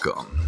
welcome.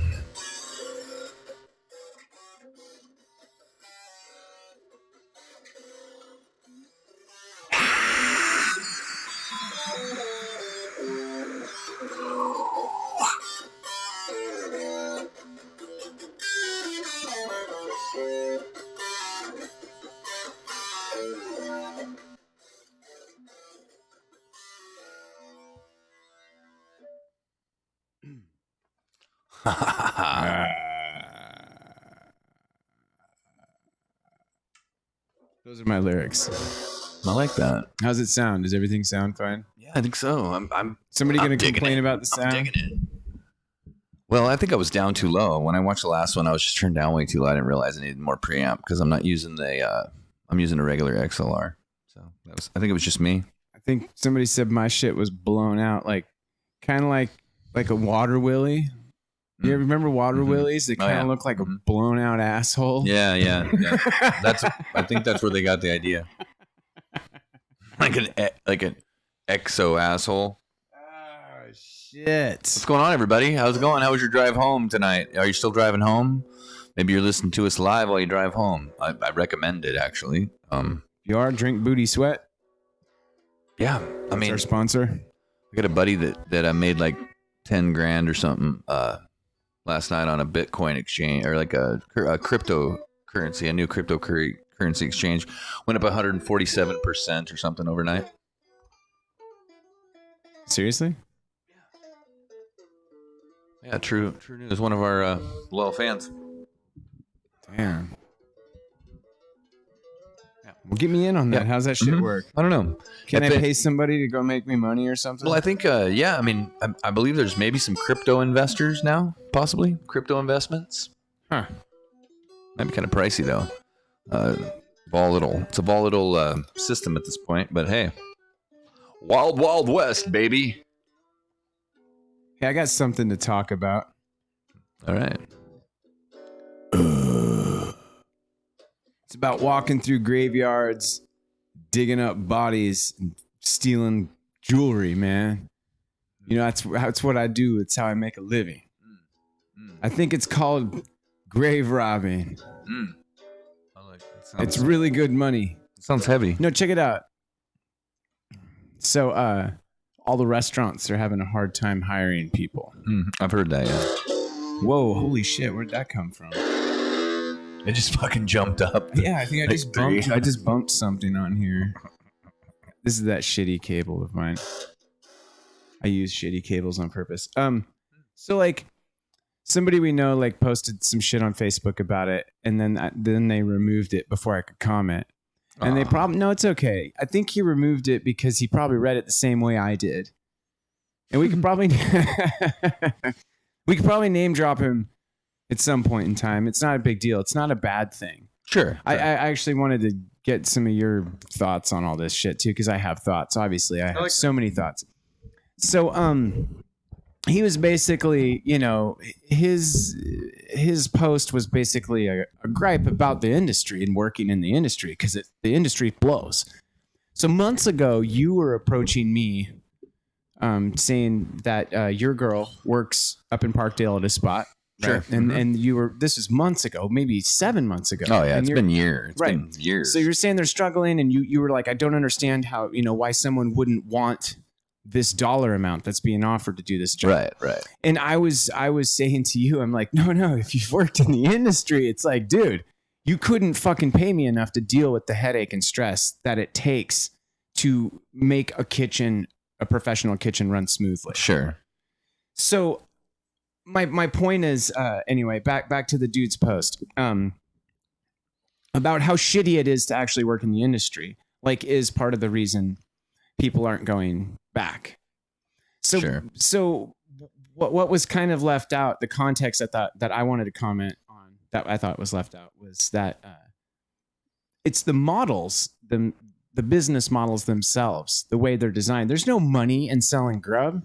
Those are my lyrics. I like that. How's it sound? Does everything sound fine? Yeah, I think so. I'm Somebody going to complain about the sound? I'm digging it. Well, I think I was down too low. When I watched the last one, I was just turned down way too low. I didn't realize I needed more preamp because I'm not using the. I'm using a regular XLR. So I think it was just me. I think somebody said my shit was blown out, like kind of like a water willy. You ever remember water willies? They kind of look like a blown out asshole. Yeah. I think that's where they got the idea. Like an exo asshole. Oh shit! What's going on, everybody? How's it going? How was your drive home tonight? Are you still driving home? Maybe you're listening to us live while you drive home. I recommend it, actually. You are Drink Booty Sweat. Yeah, I mean, our sponsor. I got a buddy that I made like 10 grand or something last night on a Bitcoin exchange, or like a cryptocurrency, a new cryptocurrency exchange. Went up 147% or something overnight. Seriously? Yeah, true news. One of our loyal fans. Damn. Yeah. Well, get me in on that. Yeah. How's that shit work? I don't know. Can I pay somebody to go make me money or something? Well, I think, I mean, I believe there's maybe some crypto investors now, possibly. Crypto investments. Huh. Might be kind of pricey, though. Volatile. It's a volatile system at this point, but hey. Wild, wild west, baby. Hey, I got something to talk about. All right. It's about walking through graveyards, digging up bodies, and stealing jewelry, man. You know, that's what I do. It's how I make a living. I think it's called grave robbing. I like it. It's really good money. It sounds heavy. No, check it out. So, all the restaurants are having a hard time hiring people. I've heard that, yeah. Whoa, holy shit, where'd that come from? It just fucking jumped up. Yeah, I think I just bumped something on here. This is that shitty cable of mine. I use shitty cables on purpose. So like somebody we know like posted some shit on Facebook about it, and then they removed it before I could comment. And they probably no, it's okay. I think he removed it because he probably read it the same way I did. And we could probably name drop him at some point in time. It's not a big deal. It's not a bad thing. Sure. I actually wanted to get some of your thoughts on all this shit too, because I have thoughts. Obviously, I have so many thoughts. So he was basically, you know, his post was basically a gripe about the industry and working in the industry because the industry blows. So months ago, you were approaching me saying that your girl works up in Parkdale at a spot. Right? Sure. And you were, this was months ago, maybe 7 months ago. Oh yeah, and it's been years. It's been years. So you're saying they're struggling, and you were like, I don't understand how, you know, why someone wouldn't want this dollar amount that's being offered to do this job. Right. And I was saying to you, I'm like, no, if you've worked in the industry, it's like, dude, you couldn't fucking pay me enough to deal with the headache and stress that it takes to make a professional kitchen run smoothly. Sure. So my point is, anyway, back to the dude's post, about how shitty it is to actually work in the industry, like, is part of the reason people aren't going back. So, sure. So what was kind of left out, the context that I wanted to comment on that I thought was left out was that it's the models, the business models themselves, the way they're designed. There's no money in selling grub.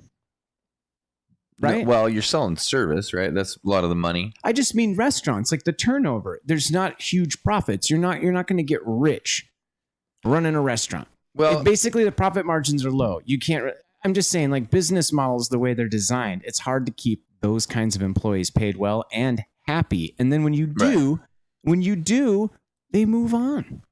Right. No, well, you're selling service, right? That's a lot of the money. I just mean restaurants, like the turnover. There's not huge profits. You're not going to get rich running a restaurant. Well, basically the profit margins are low. You can't. I'm just saying, like, business models, the way they're designed, it's hard to keep those kinds of employees paid well and happy. And then when you do, they move on.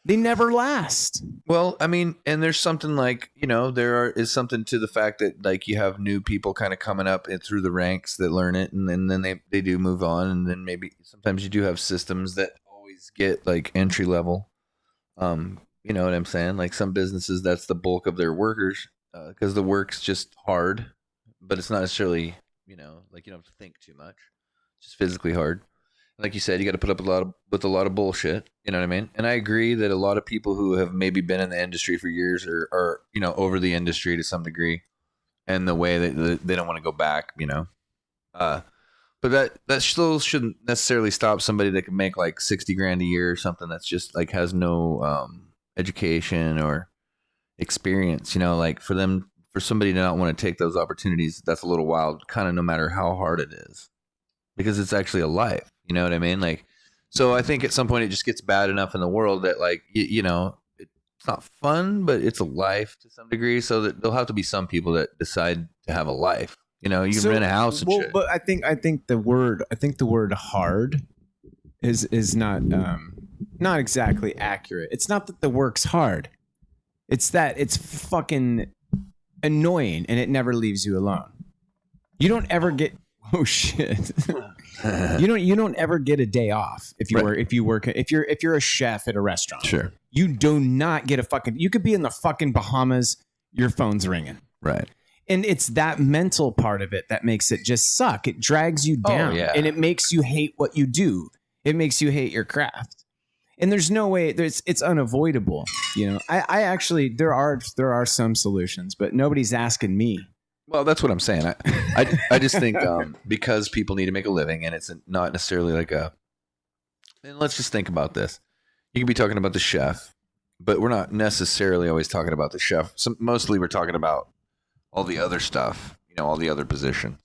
They never last. Well, I mean, and there's something like, is something to the fact that like you have new people kind of coming up and through the ranks that learn it, and then they do move on, and then maybe sometimes you do have systems that always get like entry level. You know what I'm saying? Like some businesses, that's the bulk of their workers, because the work's just hard, but it's not necessarily, like you don't have to think too much. It's just physically hard. Like you said, you got to put up with a lot of bullshit. You know what I mean? And I agree that a lot of people who have maybe been in the industry for years are over the industry to some degree, and the way that they don't want to go back. But that still shouldn't necessarily stop somebody that can make like 60 grand a year or something that's just like has no education or experience. Like for somebody to not want to take those opportunities, that's a little wild. Kind of no matter how hard it is, because it's actually a life. You know what I mean? Like, so I think at some point it just gets bad enough in the world that like, it's not fun, but it's a life to some degree. So that there'll have to be some people that decide to have a life. You can rent a house and shit. But I think the word hard is not exactly accurate. It's not that the work's hard. It's that it's fucking annoying and it never leaves you alone. You don't ever get oh shit. You don't ever get a day off if you're a chef at a restaurant. Sure. You do not get you could be in the fucking Bahamas, your phone's ringing. Right. And it's that mental part of it that makes it just suck. It drags you down and it makes you hate what you do. It makes you hate your craft. And there's no way it's unavoidable. I actually, there are some solutions, but nobody's asking me. Well, that's what I'm saying. I just think because people need to make a living, and it's not necessarily like and let's just think about this. You can be talking about the chef, but we're not necessarily always talking about the chef. Mostly we're talking about all the other stuff, all the other positions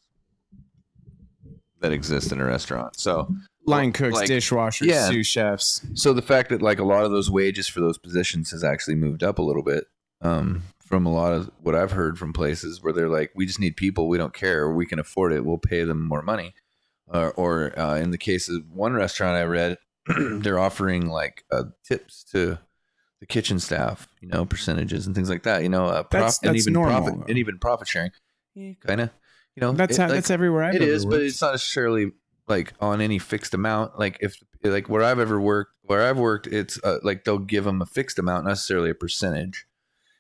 that exist in a restaurant. So line cooks, dishwashers, sous chefs. So the fact that like a lot of those wages for those positions has actually moved up a little bit. From a lot of what I've heard from places where they're like, we just need people. We don't care. We can afford it. We'll pay them more money. Or in the case of one restaurant I read, they're offering like tips to the kitchen staff, percentages and things like that, that's even normal, profit sharing. Kind of, that's everywhere I've it ever is, worked. but it's not necessarily like on any fixed amount. Like if like where I've worked, it's like they'll give them a fixed amount, not necessarily a percentage.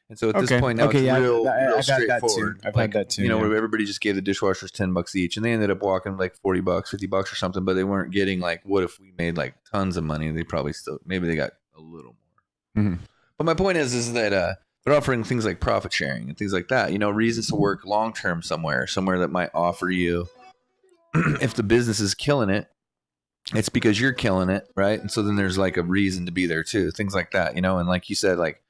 And so at this point now, it's real straightforward. I've had that too. Where everybody just gave the dishwashers $10 each, and they ended up walking like $40, $50 or something, but they weren't getting like, what if we made like tons of money? They probably maybe they got a little more. Mm-hmm. But my point is that they're offering things like profit sharing and things like that. Reasons to work long term somewhere that might offer you. If the business is killing it, it's because you're killing it, right? And so then there's like a reason to be there too. Things like that, And like you said, like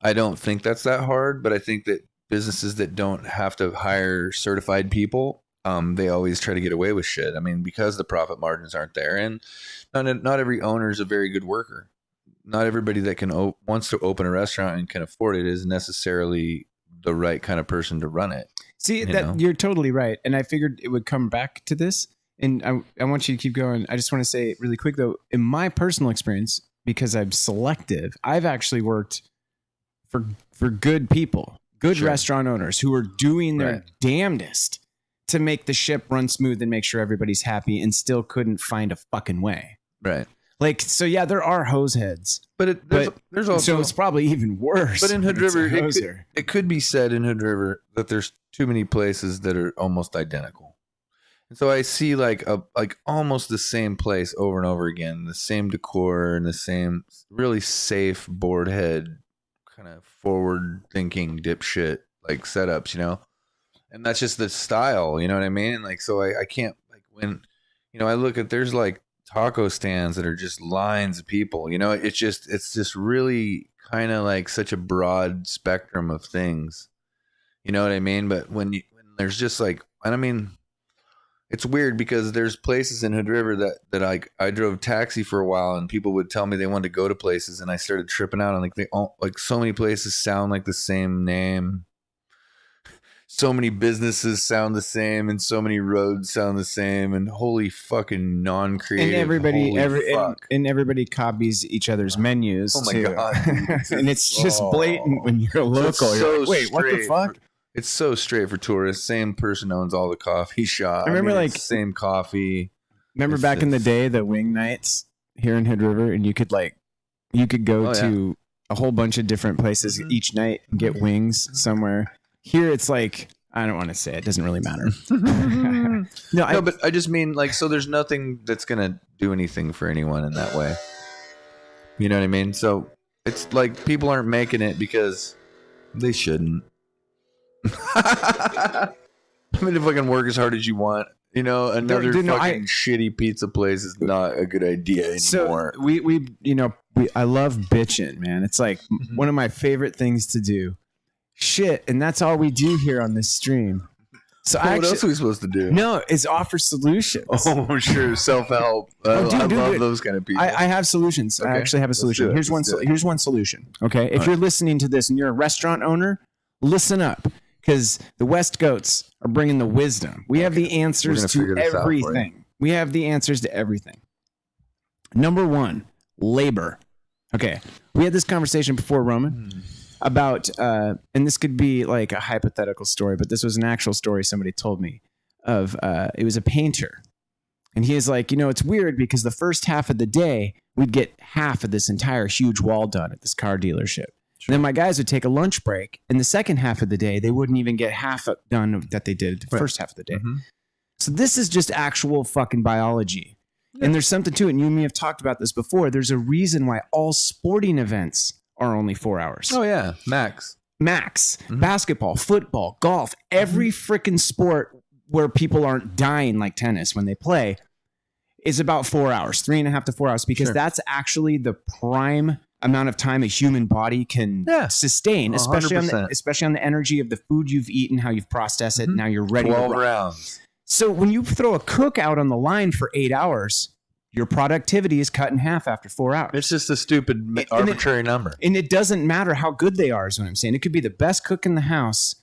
I don't think that's that hard, but I think that businesses that don't have to hire certified people, they always try to get away with shit. I mean, because the profit margins aren't there, and not every owner is a very good worker. Not everybody that wants to open a restaurant and can afford it is necessarily the right kind of person to run it. See, you're totally right. And I figured it would come back to this. And I want you to keep going. I just want to say really quick, though, in my personal experience, because I'm selective, I've actually worked for good people, good restaurant owners who are doing their damnedest to make the ship run smooth and make sure everybody's happy, and still couldn't find a fucking way. Right. Like, so yeah, there are hose heads, but there's also, so it's probably even worse. But in Hood River, it could be said in Hood River that there's too many places that are almost identical. And so I see like almost the same place over and over again, the same decor and the same really safe board head, kind of forward thinking dipshit like setups, and that's just the style, you know what I mean? And like, so I can't, like, when, I look at, there's like taco stands that are just lines of people, it's just really kind of like such a broad spectrum of things, you know what I mean? But when there's just like, and I mean, it's weird because there's places in Hood River that I drove taxi for a while, and people would tell me they wanted to go to places, and I started tripping out on like so many places sound like the same name. so many businesses sound the same and so many roads sound the same and holy fucking non-creative. And everybody copies each other's menus. Oh my too. God. And it's just blatant when you're local. You're like, wait, what the fuck? It's so straight for tourists. Same person owns all the coffee shop. I remember it's the same coffee. Remember back in the day, the wing nights here in Hood River, and you could go to a whole bunch of different places each night and get wings somewhere. Here it's like, I don't want to say it. Doesn't really matter. No, but I just mean like, so there's nothing that's going to do anything for anyone in that way. You know what I mean? So it's like people aren't making it because they shouldn't. I mean, if I can work as hard as you want, you know, another shitty pizza place is not a good idea anymore. So I love bitching, man. It's like one of my favorite things to do. Shit, and that's all we do here on this stream. So what else are we supposed to do? No, it's offer solutions. Oh, sure, self-help. I love those kind of people. I have solutions. Okay. I actually have a solution. Here's one solution. Okay, if you're listening to this and you're a restaurant owner, listen up, because the West Goats are bringing the wisdom. We have the answers to everything. We have the answers to everything. Number one, labor. Okay, we had this conversation before, Roman. About and this could be like a hypothetical story, but this was an actual story somebody told me of. It was a painter, and he is like, it's weird because the first half of the day we'd get half of this entire huge wall done at this car dealership. Sure. And then my guys would take a lunch break, and the second half of the day they wouldn't even get half done that they did the first half of the day. So this is just actual fucking biology, and there's something to it. And you and me have talked about this before. There's a reason why all sporting events are only 4 hours. Oh yeah, max. Basketball, football, golf, every freaking sport where people aren't dying like tennis when they play is about 4 hours, 3.5 to 4 hours, because that's actually the prime amount of time a human body can sustain, especially on the energy of the food you've eaten, how you've processed it, now you're ready 12 to rounds. So when you throw a cook out on the line for 8 hours, your productivity is cut in half after 4 hours. It's just a stupid, arbitrary number. And it doesn't matter how good they are, is what I'm saying. It could be the best cook in the house.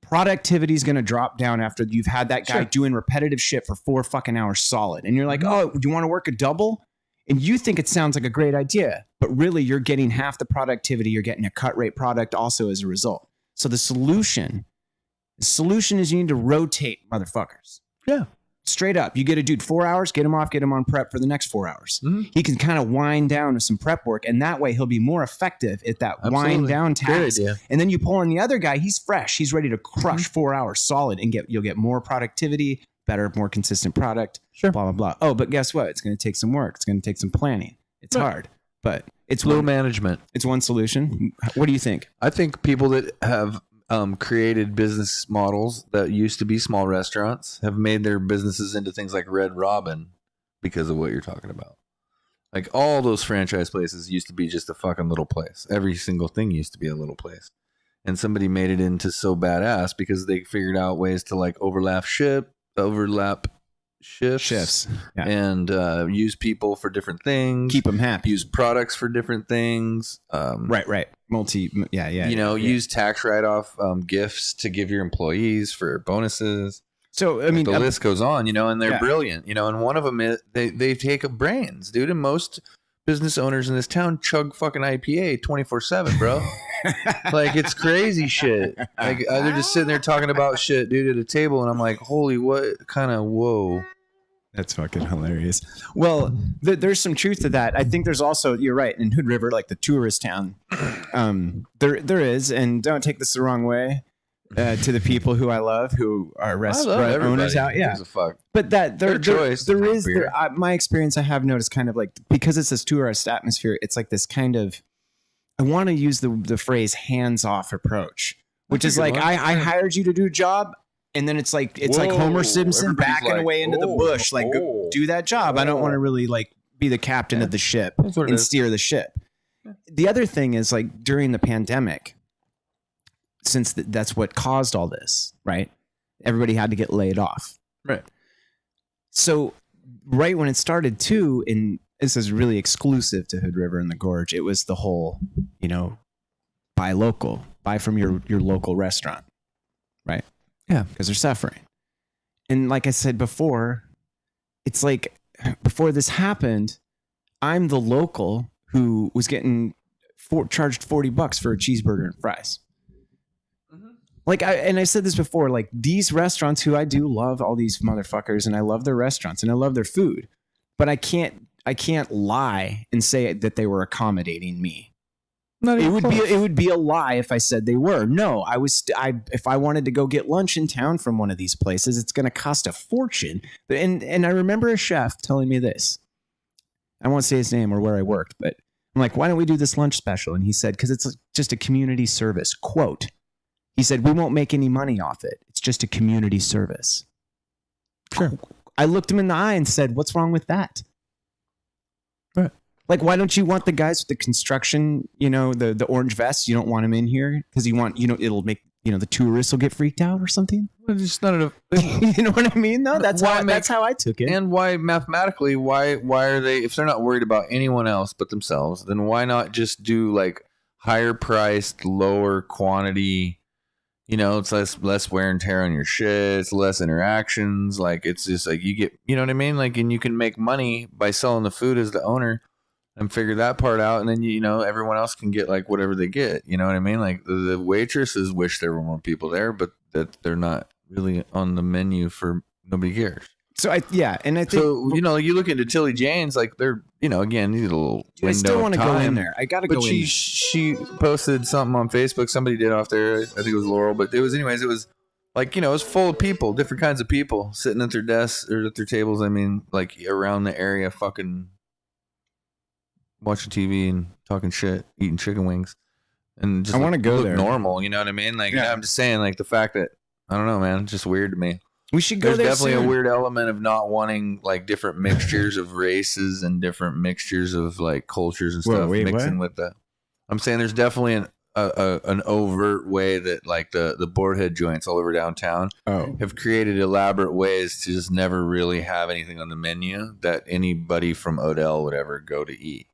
Productivity is going to drop down after you've had that guy doing repetitive shit for 4 fucking hours solid. And you're like, oh, do you want to work a double? And you think it sounds like a great idea, but really you're getting half the productivity. You're getting a cut rate product also as a result. So the solution is you need to rotate motherfuckers. Yeah. Straight up, you get a dude 4 hours, get him off, get him on prep for the next 4 hours. He can kind of wind down with some prep work, and that way he'll be more effective at that wind down task. And then you pull in the other guy, he's fresh, he's ready to crush 4 hours solid, and you'll get more productivity, better, more consistent product. Blah blah blah. Oh, but guess what? It's going to take some work. It's going to take some planning. It's hard, but it's low management. It's one solution. What do you think? I think people that have created business models that used to be small restaurants have made their businesses into things like Red Robin because of what you're talking about. Like all those franchise places used to be just a fucking little place. Every single thing used to be a little place. And somebody made it into so badass because they figured out ways to like overlap shifts and use people for different things. Keep them happy. Use products for different things. Right. Use tax write-off gifts to give your employees for bonuses. So, I mean, the list goes on, and they're brilliant, and one of them is they take up brains, dude. And most business owners in this town chug fucking IPA 24/7, bro. Like it's crazy shit. Like they're just sitting there talking about shit, dude, at a table, and I'm like, holy, what kind of whoa. That's fucking hilarious. Well, there's some truth to that. I think there's also, you're right, in Hood River, like the tourist town, there is, and don't take this the wrong way, to the people who I love, who are restaurant owners out. Yeah. But that there is, my experience I have noticed kind of like, because it's this tourist atmosphere, it's like this kind of, I want to use the phrase hands-off approach, which is like, I hired you to do a job. And then it's like Homer Simpson backing away into the bush, like go do that job. I don't want to really like be the captain of the ship and steer the ship. The other thing is like during the pandemic, since that's what caused all this, right? Everybody had to get laid off, right? So right when it started too, and this is really exclusive to Hood River and the Gorge, it was the whole, buy local, buy from your local restaurant, right? Yeah. Because they're suffering. And like I said before, it's like before this happened, I'm the local who was getting charged $40 for a cheeseburger and fries. Like I said this before, like these restaurants who I do love all these motherfuckers and I love their restaurants and I love their food, but I can't lie and say that they were accommodating me. It would be a lie if I said they were. No, if I wanted to go get lunch in town from one of these places, it's going to cost a fortune. And I remember a chef telling me this. I won't say his name or where I worked, but I'm like, why don't we do this lunch special? And he said, because it's just a community service. Quote. He said, we won't make any money off it. It's just a community service. Sure. I looked him in the eye and said, what's wrong with that? Right. Like, why don't you want the guys with the construction, the orange vests? You don't want them in here because you want, it'll make, the tourists will get freaked out or something. It's just not you know what I mean? No, that's how I took it. And why mathematically, why are they, if they're not worried about anyone else but themselves, then why not just do like higher priced, lower quantity? It's less wear and tear on your shit. It's less interactions. Like, it's just like you get, you know what I mean? Like, and you can make money by selling the food as the owner and figure that part out. And then, everyone else can get like whatever they get. You know what I mean? Like the waitresses wish there were more people there, but that they're not really on the menu for nobody cares. So and I think you look into Tilly Jane's, like they're again, these little window. I still want to go in there. I gotta go in. But she posted something on Facebook. Somebody did off there. I think it was Laurel, but it was like it was full of people, different kinds of people sitting at their desks or at their tables. I mean, like around the area, fucking watching TV and talking shit, eating chicken wings, and just I want to go there. Normal, you know what I mean? Like I'm just saying, like the fact that I don't know, man, it's just weird to me. We should go there. There's definitely a weird element of not wanting like different mixtures of races and different mixtures of like cultures and stuff mixing with that. I'm saying there's definitely an overt way that like the boarhead joints all over downtown have created elaborate ways to just never really have anything on the menu that anybody from Odell would ever go to eat.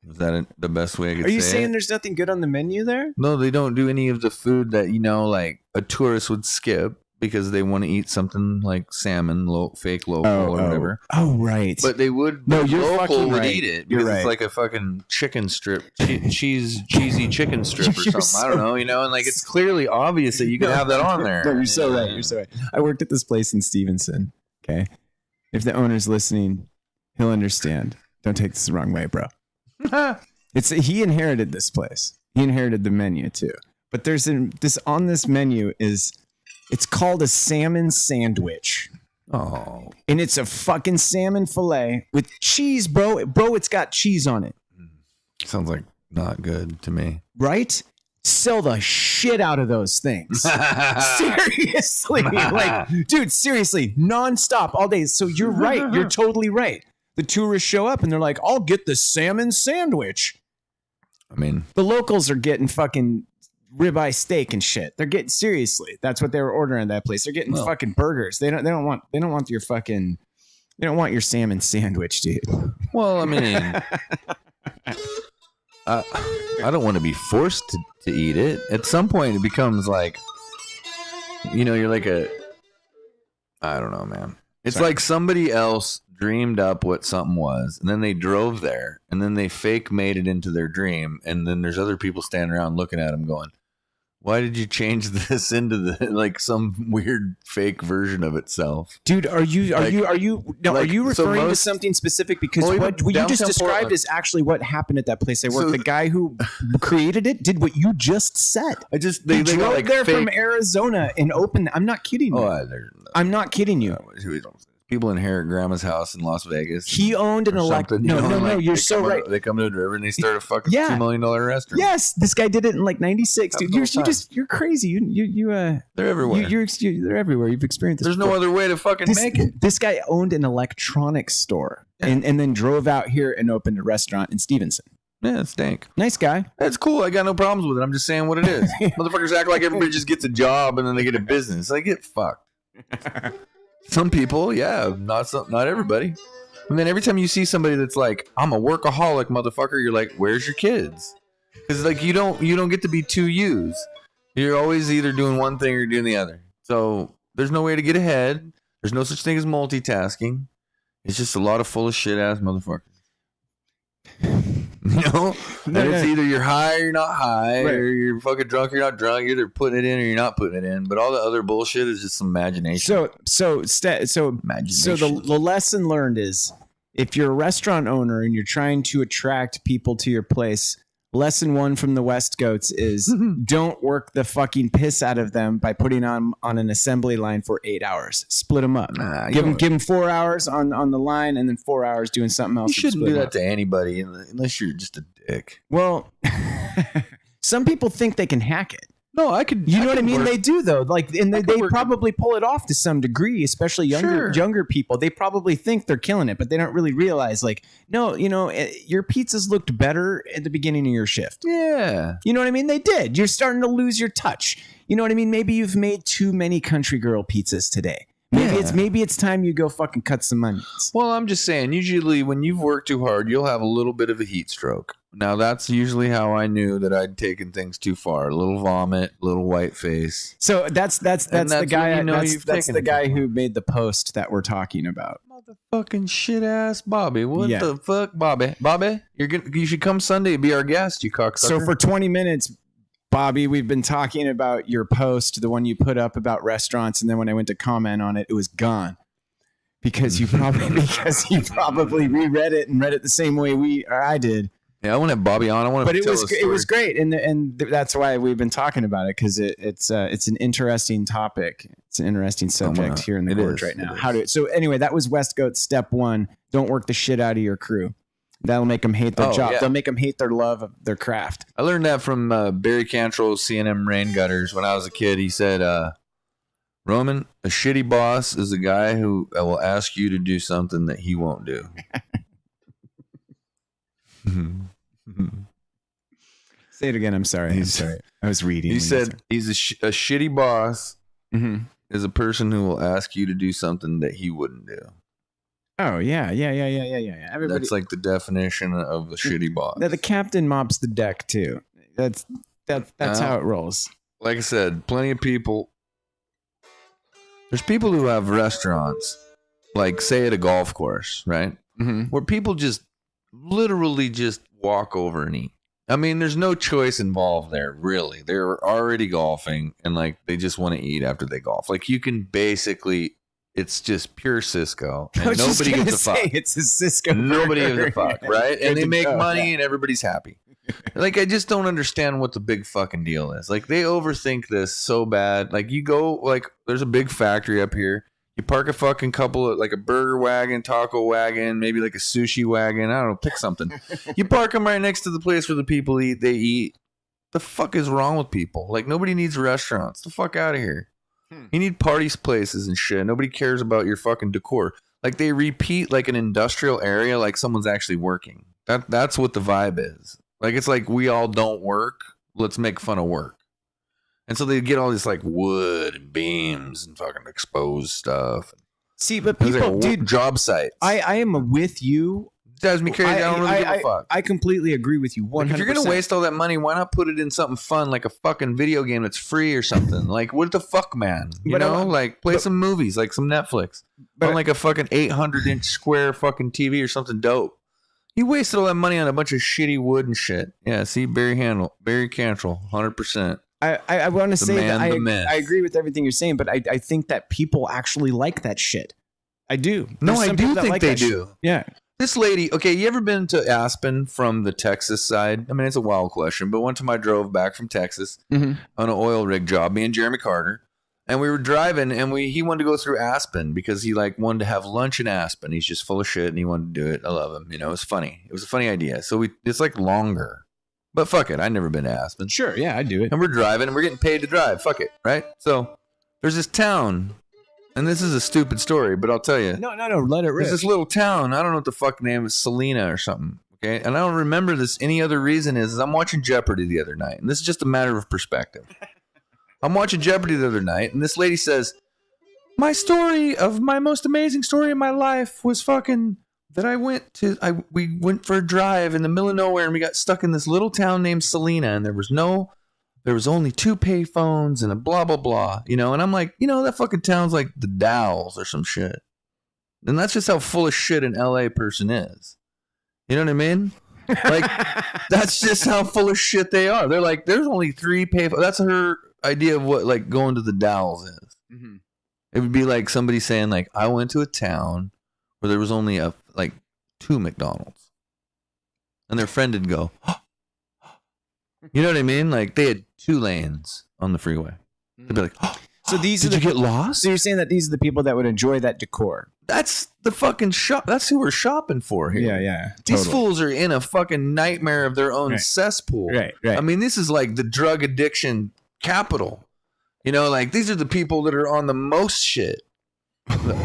Is that the best way I could say it? Are you saying there's nothing good on the menu there? No, they don't do any of the food that, like a tourist would skip because they want to eat something like salmon, fake local or whatever. Oh, right. But they would, local would eat it because it's like a fucking chicken strip, cheesy chicken strip or something. I don't know, and like it's clearly obvious that you can have that on there. No, you're so right. You're so right. I worked at this place in Stevenson. Okay. If the owner's listening, he'll understand. Don't take this the wrong way, bro. He inherited this place. He inherited the menu too. But there's this on this menu it's called a salmon sandwich. Oh. And it's a fucking salmon fillet with cheese, bro. Bro, it's got cheese on it. Sounds like not good to me. Right? Sell the shit out of those things. Seriously. Like, dude, seriously, nonstop all day. So you're right. You're totally right. The tourists show up and they're like, I'll get the salmon sandwich. I mean, the locals are getting fucking ribeye steak and shit. They're getting, seriously, that's what they were ordering at that place. They're getting fucking burgers. They don't want your fucking, they don't want your salmon sandwich, dude. Well, I mean, I don't want to be forced to eat it. At some point it becomes like, you're like I don't know, man. It's like somebody else dreamed up what something was, and then they drove there, and then they fake made it into their dream, and then there's other people standing around looking at them going, why did you change this into like some weird fake version of itself? Dude, are you referring to something specific? Because what you just described is actually what happened at that place I worked. The guy who created it did what you just said. They drove like there from Arizona and opened. I'm not kidding you. I'm not kidding you. People inherit grandma's house in Las Vegas. He owned an electric. No. You're so right. They come to the river and they start a fucking $2 million restaurant. Yes, this guy did it in like '96, dude. You're crazy. They're everywhere. They're everywhere. You've experienced this. There's no other way to fucking make it. This guy owned an electronics store and then drove out here and opened a restaurant in Stevenson. Yeah, it stank. Nice guy. That's cool. I got no problems with it. I'm just saying what it is. Motherfuckers act like everybody just gets a job and then they get a business. Like, get fucked. Some people, not everybody. And then every time you see somebody that's like, I'm a workaholic, motherfucker, you're like, where's your kids? Because like you don't get to be two U's. You're always either doing one thing or doing the other. So there's no way to get ahead. There's no such thing as multitasking. It's just a lot of full of shit ass motherfuckers. You know? It's either you're high or you're not high, or you're fucking drunk or you're not drunk. You're either putting it in or you're not putting it in. But all the other bullshit is just some imagination. So the lesson learned is, if you're a restaurant owner and you're trying to attract people to your place, lesson 1 from the West Goats is don't work the fucking piss out of them by putting on an assembly line for 8 hours. Split them up. Give them 4 hours on the line and then 4 hours doing something else. You shouldn't do that to anybody unless you're just a dick. Well, some people think they can hack it. No, I could. You know what I mean? They do though. Like, and they probably pull it off to some degree, especially younger people. They probably think they're killing it, but they don't really realize. Like, no, your pizzas looked better at the beginning of your shift. Yeah, you know what I mean? They did. You're starting to lose your touch. You know what I mean? Maybe you've made too many country girl pizzas today. Maybe it's time you go fucking cut some onions. Well, I'm just saying. Usually, when you've worked too hard, you'll have a little bit of a heat stroke. Now, that's usually how I knew that I'd taken things too far. A little vomit, a little white face. So that's the guy. That's the guy who made the post that we're talking about. Motherfucking shit ass Bobby. What the fuck, Bobby? Bobby, you should come Sunday, be our guest, you cocksucker. So for 20 minutes, Bobby, we've been talking about your post, the one you put up about restaurants, and then when I went to comment on it, it was gone. Because you probably reread it and read it the same way I did. Yeah, I want to have Bobby on. But it was great, and that's why we've been talking about it, because it's an interesting topic. It's an interesting subject here in the gorge right now. So anyway, that was West Goats step 1. Don't work the shit out of your crew. That'll make them hate their job. Yeah. They'll make them hate their love of their craft. I learned that from Barry Cantrell's C&M Rain Gutters when I was a kid. He said, Roman, a shitty boss is a guy who will ask you to do something that he won't do. Say it again. I'm sorry. I was reading. He said he's a shitty boss is a person who will ask you to do something that he wouldn't do. Oh yeah. Everybody, that's like the definition of a shitty boss. The captain mops the deck too. That's how it rolls. Like I said, plenty of people. There's people who have restaurants, like say at a golf course, right? Where people just literally just walk over and eat. I mean, there's no choice involved there, really. They're already golfing and like they just want to eat after they golf. Like you can basically, it's just pure Cisco. And nobody gives a fuck. It's a Cisco. Nobody gives a fuck, right? And they make money and everybody's happy. Like, I just don't understand what the big fucking deal is. Like, they overthink this so bad. Like, you go, like, there's a big factory up here. You park a fucking couple of, like, a burger wagon, taco wagon, maybe like a sushi wagon. I don't know, pick something. You park them right next to the place where the people eat. They eat. The fuck is wrong with people? Like, nobody needs restaurants. The fuck out of here. You need party places and shit. Nobody cares about your fucking decor. Like, they repeat, like, an industrial area like someone's actually working. That's what the vibe is. Like, it's like, we all don't work. Let's make fun of work. And so they get all this, like, wood and beams and fucking exposed stuff. See, but people, dude, job sites. I am with you. It drives me crazy. I don't really give a fuck. I completely agree with you 100%. Like, if you're going to waste all that money, why not put it in something fun, like a fucking video game that's free or something? Like, what the fuck, man? You know? Like, play some movies, like some Netflix. On like a fucking 800-inch square fucking TV or something dope. You wasted all that money on a bunch of shitty wood and shit. Yeah, see, Barry Cantrell, 100%. I want to say that I agree with everything you're saying, but I think that people actually like that shit. I do. No, I do think they do. Yeah. This lady, okay, you ever been to Aspen from the Texas side? I mean, it's a wild question, but one time I drove back from Texas on an oil rig job, me and Jeremy Carter, and we were driving, and he wanted to go through Aspen because he like wanted to have lunch in Aspen. He's just full of shit, and he wanted to do it. I love him. You know, it's funny. It was a funny idea. So it's like longer, but fuck it. I've never been to Aspen. Sure, yeah, I'd do it. And we're driving, and we're getting paid to drive. Fuck it, right? So there's this town. And this is a stupid story, but I'll tell you. No, let it rip. There's this little town. I don't know what the fuck name is, Salina or something. Okay, and I don't remember this. Any other reason is I'm watching Jeopardy the other night, and this is just a matter of perspective. I'm watching Jeopardy the other night, and this lady says, "My story of my most amazing story in my life was fucking that we went for a drive in the middle of nowhere, and we got stuck in this little town named Salina, and there was no there was only 2 payphones and a blah, blah, blah, you know? And I'm like, you know, that fucking town's like the Dalles or some shit. And that's just how full of shit an LA person is. You know what I mean? Like, that's just how full of shit they are. They're like, there's only 3 payphones. That's her idea of what, like, going to the Dalles is. Mm-hmm. It would be like somebody saying, like, I went to a town where there was only, 2 McDonald's. And their friend would go, you know what I mean? Like, they had 2 lanes on the freeway. They'd be like, so these did you get lost? So you're saying that these are the people that would enjoy that decor? That's the fucking shop. That's who we're shopping for here. Yeah. These fools are in a fucking nightmare of their own cesspool. Right. I mean, this is like the drug addiction capital. You know, like these are the people that are on the most shit.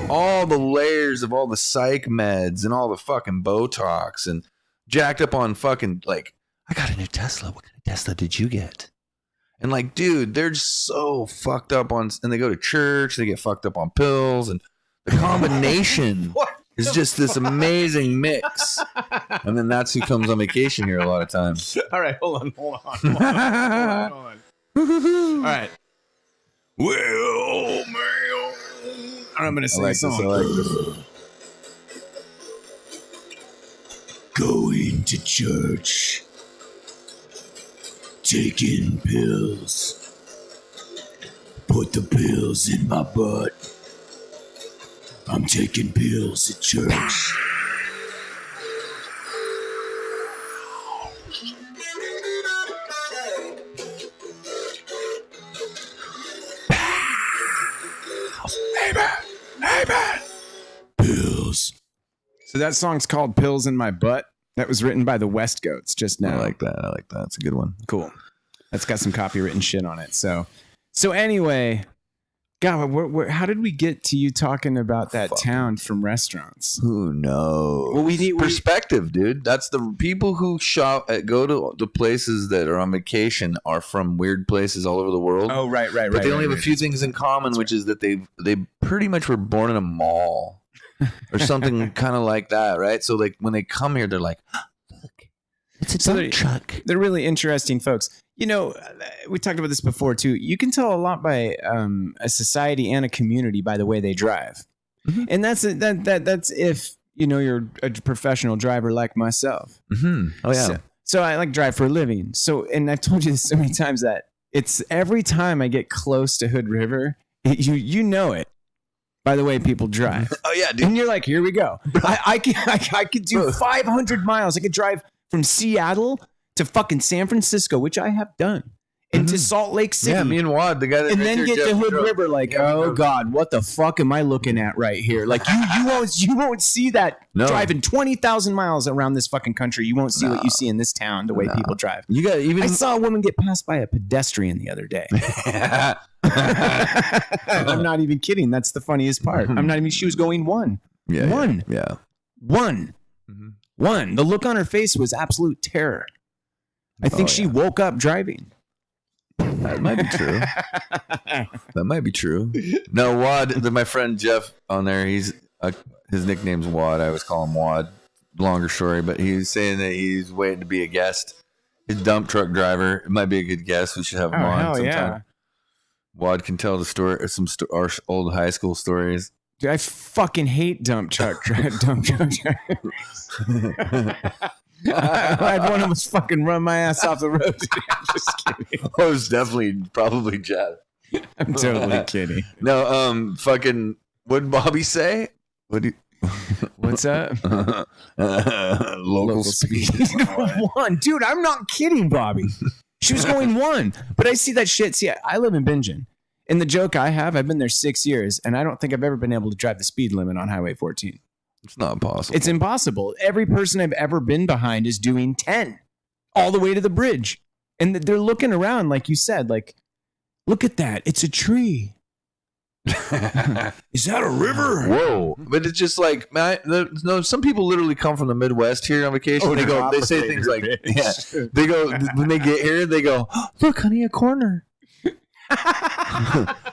All the layers of all the psych meds and all the fucking Botox and jacked up on fucking, like, I got a new Tesla. What kind of Tesla did you get? And like, dude, they're just so fucked up on, and they go to church, they get fucked up on pills, and the combination is just this amazing mix. And then that's who comes on vacation here a lot of times. All right, hold on. All right. Well, man. I'm going to sing a song. I like this. Going to church. Taking pills. Put the pills in my butt. I'm taking pills at church. Amen. Pills. So that song's called Pills in My Butt. That was written by the West Goats just now. I like that. It's a good one. Cool. That's got some copywritten shit on it. So anyway, God, how did we get to you talking about that town from restaurants? Who knows? Well, we need perspective, dude. That's the people who go to the places that are on vacation are from weird places all over the world. Oh, right. But they only have a few things in common, which is that they pretty much were born in a mall or something kind of like that, right? So like when they come here, they're like, look, it's a dump truck. They're really interesting folks. You know, we talked about this before too. You can tell a lot by a society and a community by the way they drive, and that's if you know you're a professional driver like myself. Mm-hmm. Oh yeah. So I like drive for a living. So, and I've told you this so many times that it's every time I get close to Hood River, you know it by the way people drive. Oh yeah, dude. And you're like, here we go. I could do 500 miles. I could drive from Seattle to fucking San Francisco, which I have done, into Salt Lake City. Yeah, me and Wad, the guy that, and then get to Hood River, like, oh God, what the fuck am I looking at right here? Like, you won't see that driving 20,000 miles around this fucking country. You won't see what you see in this town, the way people drive. I saw a woman get passed by a pedestrian the other day. I'm not even kidding. That's the funniest part. I'm not even. She was going one. Yeah. One. Yeah. One. Mm-hmm. One. The look on her face was absolute terror. I think she woke up driving. That might be true. That might be true. No, Wad, my friend Jeff on there, his nickname's Wad. I always call him Wad. Longer story, but he's saying that he's waiting to be a guest. His dump truck driver. It might be a good guest. We should have him on sometime. Yeah. Wad can tell the story, our old high school stories. Dude, I fucking hate dump truck drivers. I had one of us fucking run my ass off the road. I'm just kidding. Oh, it was definitely probably Jeff. I'm totally kidding. No, fucking. What did Bobby say? What's up? Local speed. One, dude. I'm not kidding, Bobby. She was going one, but I see that shit. See, I live in Bingen, and the joke I've been there 6 years, and I don't think I've ever been able to drive the speed limit on Highway 14. It's not possible. It's impossible. Every person I've ever been behind is doing 10 all the way to the bridge. And they're looking around, like you said, like, look at that. It's a tree. Is that a river? Whoa. But it's just like, man, some people literally come from the Midwest here on vacation. Oh, they say things like, they go, when they get here, they go, oh, look, honey, a corner.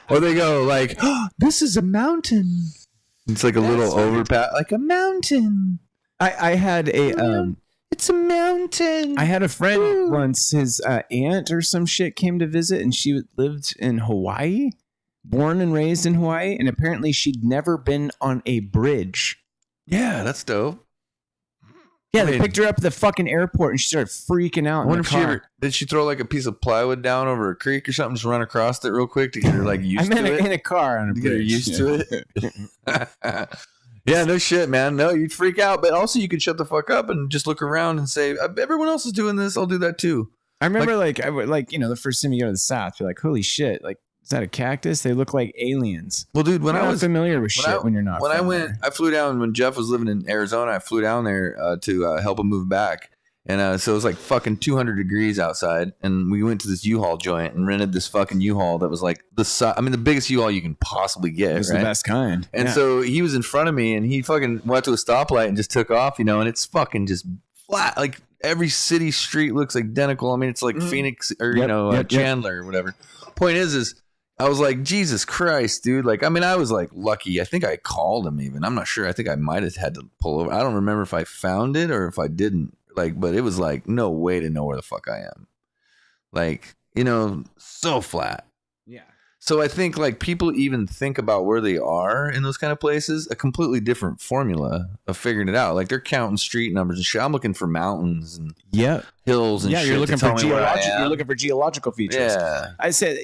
Or they go like, oh, this is a mountain. It's like a little overpass, like a mountain. I had a It's a mountain. I had a friend once, his aunt or some shit came to visit, and she lived in Hawaii, born and raised in Hawaii, and apparently she'd never been on a bridge. Yeah, that's dope. Yeah, they picked her up at the fucking airport, and she started freaking out. I wonder if did she throw like a piece of plywood down over a creek or something, just run across it real quick to get her like used to it? In a car on a bridge. Get her used to it. Yeah, no shit, man. No, you'd freak out, but also you could shut the fuck up and just look around and say, everyone else is doing this. I'll do that too. I remember the first time you go to the South, you're like, holy shit, like, is that a cactus? They look like aliens. Well, dude, when I was familiar with shit when you're not. When I went, I flew down when Jeff was living in Arizona. I flew down there to help him move back. And so it was like fucking 200 degrees outside. And we went to this U-Haul joint and rented this fucking U-Haul that was like the biggest U-Haul you can possibly get. It was the best kind. And so he was in front of me and he fucking went to a stoplight and just took off, and it's fucking just flat. Like every city street looks identical. I mean, it's like Phoenix or, Chandler or whatever. Point is I was like, Jesus Christ, dude. Like, I mean, I was like lucky. I think I called him even. I'm not sure. I think I might have had to pull over. I don't remember if I found it or if I didn't. Like, but it was like no way to know where the fuck I am. Like, so flat. Yeah. So I think like people even think about where they are in those kind of places, a completely different formula of figuring it out. Like they're counting street numbers and shit. I'm looking for mountains and hills and shit. You're looking for you're looking for geological features. Yeah. I said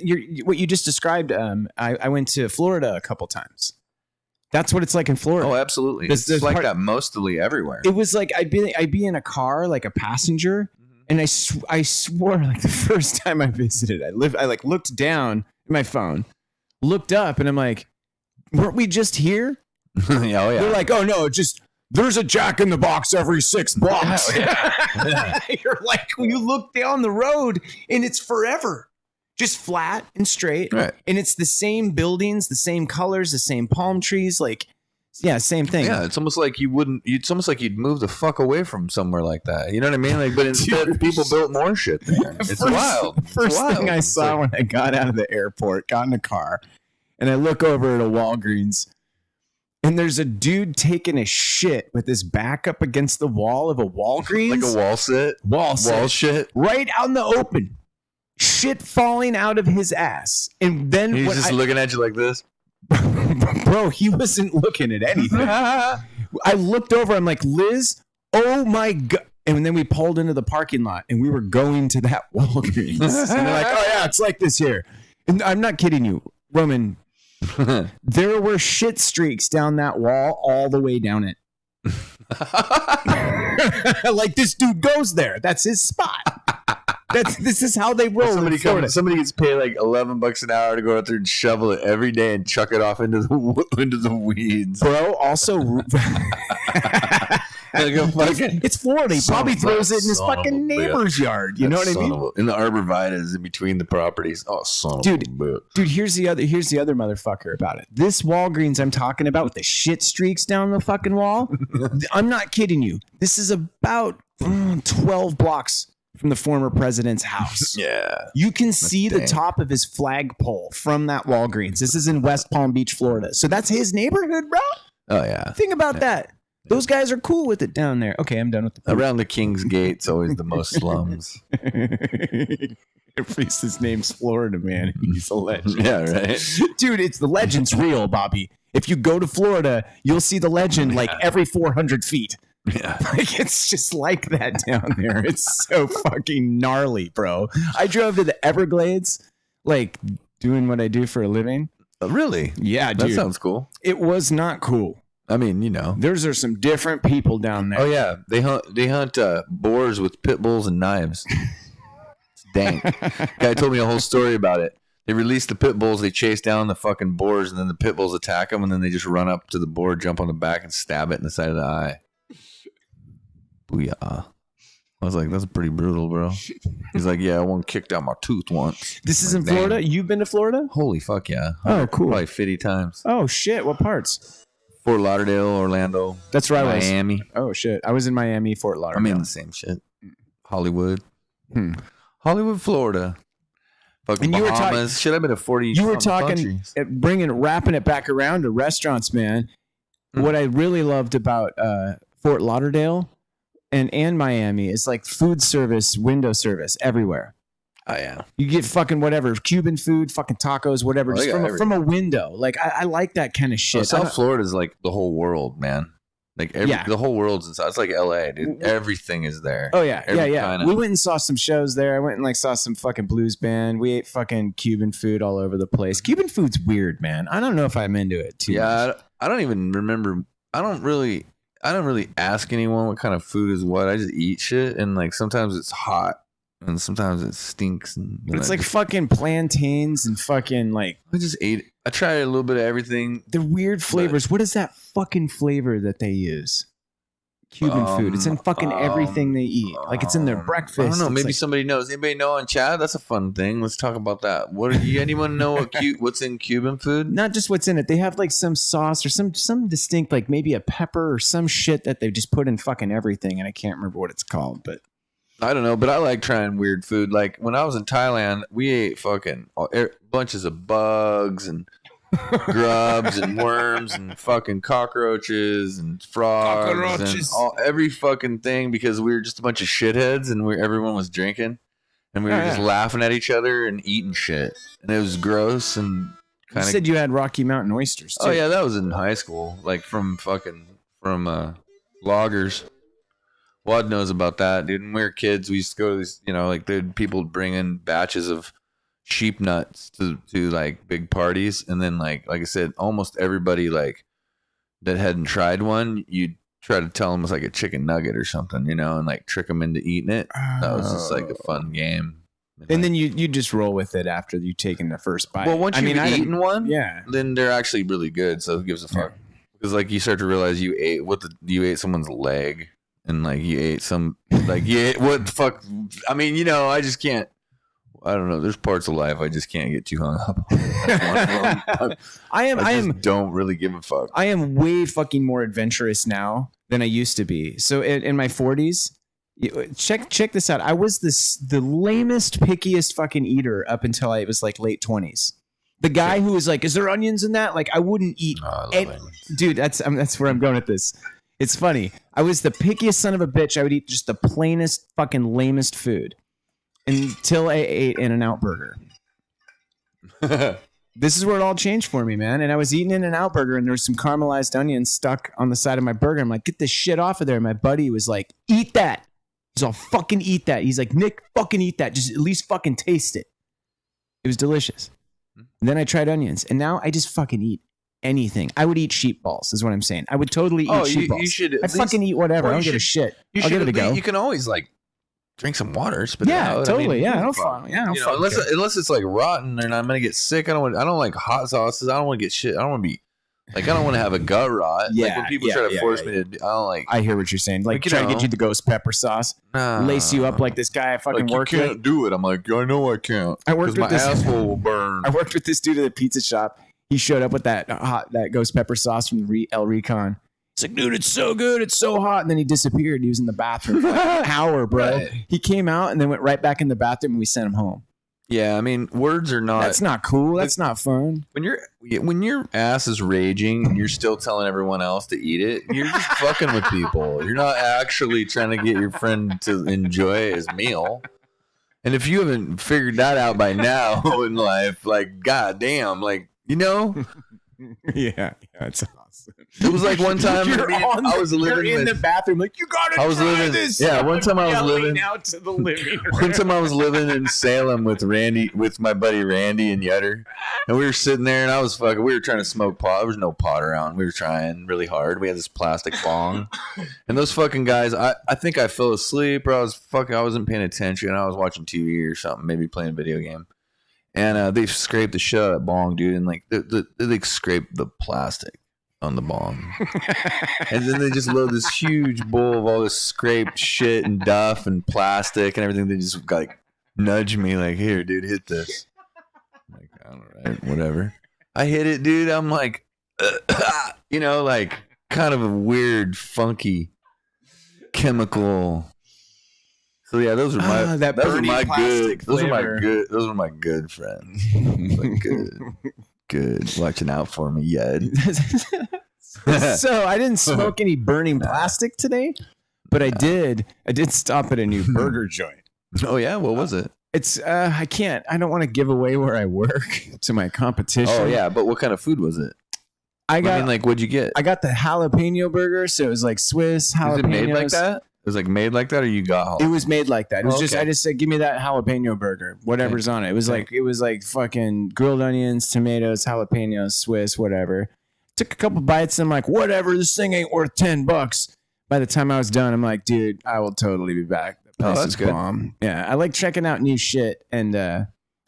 what you just described. I went to Florida a couple times. That's what it's like in Florida. Oh, absolutely. It's like that mostly everywhere. It was like I'd be in a car like a passenger, and I swore like the first time I visited, I like looked down at my phone, looked up, and I'm like, weren't we just here? Oh yeah. They're like, oh no, just there's a Jack in the Box every 6 blocks. You're like, when you look down the road and it's forever. Just flat and straight. Right. And it's the same buildings, the same colors, the same palm trees. Like, yeah, same thing. Yeah, it's almost like it's almost like you'd move the fuck away from somewhere like that. You know what I mean? Like, but instead people built more shit there. It's wild. First thing I saw when I got out of the airport, got in the car, and I look over at a Walgreens, and there's a dude taking a shit with his back up against the wall of a Walgreens. Like a wall sit? Wall shit. Right out in the open. Shit falling out of his ass. And then he's just looking at you like this. Bro, he wasn't looking at anything. I looked over, I'm like, Liz, oh my God. And then we pulled into the parking lot and we were going to that Walgreens. And they're like, oh yeah, it's like this here. And I'm not kidding you, Roman. There were shit streaks down that wall all the way down it. Like this dude goes there. That's his spot. This is how they roll. Somebody gets paid like $11 an hour to go out there and shovel it every day and chuck it off into the weeds. Bro, also it's Florida. He probably throws it in his fucking neighbor's yard. You know what I mean? In the arborvitaes in between the properties. Oh, son of a bitch. Dude, here's the other motherfucker about it. This Walgreens I'm talking about with the shit streaks down the fucking wall. I'm not kidding you. This is about 12 blocks from the former president's house. Yeah. You can see the top of his flagpole from that Walgreens. This is in West Palm Beach, Florida. So that's his neighborhood, bro. Oh, yeah. Think about that. Those guys are cool with it down there. Okay, I'm done with the food. Around the King's Gate, it's always the most slums. At least his name's Florida, man. He's a legend. Yeah, right. Dude, it's the legend's real, Bobby. If you go to Florida, you'll see the legend like every 400 feet. Yeah. Like it's just like that down there. It's so fucking gnarly, bro. I drove to the Everglades, like doing what I do for a living. Really? Yeah, dude. That sounds cool. It was not cool. I mean, Those are some different people down there. Oh yeah, they hunt boars with pit bulls and knives. It's dank. Guy told me a whole story about it. They release the pit bulls, they chase down the fucking boars, and then the pit bulls attack them, and then they just run up to the boar, jump on the back, and stab it in the side of the eye. Booyah. I was like, that's pretty brutal, bro. He's like, yeah, one kicked out my tooth once. This is in Florida? You've been to Florida? Holy fuck, yeah. Oh, cool. Probably 50 times. Oh, shit. What parts? Fort Lauderdale, Orlando. That's right. Miami. Oh, shit. I was in Miami, Fort Lauderdale. I mean, the same shit. Hollywood. Hollywood, Florida. Fucking and Bahamas. Shit, I've been to 40 You were talking, countries. wrapping it back around to restaurants, man. What I really loved about Fort Lauderdale and Miami is like food service, window service everywhere. Oh yeah, you get fucking whatever Cuban food, fucking tacos, whatever, just from a window. Like I like that kind of shit. South Florida is like the whole world, man. Like the whole world's inside. It's like LA, dude. Everything is there. Oh yeah, yeah. We went and saw some shows there. I went and like saw some fucking blues band. We ate fucking Cuban food all over the place. Cuban food's weird, man. I don't know if I'm into it too much. I don't even remember. I don't really ask anyone what kind of food is what. I just eat shit, and like sometimes it's hot. And sometimes it stinks. But it's like fucking plantains and fucking like... I just ate it. I tried a little bit of everything. The weird flavors. What is that fucking flavor that they use? Cuban food. It's in fucking everything they eat. Like it's in their breakfast. I don't know. Maybe somebody knows. Anybody know on chat? That's a fun thing. Let's talk about that. Anyone know what's in Cuban food? Not just what's in it. They have like some sauce or some distinct, like maybe a pepper or some shit that they just put in fucking everything. And I can't remember what it's called, but... I don't know, but I like trying weird food. Like when I was in Thailand, we ate fucking bunches of bugs and grubs and worms and fucking cockroaches and frogs and every fucking thing because we were just a bunch of shitheads and everyone was drinking and we were just laughing at each other and eating shit. And it was gross and kind of... You said you had Rocky Mountain oysters too. Oh yeah, that was in high school, like from loggers. Wad knows about that, dude. When we were kids, we used to go to these, like people bring in batches of sheep nuts to like big parties, and then like I said, almost everybody like that hadn't tried one, you'd try to tell them it's like a chicken nugget or something, and like trick them into eating it. That was just like a fun game. And then you just roll with it after you've taken the first bite. Well, once you've eaten one, yeah, then they're actually really good. So who gives a fuck? Because like you start to realize you ate someone's leg. And like you ate what the fuck? I mean, I just can't. I don't know. There's parts of life I just can't get too hung up on. I don't really give a fuck. I am way fucking more adventurous now than I used to be. So in my 40s, check this out. I was the lamest, pickiest fucking eater up until I was like late 20s. The guy who was like, "Is there onions in that?" Like I wouldn't eat. Dude, that's where I'm going with this. It's funny. I was the pickiest son of a bitch. I would eat just the plainest, fucking lamest food until I ate In-N-Out Burger. This is where it all changed for me, man. And I was eating In-N-Out Burger, and there was some caramelized onions stuck on the side of my burger. I'm like, get this shit off of there. And my buddy was like, eat that. He's all, fucking eat that. He's like, Nick, fucking eat that. Just at least fucking taste it. It was delicious. And then I tried onions, and now I just fucking eat anything. I would eat sheep balls, is what I'm saying. I would totally eat sheep balls. You should I fucking eat whatever. I don't give a shit. I'll give it a go. You can always like drink some water, spit it out. Totally. I mean, unless it's like rotten and I'm gonna get sick. I don't like hot sauces. I don't want to get shit. I don't want to be like, I don't want to have a gut rot. Like when people try to force me to, I don't like. I hear what you're saying. Like try to get you the ghost pepper sauce, lace you up like this guy I fucking worked with. You can't do it. I'm like, I know I can't. Because my asshole will burn. I worked with this dude at the pizza shop. He showed up with that ghost pepper sauce from El Recon. It's like, dude, it's so good. It's so hot. And then he disappeared. He was in the bathroom for like an hour, bro. Right. He came out and then went right back in the bathroom and we sent him home. Yeah, I mean, words are not... That's not cool. That's not fun. When your ass is raging and you're still telling everyone else to eat it, you're just fucking with people. You're not actually trying to get your friend to enjoy his meal. And if you haven't figured that out by now in life, like, goddamn, like, yeah, it's awesome. It was like one time I was living in the bathroom, like, you gotta try this. Yeah, one time I was living out to the living room. One time I was living in Salem with my buddy Randy and Yetter, and we were sitting there, and we were trying to smoke pot. There was no pot around. We were trying really hard. We had this plastic bong, and those fucking guys. I think I fell asleep, or I wasn't paying attention. I was watching TV or something, maybe playing a video game. And they scraped the shit out of that bong, dude, and like they scraped the plastic on the bong, and then they just load this huge bowl of all this scraped shit and duff and plastic and everything. They just like nudge me, like, "Here, dude, hit this." I'm like, all right, whatever. I hit it, dude. I'm like, like kind of a weird, funky chemical. So yeah, those are my good friends. Like, good watching out for me, Yed. So I didn't smoke any burning plastic today. But I did stop at a new burger joint. Oh yeah, what was it? It's I don't want to give away where I work to my competition. Oh yeah, but what kind of food was it? I mean, like, what'd you get? I got the jalapeno burger, so it was like Swiss jalapenos. Was it made like that? It was like made like that, or you got? It was made like that. It was I just said, give me that jalapeno burger, whatever's on it. It was like fucking grilled onions, tomatoes, jalapenos, Swiss, whatever. Took a couple bites and I'm like, whatever, this thing ain't worth $10. By the time I was done, I'm like, dude, I will totally be back. The place is good. Bomb. Yeah, I like checking out new shit, and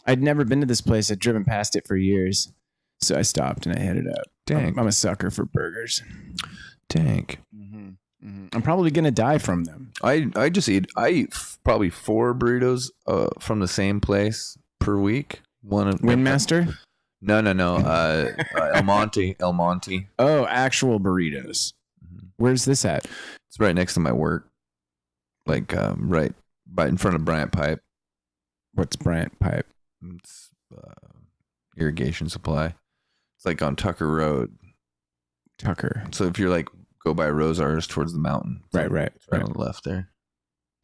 I'd never been to this place. I'd driven past it for years, so I stopped and I headed up. Dang, I'm a sucker for burgers. Dang. I'm probably gonna die from them. I eat probably 4 burritos from the same place per week. One of Windmaster? No. El Monte. Oh, actual burritos. Where's this at? It's right next to my work. Like right in front of Bryant Pipe. What's Bryant Pipe? It's irrigation supply. It's like on Tucker Road. Tucker. So if you're like go by Rosars towards the mountain. Right. It's right on the left there.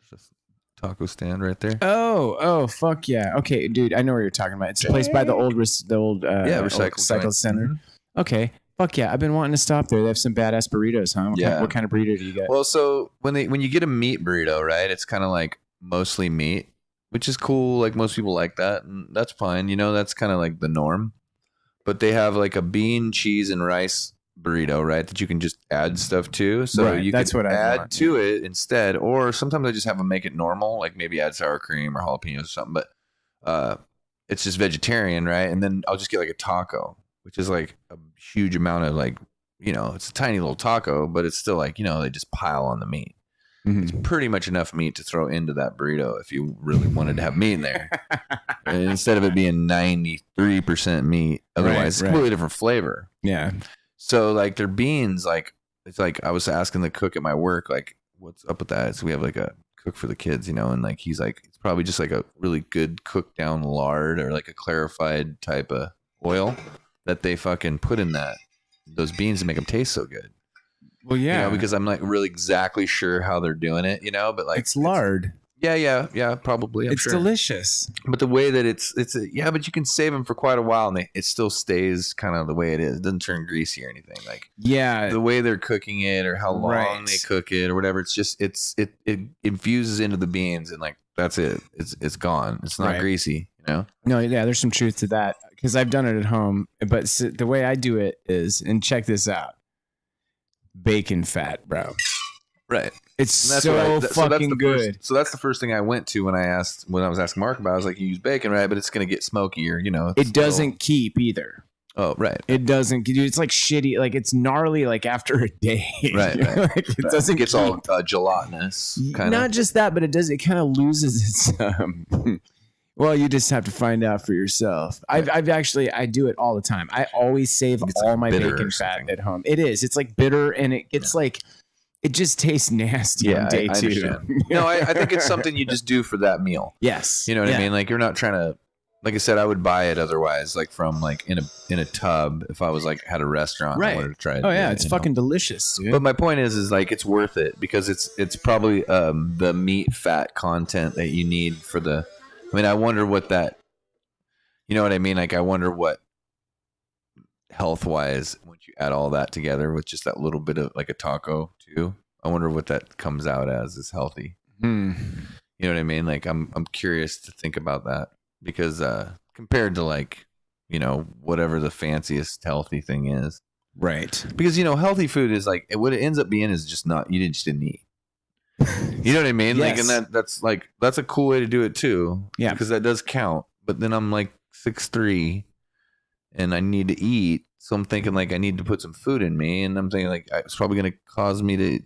There's a taco stand right there. Oh, fuck yeah. Okay, dude, I know where you're talking about. It's a place by the old recycle center. Mm-hmm. Okay. Fuck yeah. I've been wanting to stop there. They have some badass burritos, huh? What kind of burrito do you get? Well, so when you get a meat burrito, right? It's kind of like mostly meat, which is cool. Like most people like that, and that's fine. You know, that's kind of like the norm. But they have like a bean, cheese, and rice burrito, right? That you can just add stuff to. So you can add to it instead. Or sometimes I just have them make it normal, like maybe add sour cream or jalapenos or something. But it's just vegetarian, right? And then I'll just get like a taco, which is like a huge amount of like, you know, it's a tiny little taco, but it's still like, you know, they just pile on the meat. Mm-hmm. It's pretty much enough meat to throw into that burrito if you really wanted to have meat in there. Instead of it being 93% meat. Otherwise, it's completely different flavor. Yeah. So like their beans, like it's like I was asking the cook at my work, like, what's up with that? So we have like a cook for the kids, you know, and like he's like, it's probably just like a really good cooked down lard or like a clarified type of oil that they fucking put in those beans to make them taste so good. Well, yeah, you know, because I'm not really exactly sure how they're doing it, you know, but like it's lard. Yeah, probably. It's delicious. But the way that but you can save them for quite a while and it still stays kind of the way it is. It doesn't turn greasy or anything. Like the way they're cooking it or how long they cook it or whatever. It's just it infuses into the beans and like that's it. It's gone. It's not greasy, you know. No, yeah, there's some truth to that because I've done it at home. But the way I do it is, and check this out. Bacon fat, bro. Right. It's so fucking good. So that's the first thing I went to when I was asking Mark about it. I was like, you use bacon, right? But it's going to get smokier, you know. It doesn't keep either. Oh, right. It doesn't. Dude, it's like shitty. Like it's gnarly like after a day. Right. Like, it doesn't get all gelatinous. Not just that, but it kind of loses its... Well, you just have to find out for yourself. Right. I do it all the time. I always save all my bacon fat at home. It is. It's like bitter and it gets like, it just tastes nasty on day 2. No, I think it's something you just do for that meal. Yes. You know what I mean? Like you're not trying to, like I said, I would buy it otherwise, like from like in a tub if I was like had a restaurant and I wanted to try it. Oh yeah, it's fucking delicious, dude. But my point is like it's worth it because it's probably the meat fat content that you need for the. I mean, I wonder what that, you know what I mean? Like, I wonder what health-wise, once you add all that together with just that little bit of like a taco too, I wonder what that comes out as is healthy. You know what I mean? Like, I'm curious to think about that because compared to like, you know, whatever the fanciest healthy thing is, right? Because you know, healthy food is like what it ends up being is just just didn't eat. You know what I mean? Yes. Like, and that's a cool way to do it too. Yeah. Because that does count. But then I'm like 6'3" and I need to eat. So I'm thinking like I need to put some food in me. And I'm thinking like it's probably going to cause me to,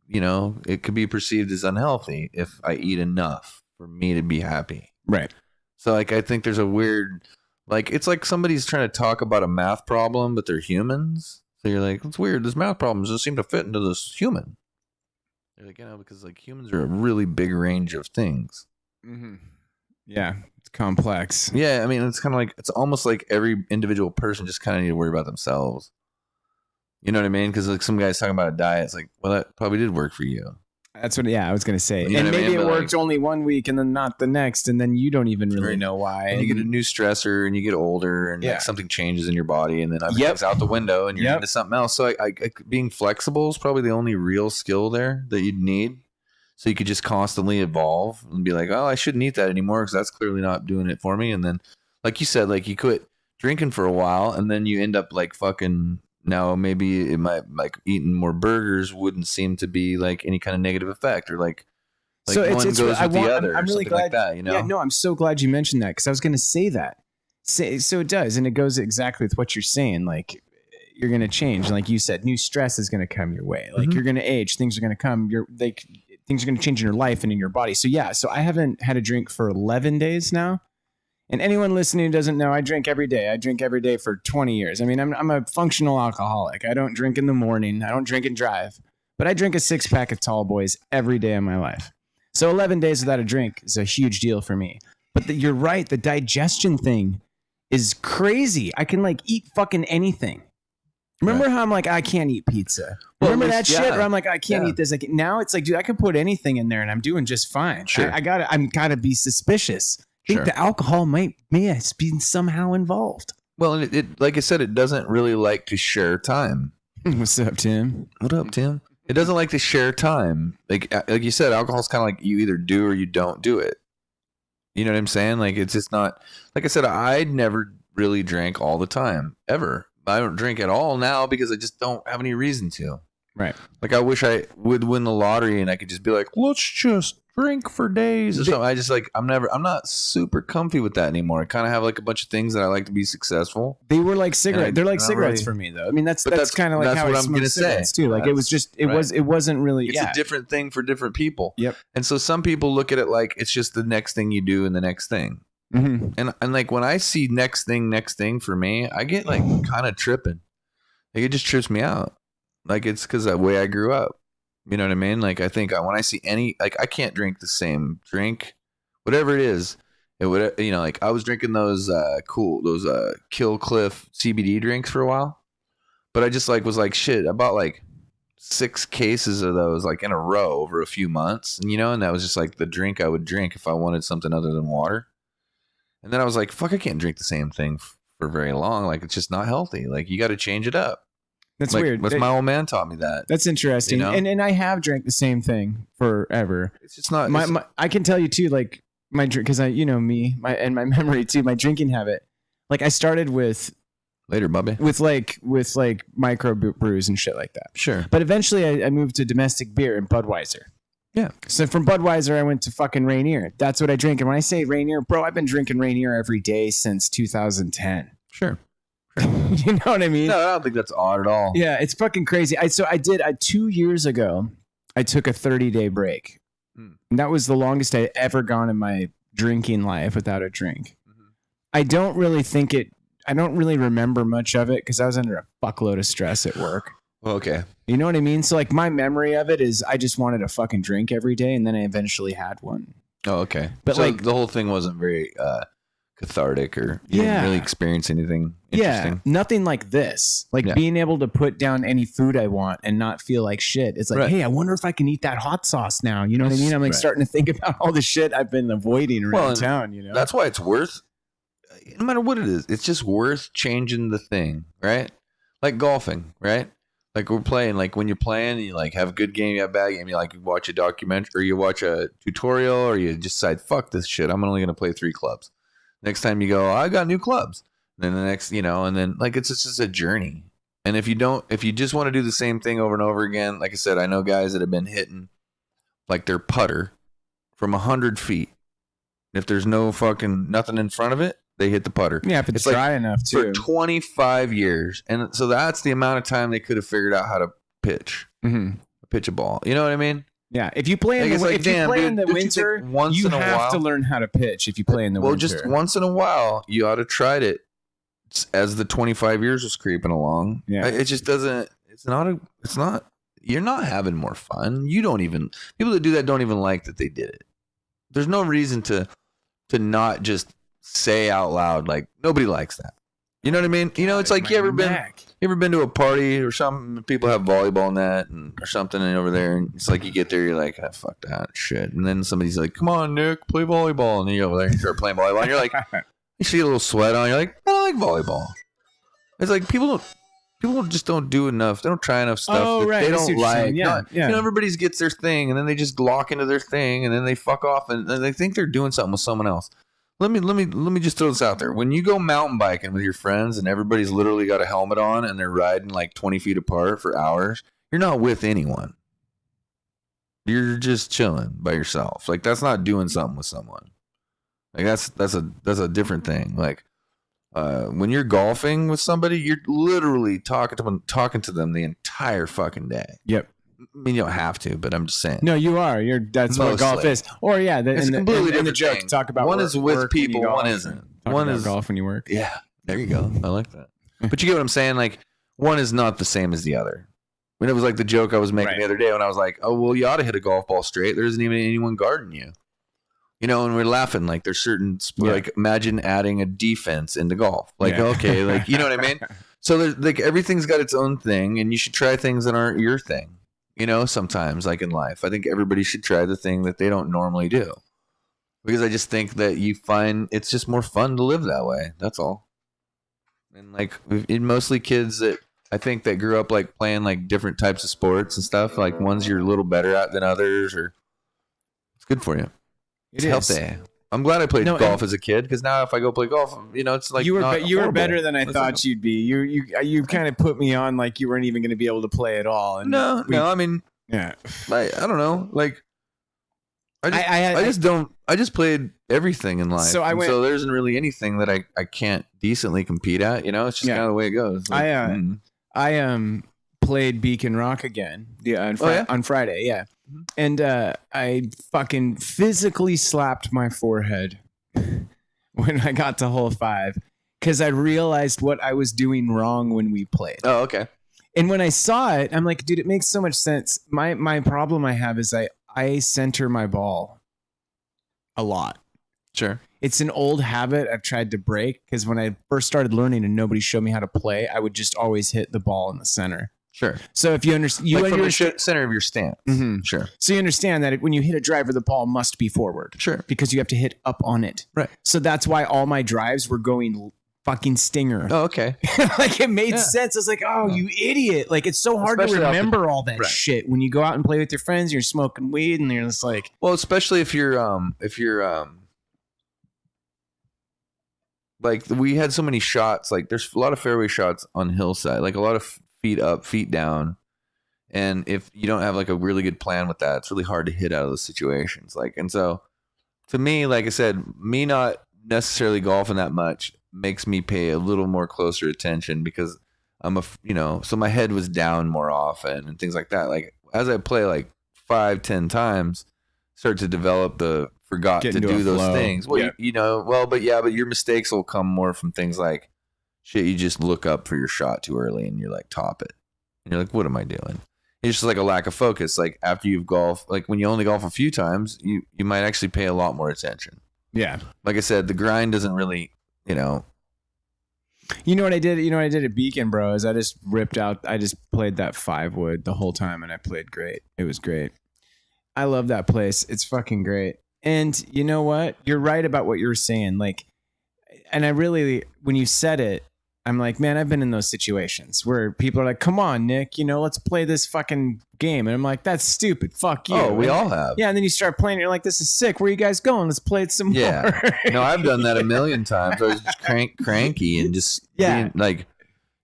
you know, it could be perceived as unhealthy if I eat enough for me to be happy. Right. So like I think there's a weird, like it's like somebody's trying to talk about a math problem, but they're humans. So you're like, it's weird. This math problem doesn't seem to fit into this human. Like, you know, because like humans are a really big range of things. Mm-hmm. Yeah, it's complex. Yeah, I mean, it's kind of like it's almost like every individual person just kind of need to worry about themselves. You know what I mean? Because like some guy's talking about a diet, it's like, well, that probably did work for you. That's what. Yeah, I was gonna say. You know And what I maybe mean? it But, worked only one week and then not the next, and then you don't even really know why. And you get a new stressor, and you get older, and like something changes in your body, and then everything's out the window, and you're into something else. So I being flexible is probably the only real skill there that you'd need. So you could just constantly evolve and be like, oh, I shouldn't eat that anymore because that's clearly not doing it for me. And then, like you said, like you quit drinking for a while, and then you end up like fucking. Now maybe it might like eating more burgers wouldn't seem to be like any kind of negative effect, or like so one goes with the other. I'm really glad like that. You know? Yeah, no, I'm so glad you mentioned that because I was going to say that. So it does, and it goes exactly with what you're saying. Like you're going to change, like you said, new stress is going to come your way. Like you're going to age, things are going to come. Things are going to change in your life and in your body. So yeah, so I haven't had a drink for 11 days now. And anyone listening who doesn't know, I drink every day. I drink every day for 20 years. I mean, I'm a functional alcoholic. I don't drink in the morning. I don't drink and drive. But I drink a 6-pack of Tall Boys every day of my life. So 11 days without a drink is a huge deal for me. But you're right. The digestion thing is crazy. I can like eat fucking anything. Remember how I'm like, I can't eat pizza. Remember that shit where I'm like, I can't eat this. Like now it's like, dude, I can put anything in there and I'm doing just fine. Sure. I'm gotta be suspicious. I think the alcohol may have been somehow involved. Well, and it like I said, it doesn't really like to share time. What's up, Tim? What up, Tim? It doesn't like to share time. Like you said, alcohol's kind of like you either do or you don't do it. You know what I'm saying? Like it's just not. Like I said, I never really drank all the time ever. I don't drink at all now because I just don't have any reason to. Right. Like I wish I would win the lottery and I could just be like, let's just drink for days or something. I just like I'm not super comfy with that anymore. I kind of have like a bunch of things that I like to be successful. They were like cigarettes. They're like cigarettes for me though. I mean that's kind of like how I smoke cigarettes too. Like it was just it wasn't really. It's a different thing for different people. Yep. And so some people look at it like it's just the next thing you do and the next thing. Mm-hmm. And like when I see next thing for me, I get like kind of tripping. Like it just trips me out. Like it's because the way I grew up. You know what I mean? Like I think when I see any, like I can't drink the same drink, whatever it is. It would, you know, like I was drinking those Kill Cliff CBD drinks for a while, but I just like was like shit. I bought like 6 cases of those like in a row over a few months, and you know, and that was just like the drink I would drink if I wanted something other than water. And then I was like, fuck, I can't drink the same thing for very long. Like it's just not healthy. Like you got to change it up. That's like, weird. My old man taught me that. That's interesting. You know? And I have drank the same thing forever. It's just not. I can tell you too, like my drink, because you know me, my memory too, my drinking habit. Like I started with later, Bubby, with micro brews and shit like that. Sure. But eventually, I moved to domestic beer and Budweiser. Yeah. So from Budweiser, I went to fucking Rainier. That's what I drink. And when I say Rainier, bro, I've been drinking Rainier every day since 2010. Sure. You know what I mean? No, I don't think that's odd at all. Yeah, it's fucking crazy. 2 years ago, I took a 30-day break. And that was the longest I ever gone in my drinking life without a drink. Mm-hmm. I don't really remember much of it because I was under a fuckload of stress at work. Okay. You know what I mean? So like my memory of it is I just wanted a fucking drink every day and then I eventually had one. Oh, okay. But so like the whole thing wasn't very cathartic or you didn't really experience anything interesting. Yeah, nothing like this. Like being able to put down any food I want and not feel like shit. It's like, hey, I wonder if I can eat that hot sauce now. You know what I mean? I'm like starting to think about all the shit I've been avoiding around town, you know? That's why it's worth, no matter what it is, it's just worth changing the thing, right? Like golfing, right? Like we're playing, like when you're playing, you like have a good game, you have a bad game, you like watch a documentary or you watch a tutorial or you just decide, fuck this shit, I'm only going to play 3 clubs. Next time you go, I got new clubs. Then the next, you know, and then like it's just a journey. And if you just want to do the same thing over and over again, like I said, I know guys that have been hitting like their putter from 100 feet. If there's no fucking nothing in front of it, they hit the putter. Yeah, if it's dry enough too. For 25 years. And so that's the amount of time they could have figured out how to pitch. Mm-hmm. Pitch a ball. You know what I mean? Yeah, if you play in the winter, you have to learn how to pitch. If you play in the winter, well, just once in a while, you ought to try it. As the 25 years was creeping along, it just doesn't. It's not. You're not having more fun. You don't even. People that do that don't even like that they did it. There's no reason to not just say out loud like nobody likes that. You know what I mean? You know, it's like you ever been to a party or something? People have volleyball net or something over there, and it's like you get there, you're like, oh, fuck that shit. And then somebody's like, come on, Nick, play volleyball. And then you go over there and start playing volleyball, and you're like, you see a little sweat on. You're like, I like volleyball. It's like people just don't do enough. They don't try enough stuff that they don't like. Yeah. You know, everybody gets their thing, and then they just lock into their thing, and then they fuck off, and they think they're doing something with someone else. Let me just throw this out there. When you go mountain biking with your friends and everybody's literally got a helmet on and they're riding like 20 feet apart for hours, you're not with anyone. You're just chilling by yourself. Like, that's not doing something with someone. Like, that's a different thing. Like, when you're golfing with somebody, you're literally talking to them the entire fucking day. Yep. I mean, you don't have to, but I'm just saying. No, you are. That's what golf is. Or it's completely different. The joke to talk about one is with people, one isn't. One is golf when you work. Yeah, there you go. I like that. But you get what I'm saying? Like, one is not the same as the other. When it was like the joke I was making the other day when I was like, oh, well, you ought to hit a golf ball straight. There isn't even anyone guarding you. You know, and we're laughing like there's certain like imagine adding a defense into golf. Like, okay, like, you know what I mean? So there's like everything's got its own thing, and you should try things that aren't your thing. You know, sometimes, like in life, I think everybody should try the thing that they don't normally do. Because I just think that you find it's just more fun to live that way. That's all. And like, mostly kids that I think that grew up like playing like different types of sports and stuff, like ones you're a little better at than others, or it's good for you. It's healthy. I'm glad I played golf as a kid, because now if I go play golf, you know, it's like you were better than I thought you'd be. You kind of put me on like you weren't even going to be able to play at all. And no, I mean, I don't know. Like, I just played everything in life. So there isn't really anything that I can't decently compete at. You know, it's just kind of the way it goes. Like, I played Beacon Rock again. On Friday. Yeah. And I fucking physically slapped my forehead when I got to hole 5 because I realized what I was doing wrong when we played. Oh, okay. And when I saw it, I'm like, dude, it makes so much sense. My problem I have is I center my ball a lot. Sure. It's an old habit I've tried to break, because when I first started learning and nobody showed me how to play, I would just always hit the ball in the center. Sure. So if you understand, from the center of your stance. Mm-hmm. Sure. So you understand that when you hit a driver, the ball must be forward. Sure. Because you have to hit up on it. Right. So that's why all my drives were going fucking stinger. Oh, okay. Like, it made sense. I was like, oh, you idiot. Like, it's so hard to remember all that shit when you go out and play with your friends, you're smoking weed, and you're just like, well, especially if you're like, we had so many shots, like there's a lot of fairway shots on hillside, like a lot of feet up, feet down. And if you don't have like a really good plan with that, it's really hard to hit out of those situations. Like, and so to me, like I said, me not necessarily golfing that much makes me pay a little more closer attention, because so my head was down more often and things like that. Like, as I play like 5-10 times, start to develop the forgot to do those things. Well, but your mistakes will come more from things like shit. You just look up for your shot too early and you're like, top it. And you're like, what am I doing? It's just like a lack of focus. Like, after you've golfed, like when you only golf a few times, you might actually pay a lot more attention. Yeah. Like I said, the grind doesn't really, You know what I did? You know what I did at Beacon, bro, is I just played that 5-wood the whole time, and I played great. It was great. I love that place. It's fucking great. And you know what? You're right about what you were saying. Like, and I really, when you said it, I'm like, man, I've been in those situations where people are like, come on, Nick, let's play this fucking game. And I'm like, that's stupid. Fuck you. Oh, we all have. Yeah. And then you start playing, and you're like, this is sick. Where are you guys going? Let's play it some more. Yeah. No, I've done that a million times. I was just cranky and just being, like,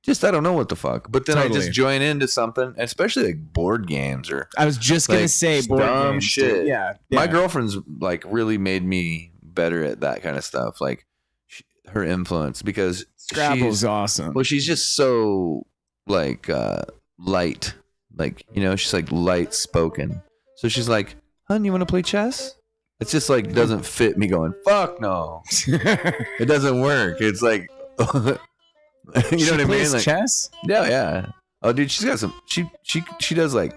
I don't know what the fuck. But then I just join into something, especially like board games, or I was just going to say board games. Shit. Yeah. My girlfriend's like really made me better at that kind of stuff. Like, her influence, because Scrabble's awesome. Well, she's just so like light, like, she's like light spoken. So she's like, "Hun, you want to play chess?" It's just like doesn't fit me going, "Fuck no." It doesn't work. It's like, you know what I mean? Like, chess? Yeah. Oh, dude, she's got some. She does like,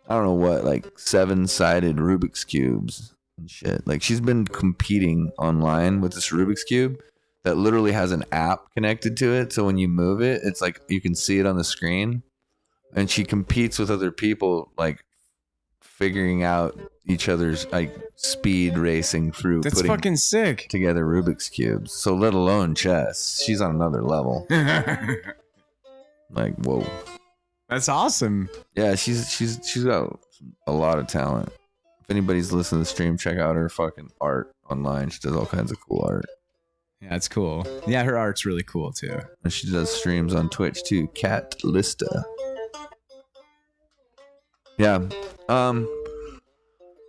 I don't know what, like 7-sided Rubik's cubes and shit. Like, she's been competing online with this Rubik's cube. that literally has an app connected to it. So when you move it, it's like you can see it on the screen. And she competes with other people, like figuring out each other's like speed racing through. That's putting fucking sick. together Rubik's cubes. So let alone chess, she's on another level. Like whoa, that's awesome. yeah, she's got a lot of talent. If anybody's listening to the stream, check out her fucking art online. She does all kinds of cool art. Yeah, it's cool. Yeah, her art's really cool too. And she does streams on Twitch too. Cat Lista. Yeah.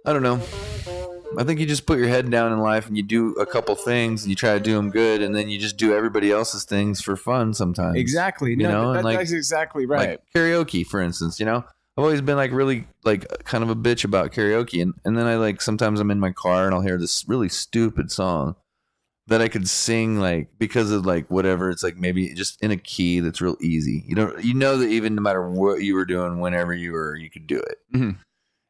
I don't know. I think you just put your head down in life and you do a couple things and you try to do them good, and then you just do everybody else's things for fun sometimes. Exactly. You know, and like, that's exactly right. Like karaoke, for instance, you know, I've always been like really like kind of a bitch about karaoke, and then I like sometimes I'm in my car and I'll hear this really stupid song that I could sing like because of like whatever. It's like maybe just in a key that's real easy. You know that even no matter what you were doing, whenever you could do it. Mm-hmm.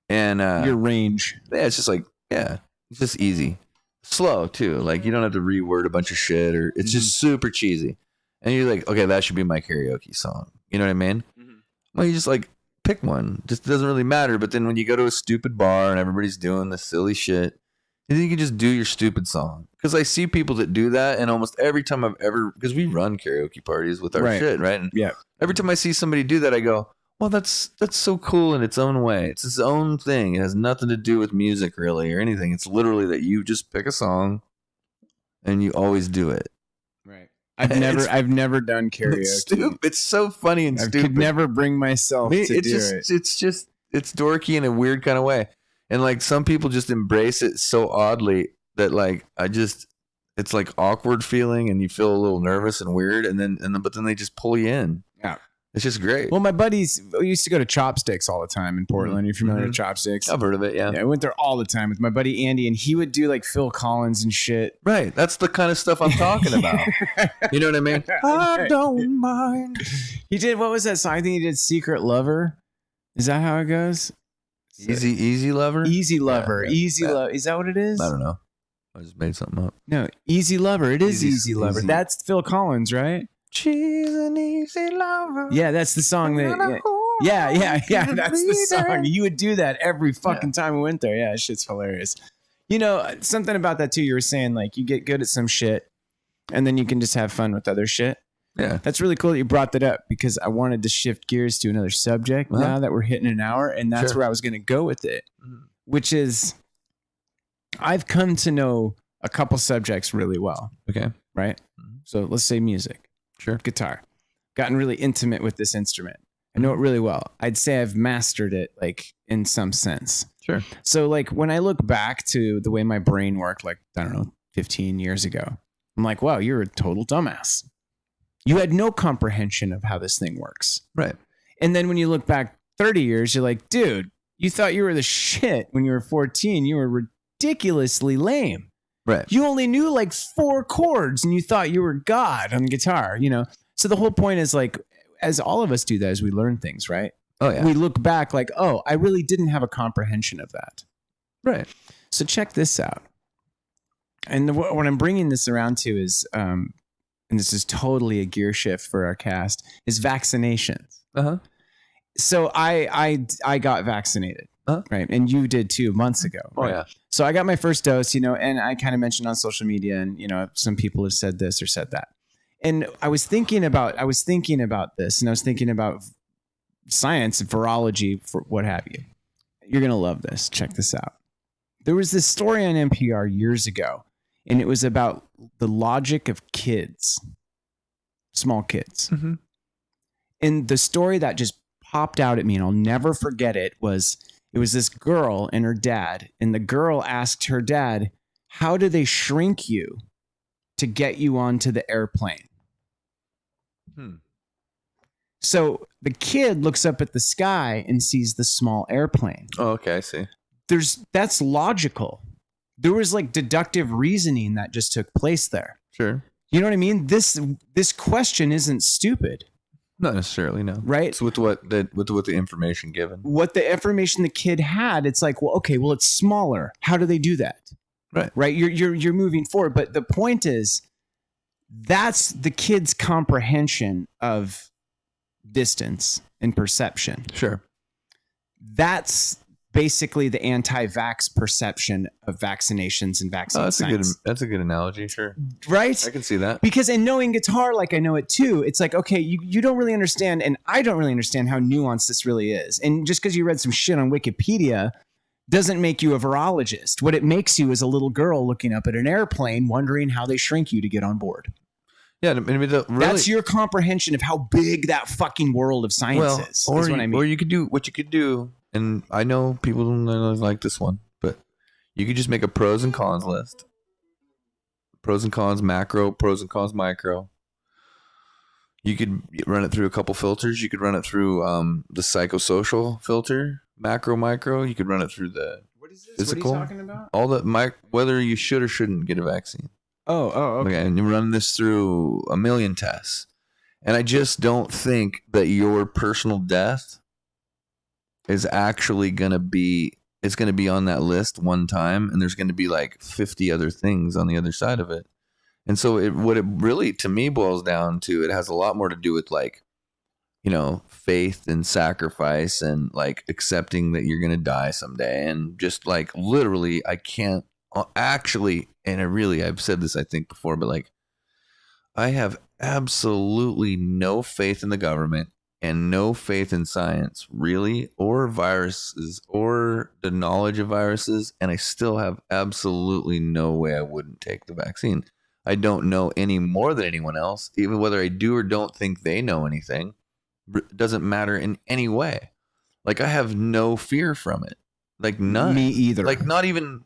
And your range. Yeah, it's just like, yeah, it's just easy. Slow too. Like you don't have to reword a bunch of shit, or it's just super cheesy. And you're like, okay, that should be my karaoke song. You know what I mean? Mm-hmm. Well, you just like pick one. Just doesn't really matter. But then when you go to a stupid bar and everybody's doing this silly shit, and then you can just do your stupid song. Because I see people that do that, and almost every time I've ever, because we run karaoke parties with our shit, right? And yeah. Every time I see somebody do that, I go, well, that's so cool in its own way. It's its own thing. It has nothing to do with music really or anything. It's literally that you just pick a song and you always do it. Right. I've never done karaoke. It's so funny and stupid. I could never bring myself to do it. It's dorky in a weird kind of way. And like some people just embrace it so oddly that like it's like awkward feeling and you feel a little nervous and weird, but then they just pull you in. Yeah. It's just great. Well, my buddies used to go to Chopsticks all the time in Portland. You're familiar with Chopsticks? I've heard of it, yeah. Yeah, I went there all the time with my buddy Andy, and he would do like Phil Collins and shit. Right. That's the kind of stuff I'm talking about. You know what I mean? I don't mind. He did, what was that song? I think he did Secret Lover. Is that how it goes? Easy Lover? Easy Lover. Yeah, Easy Lover. Is that what it is? I don't know. I just made something up. No, Easy Lover. It is Easy Lover. Easy. That's Phil Collins, right? She's an easy lover. Yeah, that's the song that. Yeah. That's the song. You would do that every fucking time we went there. Yeah, shit's hilarious. You know, something about that too. You were saying like you get good at some shit, and then you can just have fun with other shit. Yeah, that's really cool that you brought that up because I wanted to shift gears to another subject now that we're hitting an hour, and that's where I was going to go with it, which is I've come to know a couple subjects really well. Okay, right. So let's say music. Sure. Guitar. Gotten really intimate with this instrument. I know it really well. I'd say I've mastered it, like, in some sense. Sure. So, like, when I look back to the way my brain worked, like, I don't know, 15 years ago, I'm like, wow, you're a total dumbass. You had no comprehension of how this thing works. Right. And then when you look back 30 years, you're like, dude, you thought you were the shit when you were 14. You were ridiculously lame. Right. You only knew like 4 chords and you thought you were God on guitar, you know? So the whole point is like, as all of us do that as we learn things, right? Oh, yeah. We look back like, oh, I really didn't have a comprehension of that. Right. So check this out. And what I'm bringing this around to is, and this is totally a gear shift for our cast, is vaccinations. Uh-huh. So I got vaccinated. Right. And you did too months ago. Oh, right? yeah. So I got my first dose, you know, and I kind of mentioned on social media and, you know, some people have said this or said that. And I was thinking about this and I was thinking about science, virology, for what have you. You're going to love this. Check this out. There was this story on NPR years ago, and it was about the logic of kids, small kids. Mm-hmm. And the story that just popped out at me, and I'll never forget it, was this girl and her dad, and the girl asked her dad, how do they shrink you to get you onto the airplane? So the kid looks up at the sky and sees the small airplane. Oh, okay, I see. That's logical. There was like deductive reasoning that just took place there. Sure. You know what I mean? This question isn't stupid. Not necessarily, no. Right? It's with the information given. What the information the kid had, it's like, well, okay, well, it's smaller. How do they do that? Right. Right. You're moving forward. But the point is, That's the kid's comprehension of distance and perception. Sure. That's basically the anti-vax perception of vaccinations and vaccine science. That's a good analogy. Sure. Right? I can see that. Because in knowing guitar, like I know it too, it's like, okay, you don't really understand, and I don't really understand how nuanced this really is. And just because you read some shit on Wikipedia doesn't make you a virologist. What it makes you is a little girl looking up at an airplane, wondering how they shrink you to get on board. Yeah, maybe that's your comprehension of how big that fucking world of science is. Or what I mean. Or you could do what you could do, and I know people don't really like this one, but you could just make a pros and cons list. Pros and cons macro, pros and cons micro. You could run it through a couple filters. You could run it through the psychosocial filter, macro, micro. You could run it through the physical. What are you talking about? All the whether you should or shouldn't get a vaccine. Oh, okay. And you run this through a million tests. And I just don't think that your personal death is actually going to be, it's going to be on that list one time. And there's going to be like 50 other things on the other side of it. And so what it really, to me, boils down to, it has a lot more to do with like, faith and sacrifice and like accepting that you're going to die someday. And just like literally, I can't actually, and I've said this, I think before, but like, I have absolutely no faith in the government and no faith in science, really, or viruses or the knowledge of viruses. And I still have absolutely no way I wouldn't take the vaccine. I don't know any more than anyone else, even whether I do or don't think they know anything. It doesn't matter in any way. Like, I have no fear from it. Like, none. Me either. Like, not even,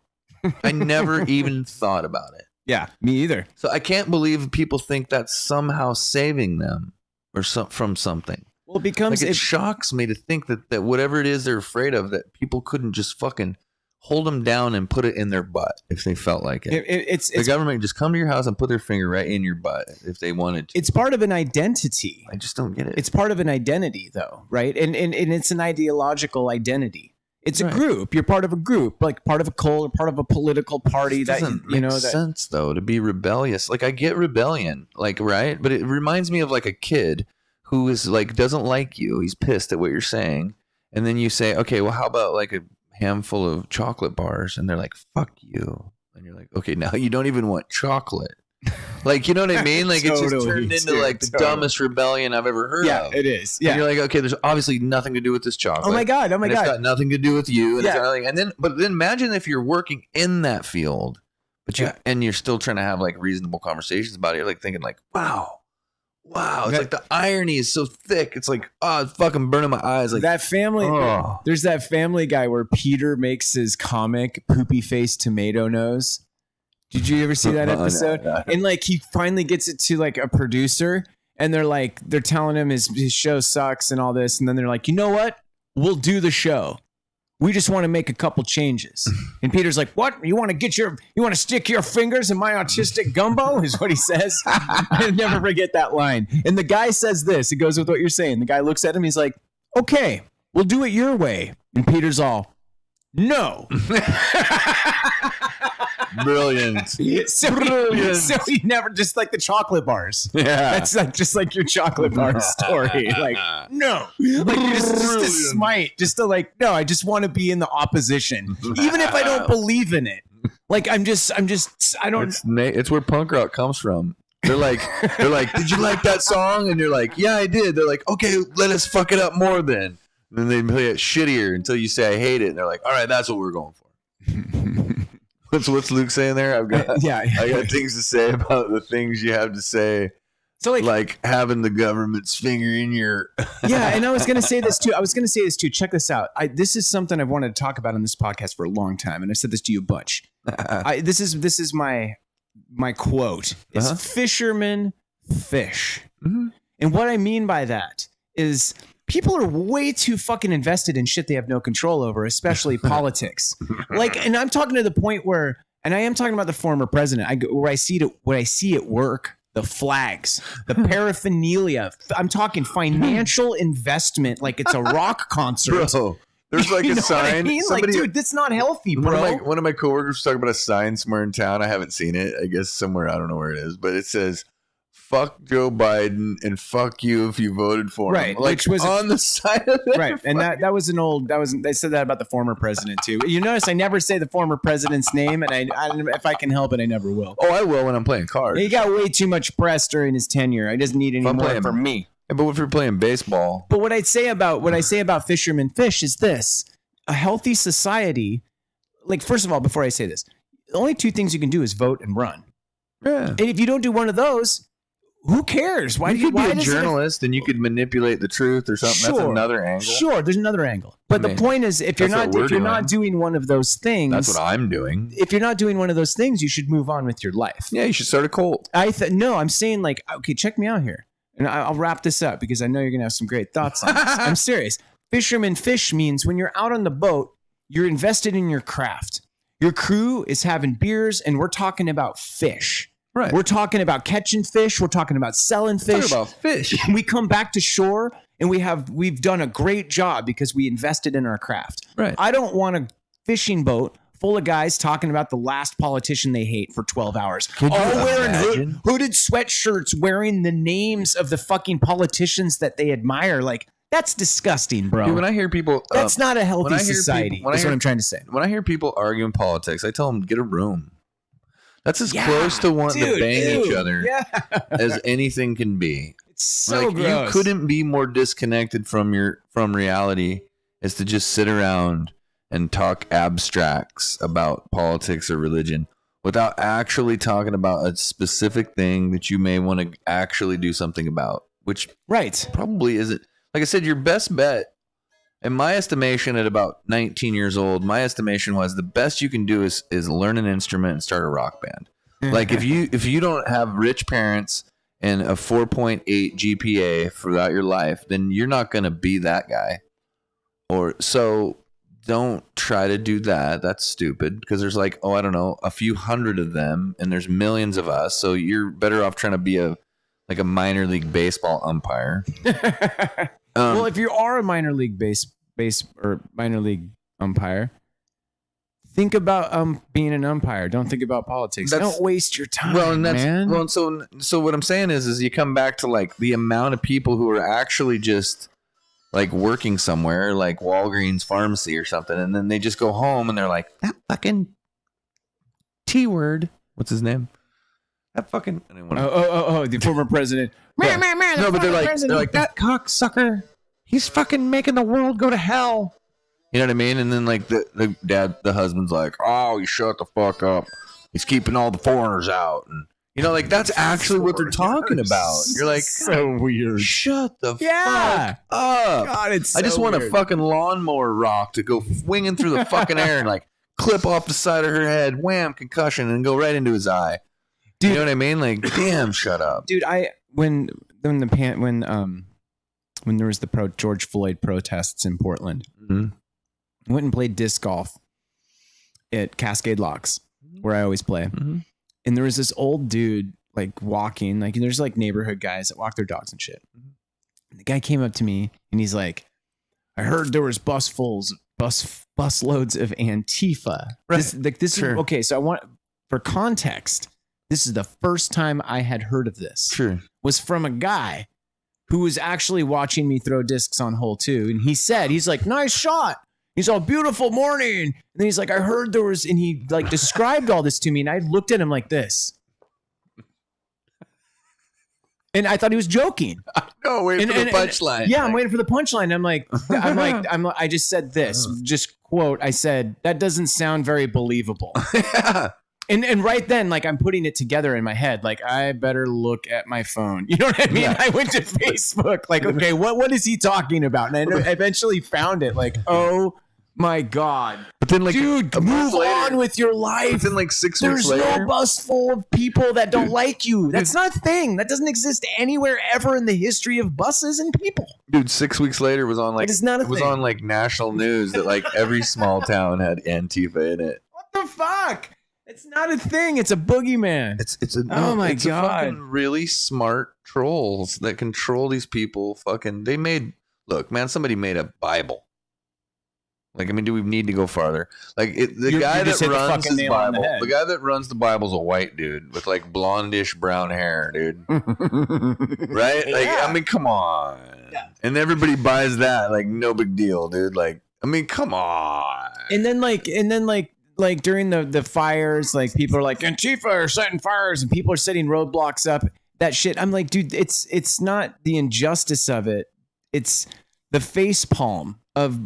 I never even thought about it. Yeah, me either. So I can't believe people think that's somehow saving them or from something. Well, it becomes, like, it shocks me to think that whatever it is they're afraid of, that people couldn't just fucking hold them down and put it in their butt if they felt like it. The government just come to your house and put their finger right in your butt if they wanted to. It's part of an identity. I just don't get it. It's part of an identity, though, right? And it's an ideological identity. It's a group. You're part of a group, like part of a cult or part of a political party. That doesn't make sense, though, to be rebellious. Like, I get rebellion, like, right? But it reminds me of like a kid who is like, doesn't like you. He's pissed at what you're saying. And then you say, okay, well, how about like a handful of chocolate bars? And they're like, fuck you. And you're like, okay, now you don't even want chocolate. Like, you know what I mean? Like, it's just turned into like the dumbest rebellion I've ever heard of. Yeah, it is. Yeah. And you're like, okay, there's obviously nothing to do with this chocolate. Oh my God. It's got nothing to do with you. And but then imagine if you're working in that field, but and you're still trying to have like reasonable conversations about it. You're like thinking like, wow. It's like the irony is so thick. It's like, it's fucking burning my eyes. Like that family. There's that Family Guy where Peter makes his comic Poopy Face Tomato Nose. Did you ever see that episode? No. And like he finally gets it to like a producer, and they're telling him his show sucks and all this, and then they're like, you know what? We'll do the show. We just want to make a couple changes. And Peter's like, what? You want to stick your fingers in my autistic gumbo? Is what he says. I never forget that line. And the guy says this. It goes with what you're saying. The guy looks at him. He's like, okay, we'll do it your way. And Peter's all, no. Brilliant. So he never, just like the chocolate bars. Yeah. That's like just like your chocolate bar story. Like, no. Like just to smite. Just to like, no, I just want to be in the opposition. Even if I don't believe in it. Like I don't. It's where punk rock comes from. They're like, did you like that song? And you're like, yeah, I did. They're like, okay, let us fuck it up more then. And then they play it shittier until you say I hate it. And they're like, all right, that's what we're going for. What's Luke saying there? I got things to say about the things you have to say. So like having the government's finger in your yeah. And I was going to say this too. Check this out. This is something I've wanted to talk about on this podcast for a long time, and I said this to you a bunch. This is my quote. It's fishermen fish, and what I mean by that is, people are way too fucking invested in shit they have no control over, especially politics. Like, and I'm talking to the point where, and I am talking about the former president, what I see at work, the flags, the paraphernalia. I'm talking financial investment, like it's a rock concert. Bro, there's like a sign. I mean? Like, dude, that's not healthy, bro. One of my coworkers was talking about a sign somewhere in town. I haven't seen it. I guess somewhere, I don't know where it is, but it says, fuck Joe Biden and fuck you if you voted for him. Right, Like, which was on the side of it. right, and that was an old they said that about the former president too. You notice I never say the former president's name, and I if I can help it, I never will. Oh, I will when I'm playing cards. He got way too much press during his tenure. I doesn't need any more from me. Yeah, but if you're playing baseball, but what I say about fisherman fish is this: a healthy society. Like, first of all, before I say this, the only two things you can do is vote and run. yeah. And if you don't do one of those, who cares? Why You could be a does it- journalist and you could manipulate the truth or something. That's another angle. Sure, there's another angle. But the point is, if you're not doing one of those things, that's what I'm doing. If you're not doing one of those things, you should move on with your life. Yeah, you should start a cult. No, I'm saying, like, okay, check me out here, and I'll wrap this up because I know you're gonna have some great thoughts on this. I'm serious. Fisherman fish means when you're out on the boat, you're invested in your craft. Your crew is having beers, and we're talking about fish. Right. We're talking about catching fish. We're talking about selling fish. Talking about fish. We come back to shore, and we've done a great job because we invested in our craft. Right. I don't want a fishing boat full of guys talking about the last politician they hate for 12 hours. All wearing hooded sweatshirts, wearing the names of the fucking politicians that they admire. Like, that's disgusting, bro. Dude, when I hear people, that's not a healthy society. That's what I'm trying to say. When I hear people arguing politics, I tell them, get a room. That's as close to wanting to bang each other as anything can be. It's so gross. You couldn't be more disconnected from reality as to just sit around and talk abstracts about politics or religion without actually talking about a specific thing that you may want to actually do something about, which probably isn't. Like I said, your best bet, in my estimation, at about 19 years old, my estimation was the best you can do is learn an instrument and start a rock band. Like, if you don't have rich parents and a 4.8 GPA throughout your life, then you're not going to be that guy. So don't try to do that. That's stupid, because there's like, I don't know, a few hundred of them, and there's millions of us. So you're better off trying to be a minor league baseball umpire. Well, if you are a minor league base or minor league umpire, think about being an umpire. Don't think about politics. Don't waste your time. Well, and man. So what I'm saying is you come back to like the amount of people who are actually just like working somewhere, like Walgreens pharmacy or something, and then they just go home and they're like, that fucking T word. What's his name? That fucking the former president. No, but they're like that cocksucker. He's fucking making the world go to hell. You know what I mean? And then like the husband's like, oh, you shut the fuck up. He's keeping all the foreigners out, and you know, like that's actually what they're talking about. You're like, so weird. Shut the fuck up. God, it's so I just want weird. a fucking lawnmower rock to go swinging through the fucking air and like clip off the side of her head, wham, concussion, and go right into his eye. Dude, you know what I mean? Like, damn, shut up, dude. When there was the George Floyd protests in Portland, I went and played disc golf at Cascade Locks, where I always play. And there was this old dude like walking, like, and there's like neighborhood guys that walk their dogs and shit. And the guy came up to me and he's like, I heard there was bus loads of Antifa. Right. Okay. So I want, for context, this is the first time I had heard of this. Sure. Was from a guy who was actually watching me throw discs on hole 2. And he's like, nice shot. He's all, beautiful morning. And then he's like, I heard there was, and he like described all this to me. And I looked at him like this. And I thought he was joking. No, waiting for the punchline. Yeah, I'm waiting for the punchline. I just said this, just quote, I said, that doesn't sound very believable. Yeah. And right then, like, I'm putting it together in my head, like, I better look at my phone. You know what I mean? Yeah. I went to Facebook, like, okay, what is he talking about? And I eventually found it, like, oh my God. But then, like, dude, move on with your life. But then, like, 6 weeks later, there's no bus full of people that don't like you. That's not a thing. That doesn't exist anywhere ever in the history of buses and people. Dude, 6 weeks later was on, like, it was on, like, national news that, like, every small town had Antifa in it. What the fuck? It's not a thing. It's a boogeyman. It's God. A fucking really smart trolls that control these people. Look, man, somebody made a Bible. Like, I mean, do we need to go farther? Like, the guy just that hit the runs fucking his nail on the Bible, head. the guy that runs the Bible's a white dude with like blondish brown hair, dude. Right? Like, I mean, come on. Yeah. And everybody buys that, like, no big deal, dude. Like, I mean, come on. And then during the fires, like people are like Antifa are setting fires and people are setting roadblocks up. That shit. I'm like, dude, it's not the injustice of it. It's the facepalm of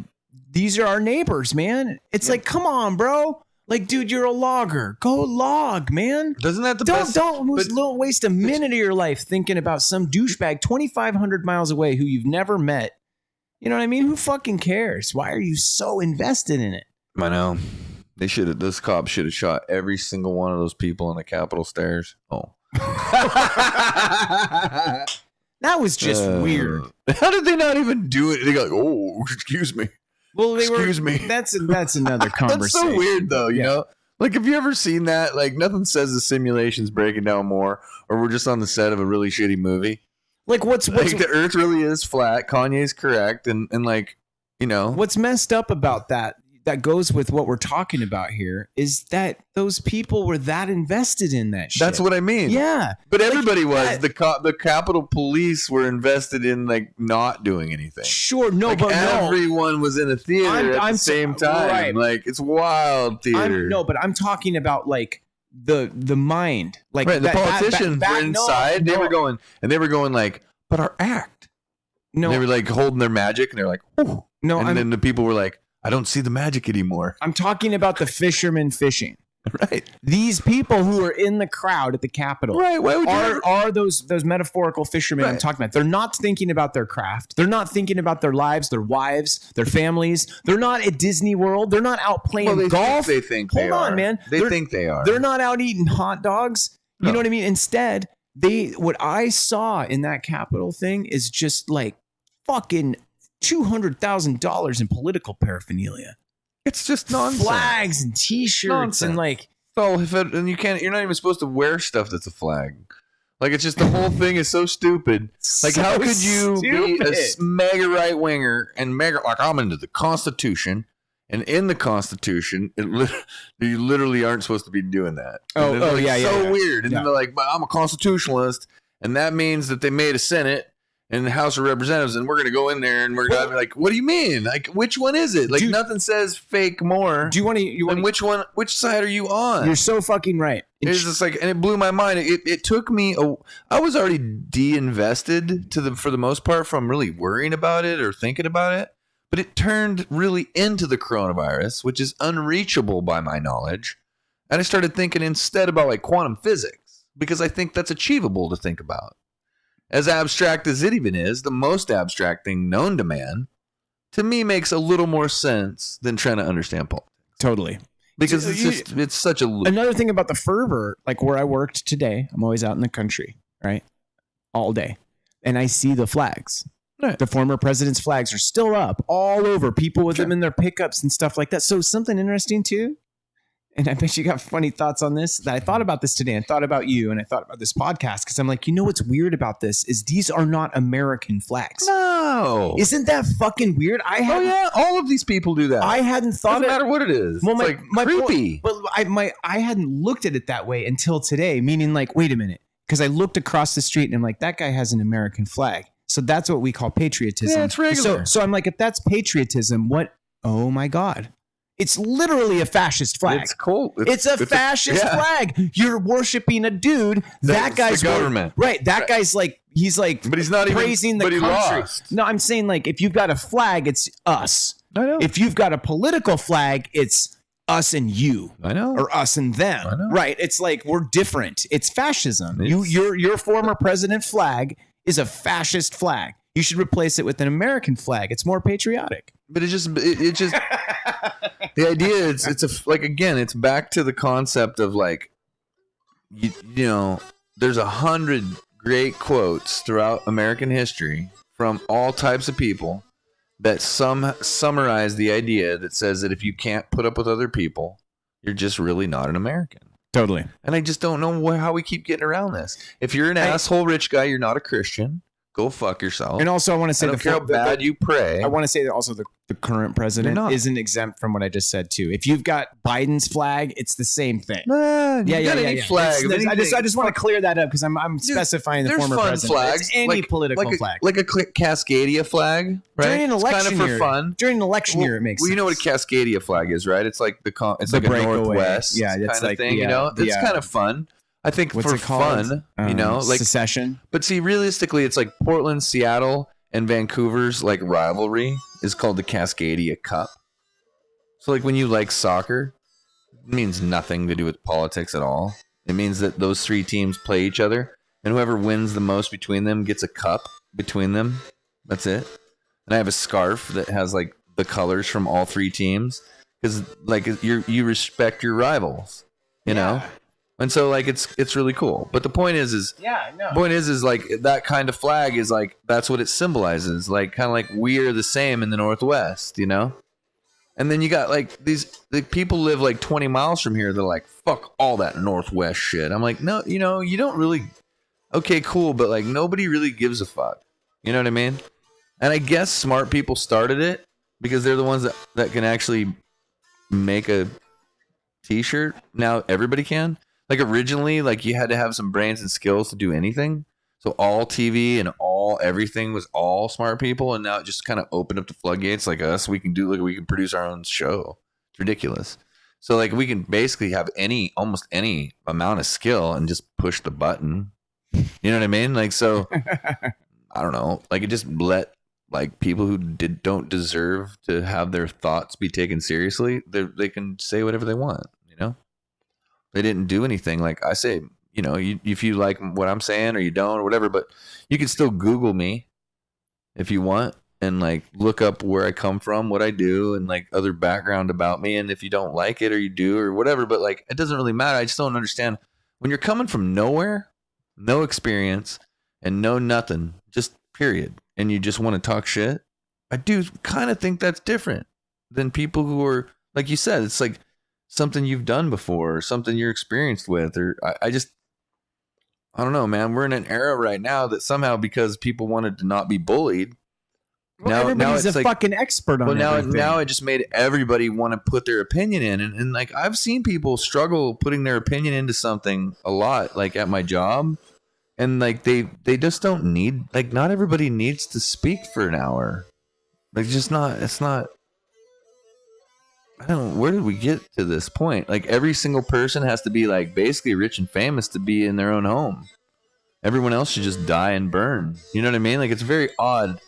these are our neighbors, man. It's like, come on, bro. Like, dude, you're a logger. Go log, man. Doesn't that Don't waste a minute of your life thinking about some douchebag 2,500 miles away who you've never met. You know what I mean? Who fucking cares? Why are you so invested in it? I know. Those cops should have shot every single one of those people on the Capitol stairs. Oh. That was just weird. How did they not even do it? They go, oh, excuse me. Well, excuse me. That's another conversation. That's so weird, though. You know, like, have you ever seen that? Like, nothing says the simulation's breaking down more, or we're just on the set of a really shitty movie. Like, what's like the Earth really is flat? Kanye's correct, and like, you know, what's messed up about that goes with what we're talking about here is that those people were that invested in that shit. That's what I mean. Yeah. But everybody was. The Capitol Police were invested in, like, not doing anything. Sure. No, like, but everyone was in a theater at the same time. Right. Like, it's wild theater. But I'm talking about, like, the mind. Like, right, the politicians were inside. They were going like, but our act. No. And they were, like, holding their magic, and they're like, oh. No. And then the people were like, I don't see the magic anymore. I'm talking about the fishermen fishing. Right. These people who are in the crowd at the Capitol. Right. Why would are those metaphorical fishermen I'm talking about. They're not thinking about their craft. They're not thinking about their lives, their wives, their families. They're not at Disney World. They're not out playing golf. They think they are. Hold on, man. They think they are. They're not out eating hot dogs. You know what I mean? Instead, what I saw in that Capitol thing is just like fucking $200,000 in political paraphernalia. It's just nonsense. Flags and T-shirts and like. So and you're not even supposed to wear stuff that's a flag. Like, it's just, the whole thing is so stupid. Like, so how could you stupid. be a mega right winger and mega, like, I'm into the Constitution, and in the Constitution, you literally aren't supposed to be doing that. So weird. And then they're like, but I'm a constitutionalist, and that means that they made a Senate in the House of Representatives, and we're going to go in there, and we're going to be like, what do you mean? Like, which one is it? Like, nothing says fake more. Do you want to? Which side are you on? You're so fucking right. It's just like, and it blew my mind. It took me. I was already de-invested for the most part from really worrying about it or thinking about it, but it turned really into the coronavirus, which is unreachable by my knowledge, and I started thinking instead about, like, quantum physics, because I think that's achievable to think about. As abstract as it even is, the most abstract thing known to man, to me, makes a little more sense than trying to understand politics. Totally. Because it's such a loop. Another thing about the fervor, like where I worked today, I'm always out in the country, right? All day. And I see the flags. Right. The former president's flags are still up all over, people with them in their pickups and stuff like that. So something interesting too, and I bet you got funny thoughts on this, that I thought about this today and thought about you and I thought about this podcast because I'm like, you know what's weird about this is these are not American flags. No. Isn't that fucking weird? All of these people do that. I hadn't thought it. Doesn't matter what it is. Well, it's creepy. But I hadn't looked at it that way until today, meaning like, wait a minute. Because I looked across the street and I'm like, that guy has an American flag. So that's what we call patriotism. Yeah, it's regular. So I'm like, if that's patriotism, what? Oh my God. It's literally a fascist flag. It's cool. It's a fascist flag. You're worshiping a dude. That guy's the government. Right. That guy's like, he's like, but he's not praising even, the but country. He lost. No, I'm saying like, if you've got a flag, it's us. I know. If you've got a political flag, it's us and you. I know. Or us and them. I know. Right. It's like, we're different. It's fascism. Your former president flag is a fascist flag. You should replace it with an American flag. It's more patriotic. But it just the idea it's back to the concept of like, you know, there's 100 great quotes throughout American history from all types of people that summarize the idea that says that if you can't put up with other people, you're just really not an American. Totally. And I just don't know how we keep getting around this. If you're an asshole rich guy, you're not a Christian. go fuck yourself. And also, I want to say I don't care how bad you pray. I want to say that also the current president isn't exempt from what I just said too. If you've got Biden's flag, it's the same thing. Any flag. I just want to clear that up because I'm specifying the former president. Flags, it's any political flag, like a Cascadia flag, right? During an election kind of for fun. During an election year, it makes sense. You know what a Cascadia flag is, right? It's like it's like a Northwest, it's like thing. It's kind of fun. I think for fun, like secession. But see, realistically, it's like Portland, Seattle, and Vancouver's like rivalry is called the Cascadia Cup. So like when you like soccer, it means nothing to do with politics at all. It means that those three teams play each other, and whoever wins the most between them gets a cup between them. That's it. And I have a scarf that has like the colors from all three teams because like you respect your rivals, you know. And so like it's really cool. But the point is like that kind of flag is like that's what it symbolizes. Like kind of like we are the same in the Northwest, you know? And then you got like these people live like 20 miles from here. They're like, fuck all that Northwest shit. I'm like, no, you don't really. Okay, cool, but like nobody really gives a fuck. You know what I mean? And I guess smart people started it because they're the ones that can actually make a t-shirt. Now everybody can. Like originally, like you had to have some brains and skills to do anything. So all TV and all everything was all smart people, and now it just kind of opened up the floodgates. Like us, we can produce our own show. It's ridiculous. So like we can basically have almost any amount of skill and just push the button. You know what I mean? Like so, I don't know. Like it just let like people who don't deserve to have their thoughts be taken seriously. They can say whatever they want. You know. They didn't do anything. Like I say, if you like what I'm saying or you don't or whatever, but you can still Google me if you want and like look up where I come from, what I do, and like other background about me. And if you don't like it or you do or whatever, but like it doesn't really matter. I just don't understand when you're coming from nowhere, no experience, and no nothing, just period, and you just want to talk shit. I do kind of think that's different than people who are like you said. It's like something you've done before or something you're experienced with, or I don't know, man. We're in an era right now that somehow because people wanted to not be bullied. Well, everybody's a fucking expert on everything. Now it just made everybody want to put their opinion in. And like I've seen people struggle putting their opinion into something a lot, like at my job. And like they just don't need, like not everybody needs to speak for an hour. Like it's not. I don't know, where did we get to this point? Like every single person has to be like basically rich and famous to be in their own home. Everyone else should just die and burn. You know what I mean? Like it's very odd.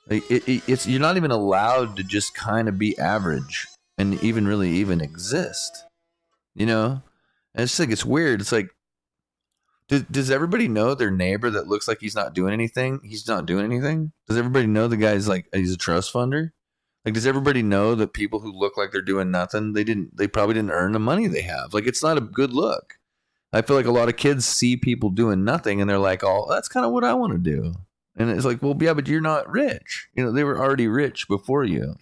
Like it's you're not even allowed to just kind of be average and even exist. You know? And it's like it's weird. It's like does everybody know their neighbor that looks like he's not doing anything? He's not doing anything? Does everybody know the guy's like he's a trust funder? Like, does everybody know that people who look like they're doing nothing, they probably didn't earn the money they have? Like, it's not a good look. I feel like a lot of kids see people doing nothing and they're like, oh, that's kind of what I want to do. And it's like, well, yeah, but you're not rich. They were already rich before you.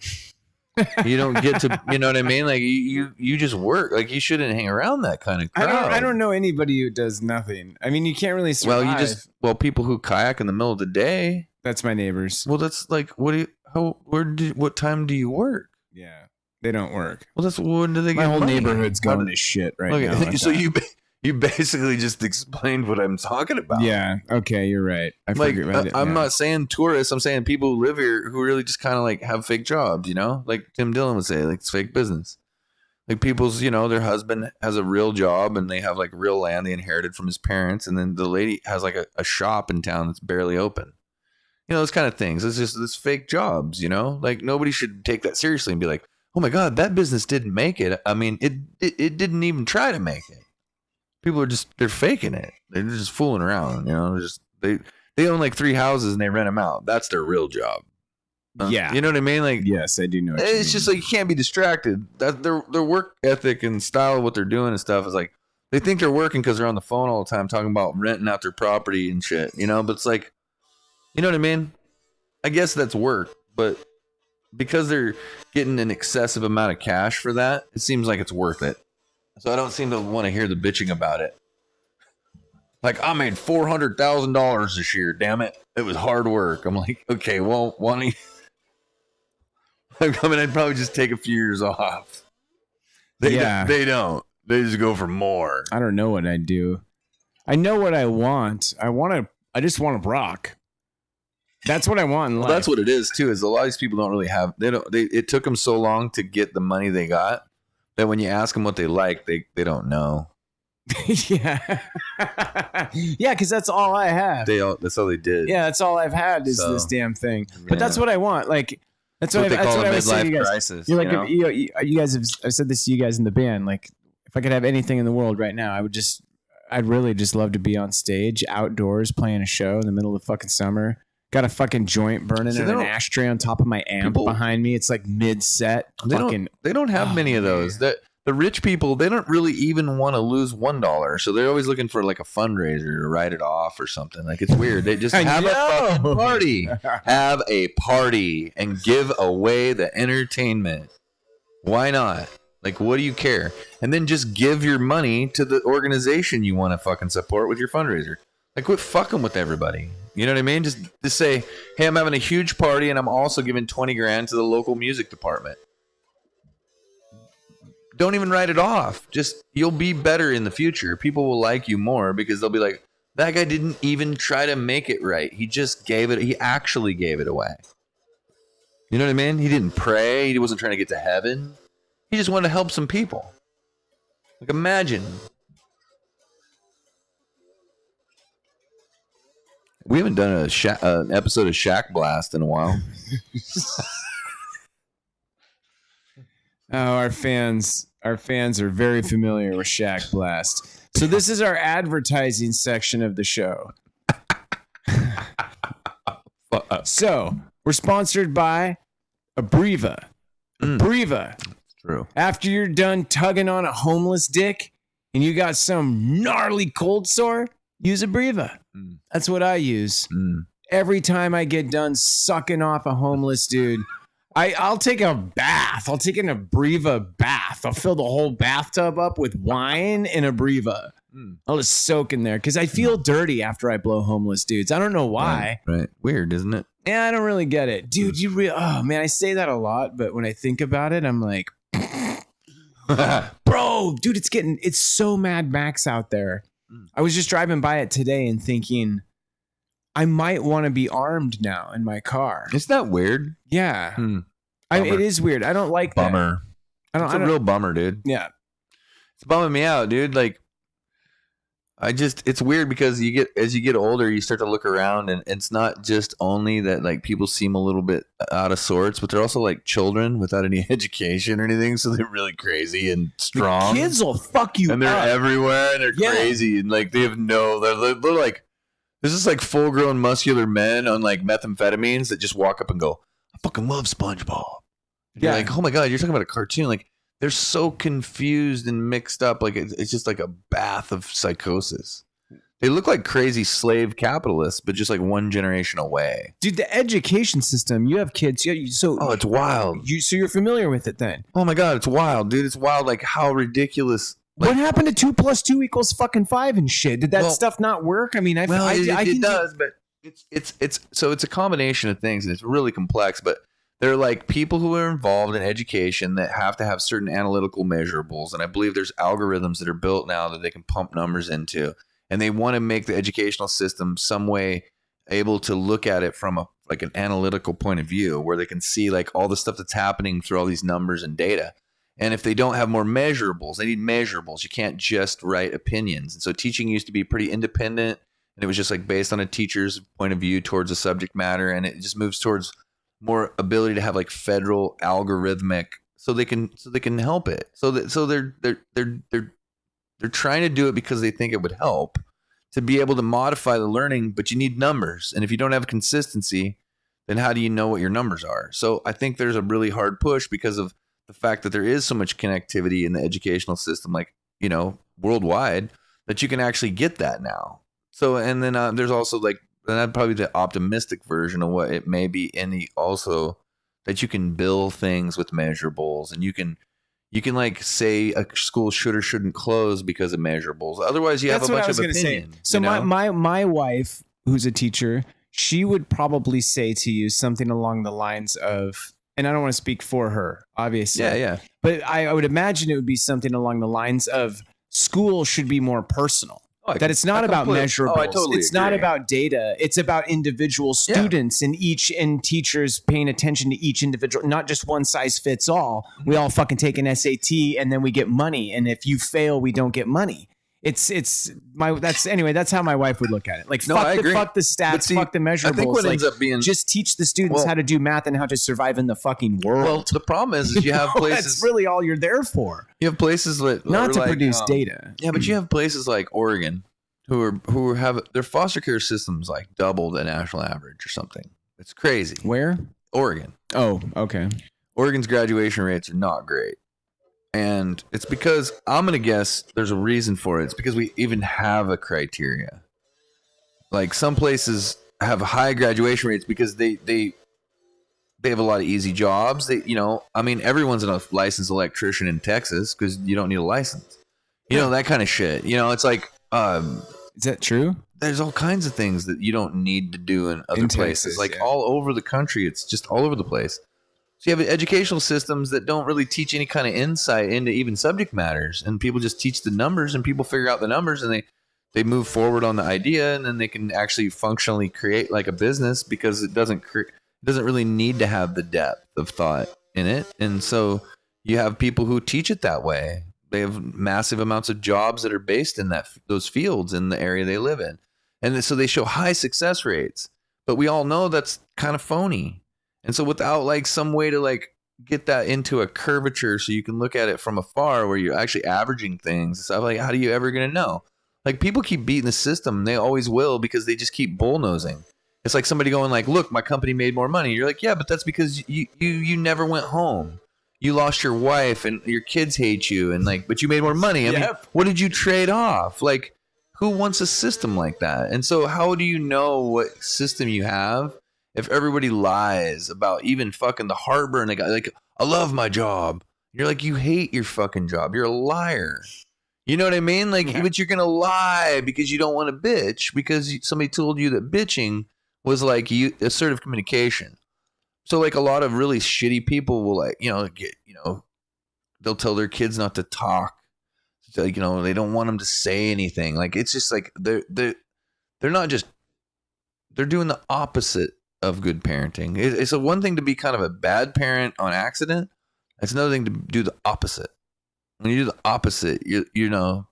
You don't get to, you know what I mean? Like you just work. Like you shouldn't hang around that kind of crowd. I don't know anybody who does nothing. I mean, you can't really survive. Well, people who kayak in the middle of the day. That's my neighbors. Well, that's like, what time do you work? Yeah, they don't work. Well, that's when do they get my whole money? neighborhood's going to shit right now. So you basically just explained what I'm talking about. Yeah. Okay, you're right. I'm not saying tourists. I'm saying people who live here who really just kind of like have fake jobs. Like Tim Dillon would say, like it's fake business. Like people's, their husband has a real job and they have like real land they inherited from his parents, and then the lady has like a shop in town that's barely open. Those kind of things. It's just this fake jobs, like nobody should take that seriously and be like, oh my God, that business didn't make it. I mean, it didn't even try to make it. People are they're faking it. They're just fooling around, they own like 3 houses and they rent them out. That's their real job. Yeah. You know what I mean? Like, yes, I do know. It's just like, you can't be distracted. That their work ethic and style of what they're doing and stuff is like, they think they're working because they're on the phone all the time talking about renting out their property and shit, but it's like, you know what I mean? I guess that's work, but because they're getting an excessive amount of cash for that, it seems like it's worth it. So I don't seem to want to hear the bitching about it. Like, I made $400,000 this year. Damn it. It was hard work. I'm like, okay, well, why don't you? I mean, I'd probably just take a few years off. They don't. They just go for more. I don't know what I do. I know what I want. I just want to rock. That's what I want in life. That's what it is too. Is a lot of these people don't really have. It took them so long to get the money they got that when you ask them what they like, they don't know. Yeah, yeah, because that's all I have. That's all they did. Yeah, that's all I've had is this damn thing. But that's what I want. Like that's what I was saying to you guys. Crisis, You're like, you guys have. I've said this to you guys in the band. Like, if I could have anything in the world right now, I'd really just love to be on stage, outdoors, playing a show in the middle of the fucking summer. Got a fucking joint burning and an ashtray on top of my amp behind me. It's like mid-set. They don't have many of those. The rich people, they don't really even want to lose $1, so they're always looking for like a fundraiser to write it off or something. Like, it's weird. They just have a fucking party, have a party, and give away the entertainment. Why not? Like, what do you care? And then just give your money to the organization you want to fucking support with your fundraiser. Like, quit fucking with everybody. You know what I mean? Just say, hey, I'm having a huge party, and I'm also giving $20,000 to the local music department. Don't even write it off. Just, you'll be better in the future. People will like you more because they'll be like, that guy didn't even try to make it right. He just he actually gave it away. You know what I mean? He didn't pray. He wasn't trying to get to heaven. He just wanted to help some people. Like, imagine. We haven't done an episode of Shack Blast in a while. Oh, our fans are very familiar with Shack Blast. So this is our advertising section of the show. So we're sponsored by Abreva. Abreva. True. After you're done tugging on a homeless dick and you got some gnarly cold sore, use Abreva. That's what I use. Every time I get done sucking off a homeless dude, I'll take a bath. I'll take an Abreva bath. I'll fill the whole bathtub up with wine and Abreva. I'll just soak in there because I feel dirty after I blow homeless dudes. I don't know why. Right. Weird, isn't it? Yeah, I don't really get it. Dude, oh man, I say that a lot, but when I think about it, I'm like, bro, dude, it's so Mad Max out there. I was just driving by it today and thinking, I might want to be armed now in my car. Isn't that weird? Yeah. It is weird. I don't like bummer. That. It's a real bummer, dude. Yeah. It's bumming me out, dude. Like, it's weird because as you get older, you start to look around, and it's not just only that like people seem a little bit out of sorts, but they're also like children without any education or anything, so they're really crazy and strong. The kids will fuck you and they're up. everywhere, and they're crazy, and like they have they're like, this is like full-grown muscular men on like methamphetamines that just walk up and go, I fucking love SpongeBob. And you're like, oh my god, you're talking about a cartoon. Like, they're so confused and mixed up. Like, it's just like a bath of psychosis. They look like crazy slave capitalists, but just like one generation away. Dude, the education system, you have kids. It's wild. So you're familiar with it then? Oh my god, it's wild, dude. It's wild. Like, how ridiculous. Like, what happened to 2 + 2 = fucking 5 and shit? Did that stuff not work? I mean, it does, but it's a combination of things, and it's really complex. But they're like people who are involved in education that have to have certain analytical measurables, and I believe there's algorithms that are built now that they can pump numbers into, and they want to make the educational system some way able to look at it from an analytical point of view, where they can see like all the stuff that's happening through all these numbers and data. And if they don't have more measurables, they need measurables. You can't just write opinions. And so teaching used to be pretty independent, and it was just like based on a teacher's point of view towards a subject matter, and it just moves towards more ability to have like federal algorithmic, so they can help it. So they're trying to do it because they think it would help to be able to modify the learning, but you need numbers, and if you don't have consistency, then how do you know what your numbers are? So I think there's a really hard push because of the fact that there is so much connectivity in the educational system, like, you know, worldwide, that you can actually get that now. So, and then there's also like, and that's probably the optimistic version of what it may be, also that you can bill things with measurables, and you can You can like say a school should or shouldn't close because of measurables. Otherwise, you have a bunch of opinion. So my wife, who's a teacher, she would probably say to you something along the lines of, and I don't want to speak for her, obviously. Yeah. But I would imagine it would be something along the lines of school should be more personal. That it's not about measurables. I totally it's agree. not about data. It's about individual students and teachers paying attention to each individual, not just one size fits all. We all fucking take an SAT and then we get money. And if you fail, we don't get money. That's how my wife would look at it. Like, fuck the stats, fuck the measurables. I think what ends up being, just teach the students how to do math and how to survive in the fucking world. Well, the problem is you have places. That's really all you're there for. You have places that not to produce data. Yeah, but you have places like Oregon who have their foster care systems like double the national average or something. It's crazy. Where? Oregon. Oh, okay. Oregon's graduation rates are not great. And it's because I'm going to guess there's a reason for it. It's because we even have a criteria. Like some places have high graduation rates because they have a lot of easy jobs. Everyone's a licensed electrician in Texas because you don't need a license. That kind of shit. It's like, is that true? There's all kinds of things that you don't need to do in other places. Texas, all over the country. It's just all over the place. So you have educational systems that don't really teach any kind of insight into even subject matters, and people just teach the numbers, and people figure out the numbers, and they move forward on the idea, and then they can actually functionally create like a business because it doesn't really need to have the depth of thought in it. And so you have people who teach it that way. They have massive amounts of jobs that are based in those fields in the area they live in, and so they show high success rates. But we all know that's kind of phony. And so without like some way to like get that into a curvature so you can look at it from afar where you're actually averaging things and stuff, like how do you ever going to know? Like people keep beating the system. And they always will because they just keep bullnosing. It's like somebody going like, look, my company made more money. You're like, yeah, but that's because you never went home. You lost your wife and your kids hate you. And like, but you made more money. I mean, what did you trade off? Like who wants a system like that? And so how do you know what system you have if everybody lies about even fucking the heartburn? They got like, I love my job. You're like, you hate your fucking job. You're a liar. You know what I mean? Like, but you're going to lie because you don't want to bitch because somebody told you that bitching was like assertive communication. So like a lot of really shitty people will like, they'll tell their kids not to talk. So, like, they don't want them to say anything. Like, it's just like, they're not just, they're doing the opposite of good parenting. It's a one thing to be kind of a bad parent on accident. It's another thing to do the opposite. When you do the opposite,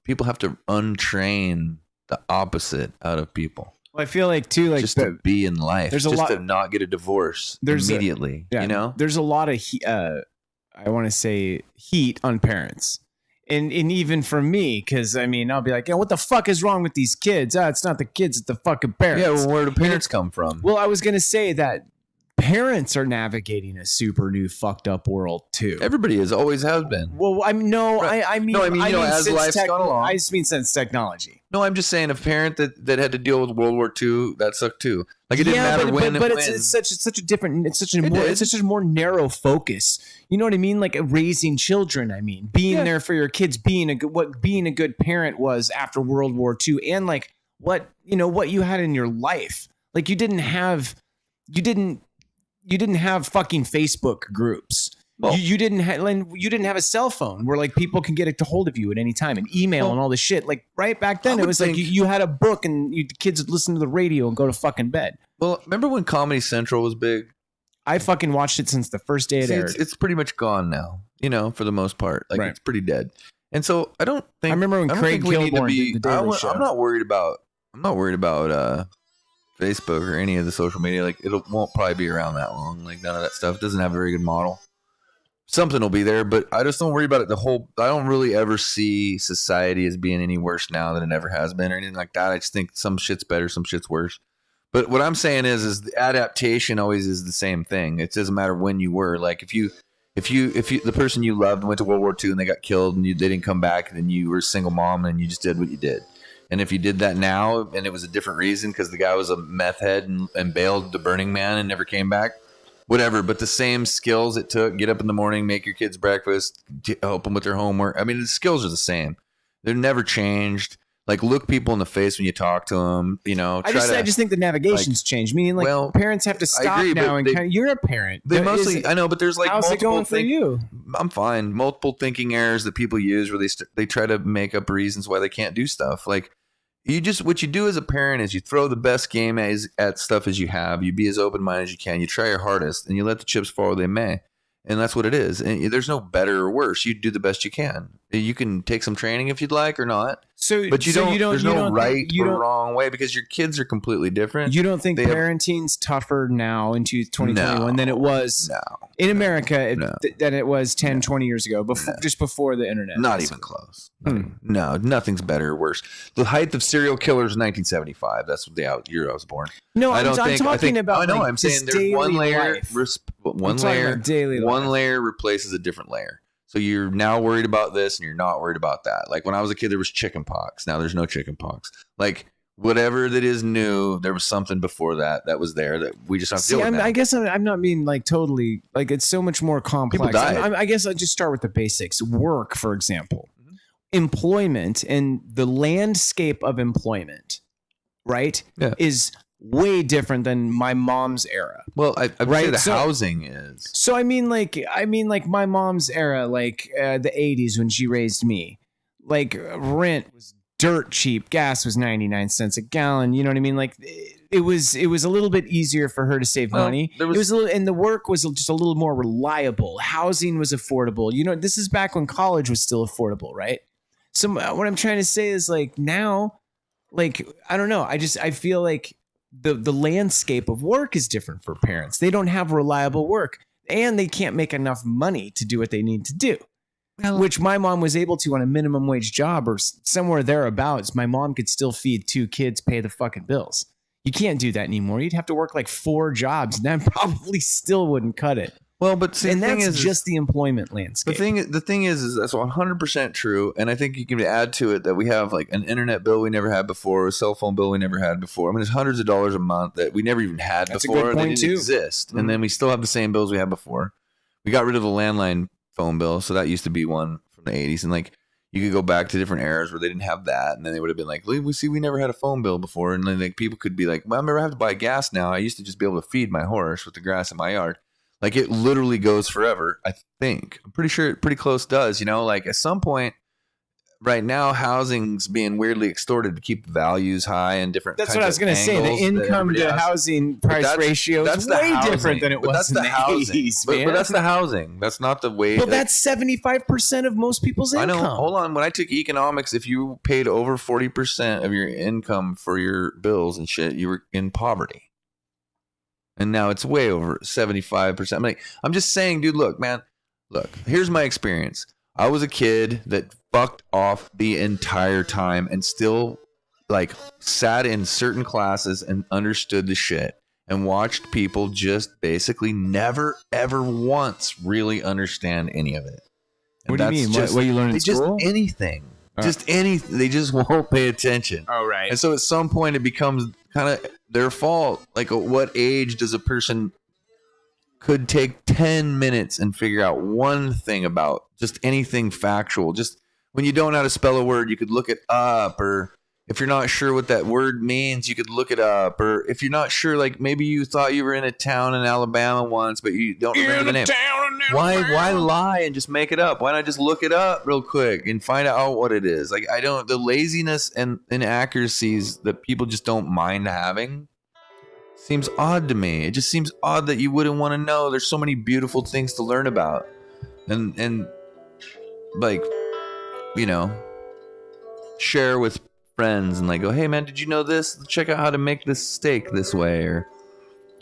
people have to untrain the opposite out of people. Well, I feel like too, like just to be in life, to not get a divorce immediately. There's a lot of I want to say heat on parents. And even for me, because I mean, I'll be like, what the fuck is wrong with these kids? It's not the kids, it's the fucking parents. Yeah, well, where do parents come from? Well, I was going to say that parents are navigating a super new fucked up world too. Everybody always has been. Well, I mean, as life's gone along. I just mean since technology. No, I'm just saying a parent that had to deal with World War II, that sucked too. Like it didn't matter when. But it's such a more narrow focus. You know what I mean? Like raising children. I mean, being there for your kids, being a good parent was after World War II, and like what you had in your life. Like you didn't have fucking Facebook groups. Well, you didn't have a cell phone where like people can get a hold of you at any time, and email and all this shit. Like right back then, it was like you had a book and the kids would listen to the radio and go to fucking bed. Well, remember when Comedy Central was big? I fucking watched it since the first day it aired. It's pretty much gone now, for the most part. Like it's pretty dead. And so I don't think I remember when Craig Kilborn did the Daily Show. I'm not worried about Facebook or any of the social media. Like won't probably be around that long. Like none of that stuff. It doesn't have a very good model. Something will be there, but I just don't worry about it. I don't really ever see society as being any worse now than it ever has been or anything like that. I just think some shit's better, some shit's worse. But what I'm saying is the adaptation always is the same thing. It doesn't matter when you were. Like if you the person you loved went to World War II and they got killed and they didn't come back, and then you were a single mom and you just did what you did. And if you did that now and it was a different reason because the guy was a meth head and bailed the Burning Man and never came back, whatever. But the same skills it took, get up in the morning, make your kids breakfast, help them with their homework. I mean, the skills are the same. They're never changed. Like, look people in the face when you talk to them, you know. I just think the navigation's changed. Meaning, like, well, parents have to stop agree, now and you're a parent. They mostly, I know, but there's like how's multiple it going for you? I'm fine. Multiple thinking errors that people use where they try to make up reasons why they can't do stuff. Like, what you do as a parent is you throw the best game at stuff as you have. You be as open minded as you can. You try your hardest, and you let the chips fall where they may. And that's what it is. And there's no better or worse. You do the best you can. You can take some training if you'd like or not. But there's no right or wrong way because your kids are completely different. You don't think parenting's tougher now in 2021 than it was in America than it was 10, 20 years ago, just before the internet? Not even close. No, nothing's better or worse. The height of serial killers in 1975. That's the year I was born. No, I'm talking about. I know. I'm saying there's one layer. One layer replaces a different layer. So you're now worried about this and you're not worried about that. Like when I was a kid, there was chicken pox. Now there's no chicken pox. Like whatever that is new, there was something before that was there that we just have to deal with now. I guess I'm not being like totally like it's so much more complex. People died. I guess I'll just start with the basics. Work, for example, employment and the landscape of employment, right? Yeah. Is way different than my mom's era. Well, I would say housing is. So I mean like my mom's era, like the 80s when she raised me. Like rent was dirt cheap, gas was 99 cents a gallon. You know what I mean? Like it was a little bit easier for her to save money. And the work was just a little more reliable. Housing was affordable. You know, this is back when college was still affordable, right? So what I'm trying to say is like now, like I don't know. I feel like the landscape of work is different for parents. They don't have reliable work and they can't make enough money to do what they need to do, which my mom was able to on a minimum wage job or somewhere thereabouts. My mom could still feed 2 kids, pay the fucking bills. You can't do that anymore. You'd have to work like 4 jobs and that probably still wouldn't cut it. Well, but see, that's just the employment landscape. The thing is that's 100% true, and I think you can add to it that we have like an internet bill we never had before, a cell phone bill we never had before. I mean, there's hundreds of dollars a month that we never even had before. They didn't exist, and then we still have the same bills we had before. We got rid of the landline phone bill, so that used to be one from the 80s, and like you could go back to different eras where they didn't have that, and then they would have been like, we never had a phone bill before, and then like people could be like, well, I never have to buy gas now. I used to just be able to feed my horse with the grass in my yard. Like it literally goes forever, I think. I'm pretty sure it pretty close does, you know, like at some point right now housing's being weirdly extorted to keep values high and different That's what I was going to say. The income to housing price ratio is way different than it was in the 80s, man. But that's the housing. That's not the way. Well, that's 75% of most people's income. I know. Hold on. When I took economics, if you paid over 40% of your income for your bills and shit, you were in poverty. And now it's way over 75%. I'm just saying, dude, look, here's my experience. I was a kid that fucked off the entire time and still like sat in certain classes and understood the shit and watched people just basically never, ever once really understand any of it. And what do you mean? What you learn in school? Just anything. Just anything. They just won't pay attention. Oh, right. And so at some point it becomes kind of their fault. Like at what age does a person could take 10 minutes and figure out one thing about just anything factual? Just when you don't know how to spell a word, you could look it up. Or if you're not sure what that word means, you could look it up. Or if you're not sure, like maybe you thought you were in a town in Alabama once, but you don't remember the name. Why lie and just make it up? Why not just look it up real quick and find out what it is? Like the laziness and inaccuracies that people just don't mind having seems odd to me. It just seems odd that you wouldn't want to know. There's so many beautiful things to learn about. And like, you know, share with friends and like go, hey man, did you know this? Check out how to make this steak this way. Or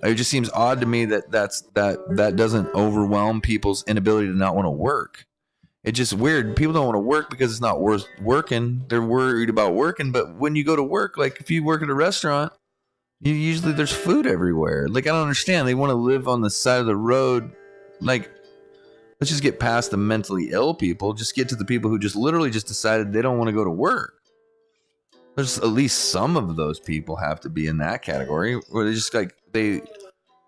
it just seems odd to me that that doesn't overwhelm people's inability to not want to work. It's just weird. People don't want to work because it's not worth working. They're worried about working. But when you go to work, like if you work at a restaurant, usually there's food everywhere. Like I don't understand. They want to live on the side of the road. Like let's just get past the mentally ill people. Just get to the people who just literally just decided they don't want to go to work. There's at least some of those people have to be in that category where they just like they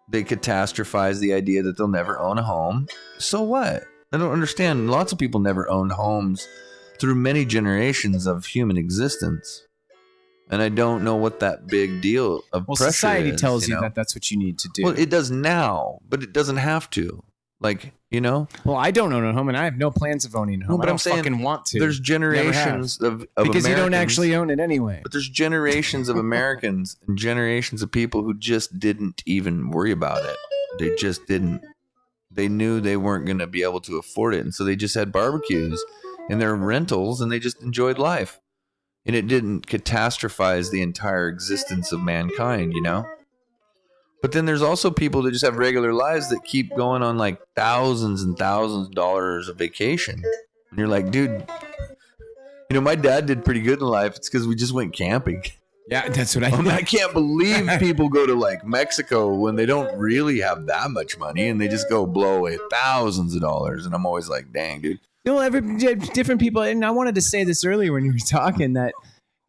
They catastrophize the idea that they'll never own a home. So what? I don't understand. Lots of people never owned homes through many generations of human existence. And I don't know what that big deal of pressure society is, tells you know? that that's what you need to do. Well, it does now, but it doesn't have to. Like, you know? Well, I don't own a home, and I have no plans of owning a home. No, but I don't I'm saying fucking want to. There's generations of because Americans, you don't actually own it anyway. But there's generations of Americans and generations of people who just didn't even worry about it. They just didn't. They knew they weren't going to be able to afford it, and so they just had barbecues and their rentals, and they just enjoyed life. And it didn't catastrophize the entire existence of mankind, you know? But then there's also people that just have regular lives that keep going on like thousands and thousands of dollars of vacation. And you're like, dude, you know, my dad did pretty good in life. It's because we just went camping. Yeah, that's what I mean, I can't believe people go to like Mexico when they don't really have that much money and they just go blow away thousands of dollars. And I'm always like, dang, dude. You know, different people, and I wanted to say this earlier when you were talking, that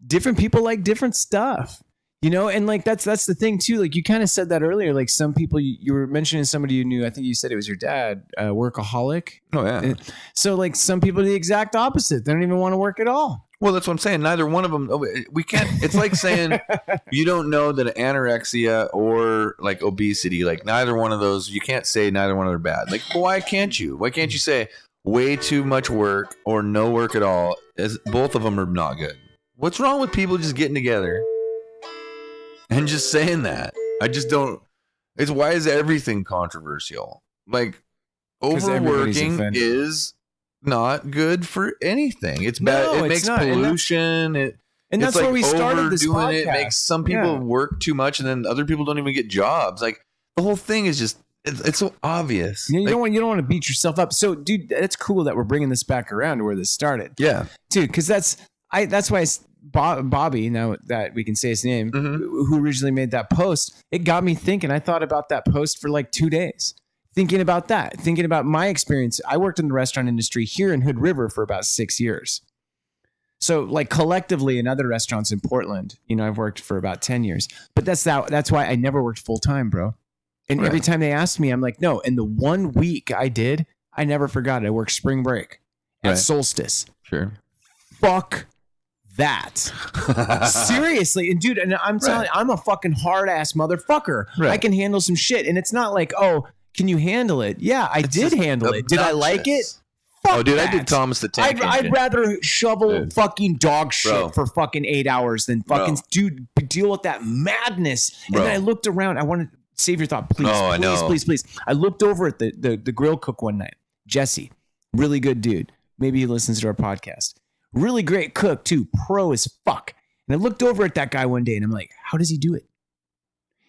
different people like different stuff. You know, and like that's the thing too. Like you kind of said that earlier. Like some people, you were mentioning somebody you knew. I think you said it was your dad, workaholic. Oh yeah. And so like some people are the exact opposite. They don't even want to work at all. Well, that's what I'm saying. Neither one of them. We can't. It's like saying you don't know that anorexia or like obesity. Like neither one of those. You can't say neither one of them are bad. Like why can't you? Why can't you say way too much work or no work at all? As both of them are not good. What's wrong with people just getting together and just saying that? I just don't. It's why is everything controversial? Like overworking is not good for anything. It's bad. It makes pollution. And that's where we started this podcast. It makes some people work too much, and then other people don't even get jobs. Like the whole thing is just. It's so obvious. You don't want to beat yourself up. So, dude, that's cool that we're bringing this back around to where this started. Yeah, dude, because that's why Bobby, now that we can say his name, who originally made that post, it got me thinking. I thought about that post for like 2 days, thinking about that, thinking about my experience. I worked in the restaurant industry here in Hood River for about 6 years. So, like collectively in other restaurants in Portland, you know, I've worked for about 10 years. But that's why I never worked full time, bro. And every time they asked me, I'm like, no. And the 1 week I did, I never forgot it. I worked spring break at Solstice. Sure. Fuck that. Seriously. And dude, and I'm telling you, I'm a fucking hard ass motherfucker. Right. I can handle some shit. And it's not like, oh, can you handle it? Yeah, I did handle it. Did I like it? Fuck dude, that. I did Thomas the Tank Engine. I'd rather shovel fucking dog shit for fucking 8 hours than fucking deal with that madness. And then I looked around. I wanted to save your thought, please. Oh, I know. Please. I looked over at the grill cook one night. Jesse, really good dude. Maybe he listens to our podcast. Really great cook too. Pro as fuck. And I looked over at that guy one day and I'm like, how does he do it?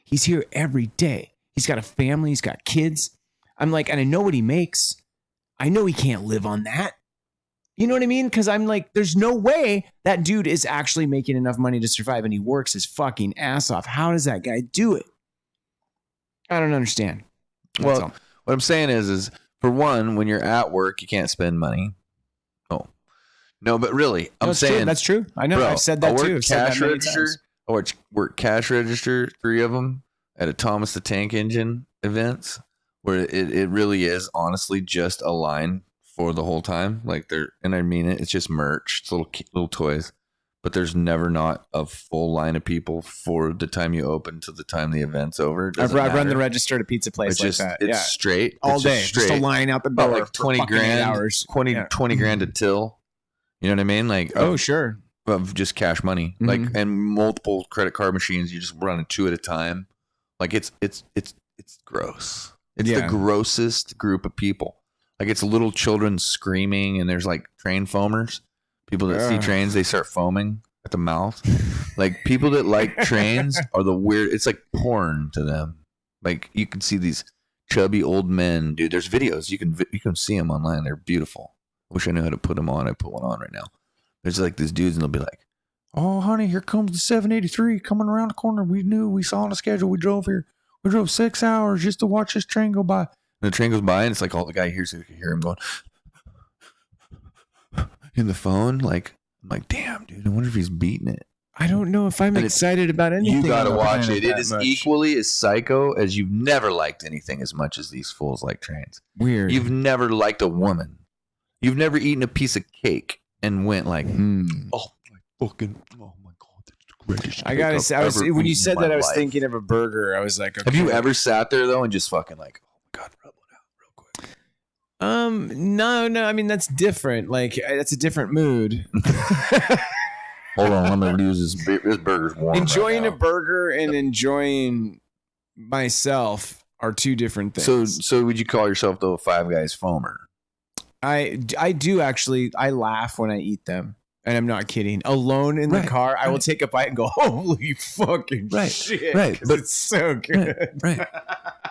He's here every day. He's got a family. He's got kids. I'm like, and I know what he makes. I know he can't live on that. You know what I mean? Because I'm like, there's no way that dude is actually making enough money to survive, and he works his fucking ass off. How does that guy do it? I don't understand. Well, what I'm saying is for one, when you're at work, you can't spend money. Oh, no, but really, I'm saying that's true. I know. I've said that too. Cash register. I work cash register, 3 of them at a Thomas the Tank Engine events, where it really is honestly just a line for the whole time. Like and I mean it. It's just merch. It's little toys. But there's never not a full line of people for the time you open to the time the event's over. I've run the register at a pizza place like that. It's straight. All day. Just a line out the door. Like 20 grand. 8 hours. 20 grand a till. You know what I mean? Like sure. Of just cash money. Mm-hmm. Like and multiple credit card machines. You just run 2 at a time. Like it's gross. It's the grossest group of people. Like it's little children screaming, and there's like train foamers. People that see trains, they start foaming at the mouth. Like people that like trains are the weird. It's like porn to them. Like you can see these chubby old men, dude. There's videos you can see them online. They're beautiful. I wish I knew how to put them on. I put one on right now. There's like these dudes, and they'll be like, "Oh, honey, here comes the 783 coming around the corner. We saw on the schedule. We drove here. We drove 6 hours just to watch this train go by." And the train goes by, and it's like all the guy hears. You can hear him going in the phone. Like I'm like, damn, dude. I wonder if he's beating it. I don't know if I'm excited about anything. You gotta on the watch planet it. It that is much. equally as psycho as you've never liked anything as much as these fools like trains. Weird. You've never liked a woman. You've never eaten a piece of cake and went like, oh my god, that's the greatest. I gotta say, when you said that, I was thinking of a burger. I was like, okay. Have you ever sat there though and just fucking like, oh my god, rub one out real quick? No. I mean, that's different. Like, that's a different mood. Hold on, let me use this burger's warm. Enjoying right a burger and enjoying myself are two different things. So would you call yourself though a Five Guys foamer? I do actually. I laugh when I eat them, and I'm not kidding. Alone in the car, I will take a bite and go, "Holy fucking shit!" Right, but it's so good. Right.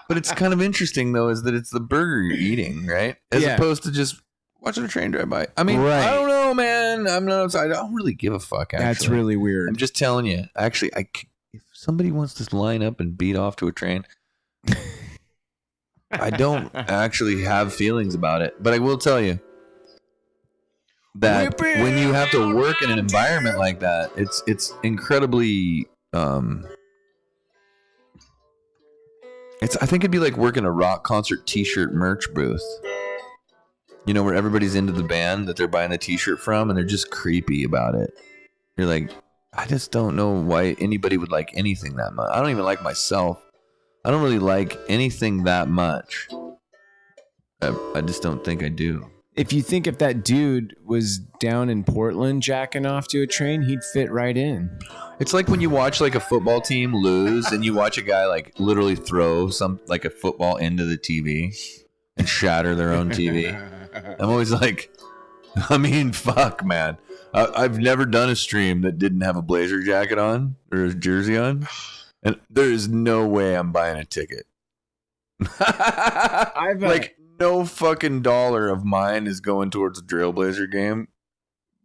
But it's kind of interesting though, is that it's the burger you're eating, right? As opposed to just watching a train drive by. I mean, I don't know, man. I don't really give a fuck. Actually, that's really weird. I'm just telling you. Actually, if somebody wants to line up and beat off to a train, I don't actually have feelings about it. But I will tell you that when you have to work in an environment like that, it's incredibly. I think it'd be like working a rock concert T-shirt merch booth. You know, where everybody's into the band that they're buying the T-shirt from, and they're just creepy about it. You're like, I just don't know why anybody would like anything that much. I don't even like myself. I don't really like anything that much. I just don't think I do. If you think if that dude was down in Portland jacking off to a train, he'd fit right in. It's like when you watch like a football team lose, and you watch a guy like literally throw a football into the TV and shatter their own TV. I'm always like, I mean, fuck, man. I've never done a stream that didn't have a Blazer jacket on or a jersey on, and there is no way I'm buying a ticket. Like no fucking dollar of mine is going towards a Trailblazer game,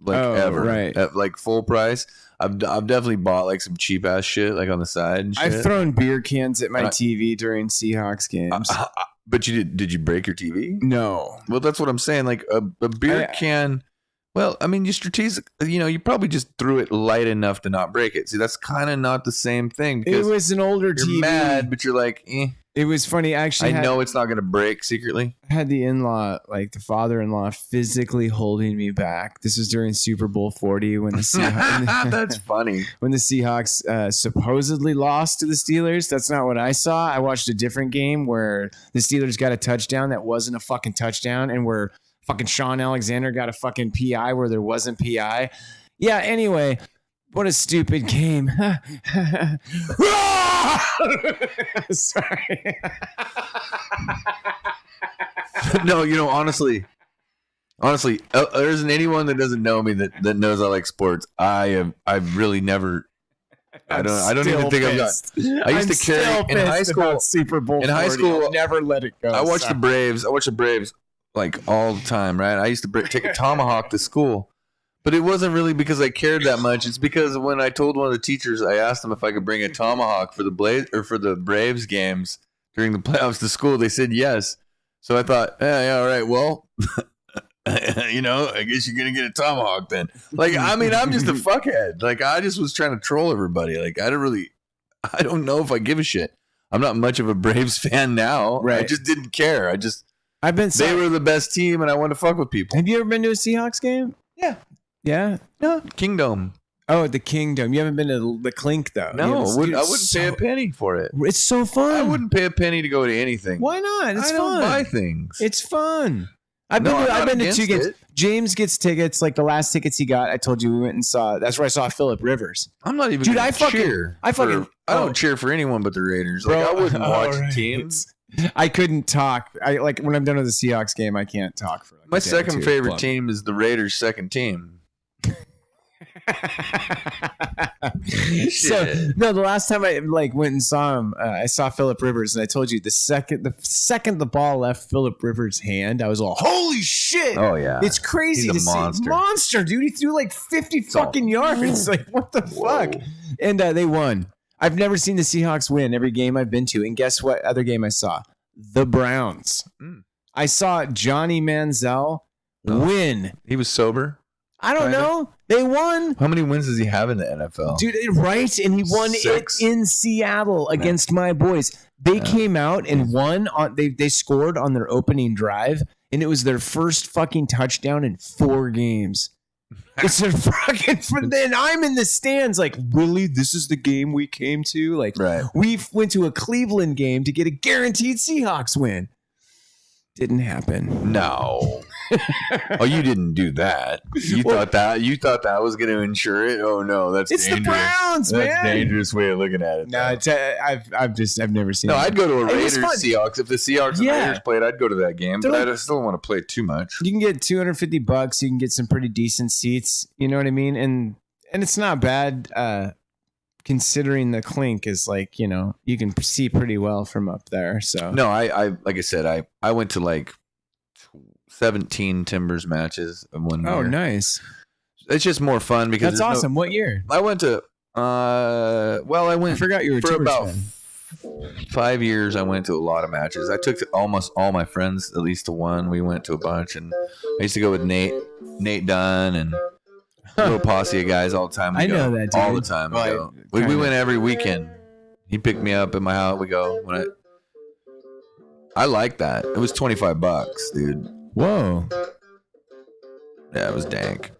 ever. Right. At like full price. I've definitely bought like some cheap ass shit like on the side and shit. I've thrown beer cans at my TV during Seahawks games. But did you break your TV? No. Well, that's what I'm saying. Like a beer can. Well, I mean, you probably just threw it light enough to not break it. See, that's kind of not the same thing. It was an older you're TV. Mad, but you're like, eh. It was funny. Actually, I know it's not going to break secretly. I had the in-law, like the father-in-law, physically holding me back. This was during Super Bowl 40 when the Seahawks. That's funny. When the Seahawks supposedly lost to the Steelers. That's not what I saw. I watched a different game where the Steelers got a touchdown that wasn't a fucking touchdown, and where fucking Sean Alexander got a fucking PI where there wasn't PI. Yeah. Anyway. What a stupid game. Sorry. No, honestly, there isn't anyone that doesn't know me that knows I like sports. I've really never. I don't even think I've got. I used to carry in high school. Super Bowl. In high school, I'll never let it go. I watched the Braves. I watched the Braves like all the time. Right. I used to take a tomahawk to school. But it wasn't really because I cared that much. It's because when I told one of the teachers, I asked them if I could bring a tomahawk for the Braves games during the playoffs to school. They said yes. So I thought, yeah, all right, well, I guess you're gonna get a tomahawk then. Like, I mean, I'm just a fuckhead. Like, I just was trying to troll everybody. Like, I don't know if I give a shit. I'm not much of a Braves fan now. Right. I just didn't care. They were the best team, and I wanted to fuck with people. Have you ever been to a Seahawks game? Yeah. Yeah? No. Kingdom. Oh, the Kingdom. You haven't been to the Clink, though. No, I wouldn't pay a penny for it. It's so fun. I wouldn't pay a penny to go to anything. Why not? It's fun. I don't buy things. It's fun. I've been to 2 games. James gets tickets. Like the last tickets he got, I told you we went and saw. That's where I saw Phillip Rivers. I'm not even. Dude, I don't cheer for anyone but the Raiders. Like, I wouldn't watch teams. I couldn't talk. When I'm done with the Seahawks game, I can't talk for. My second favorite team is the Raiders' second team. So no, the last time I went and saw him, I saw Phillip Rivers, and I told you the second the ball left Phillip Rivers' hand, I was all, holy shit! Oh yeah, it's crazy. He's a monster, dude. He threw like 50 fucking yards. Like what the fuck? And they won. I've never seen the Seahawks win every game I've been to, and guess what? Other game I saw, the Browns. I saw Johnny Manziel win. He was sober. I don't know. They won. How many wins does he have in the NFL? Dude, right? And he won 6. it in Seattle against my boys. They came out and won. They scored on their opening drive, and it was their first fucking touchdown in 4 games. It's a fucking. Then I'm in the stands like, really? This is the game we came to? Like, we went to a Cleveland game to get a guaranteed Seahawks win. Didn't happen. No. Oh, you didn't do that. You thought that was going to ensure it. Oh no, that's it's dangerous. The Browns, man. That's a dangerous way of looking at it. No, I've never seen. No, it. I'd go to a Raiders Seahawks. If the Seahawks and Raiders played, I'd go to that game. But I still don't want to play too much. You can get $250. You can get some pretty decent seats. You know what I mean? And it's not bad. Considering the clink is like, you know, you can see pretty well from up there. So no, I like I said, I went to like 17 Timbers matches in one year. Oh, nice. It's just more fun because that's awesome. What year? I went to I forgot you were for Timbers about fan. 5 years. I went to a lot of matches. I took almost all my friends at least to one. We went to a bunch, and I used to go with Nate Dunn and a little posse of guys all the time. I know that, dude. All the time. We went every weekend. He picked me up at my house. We go. I like that. It was $25, dude. Whoa. Yeah, it was dank.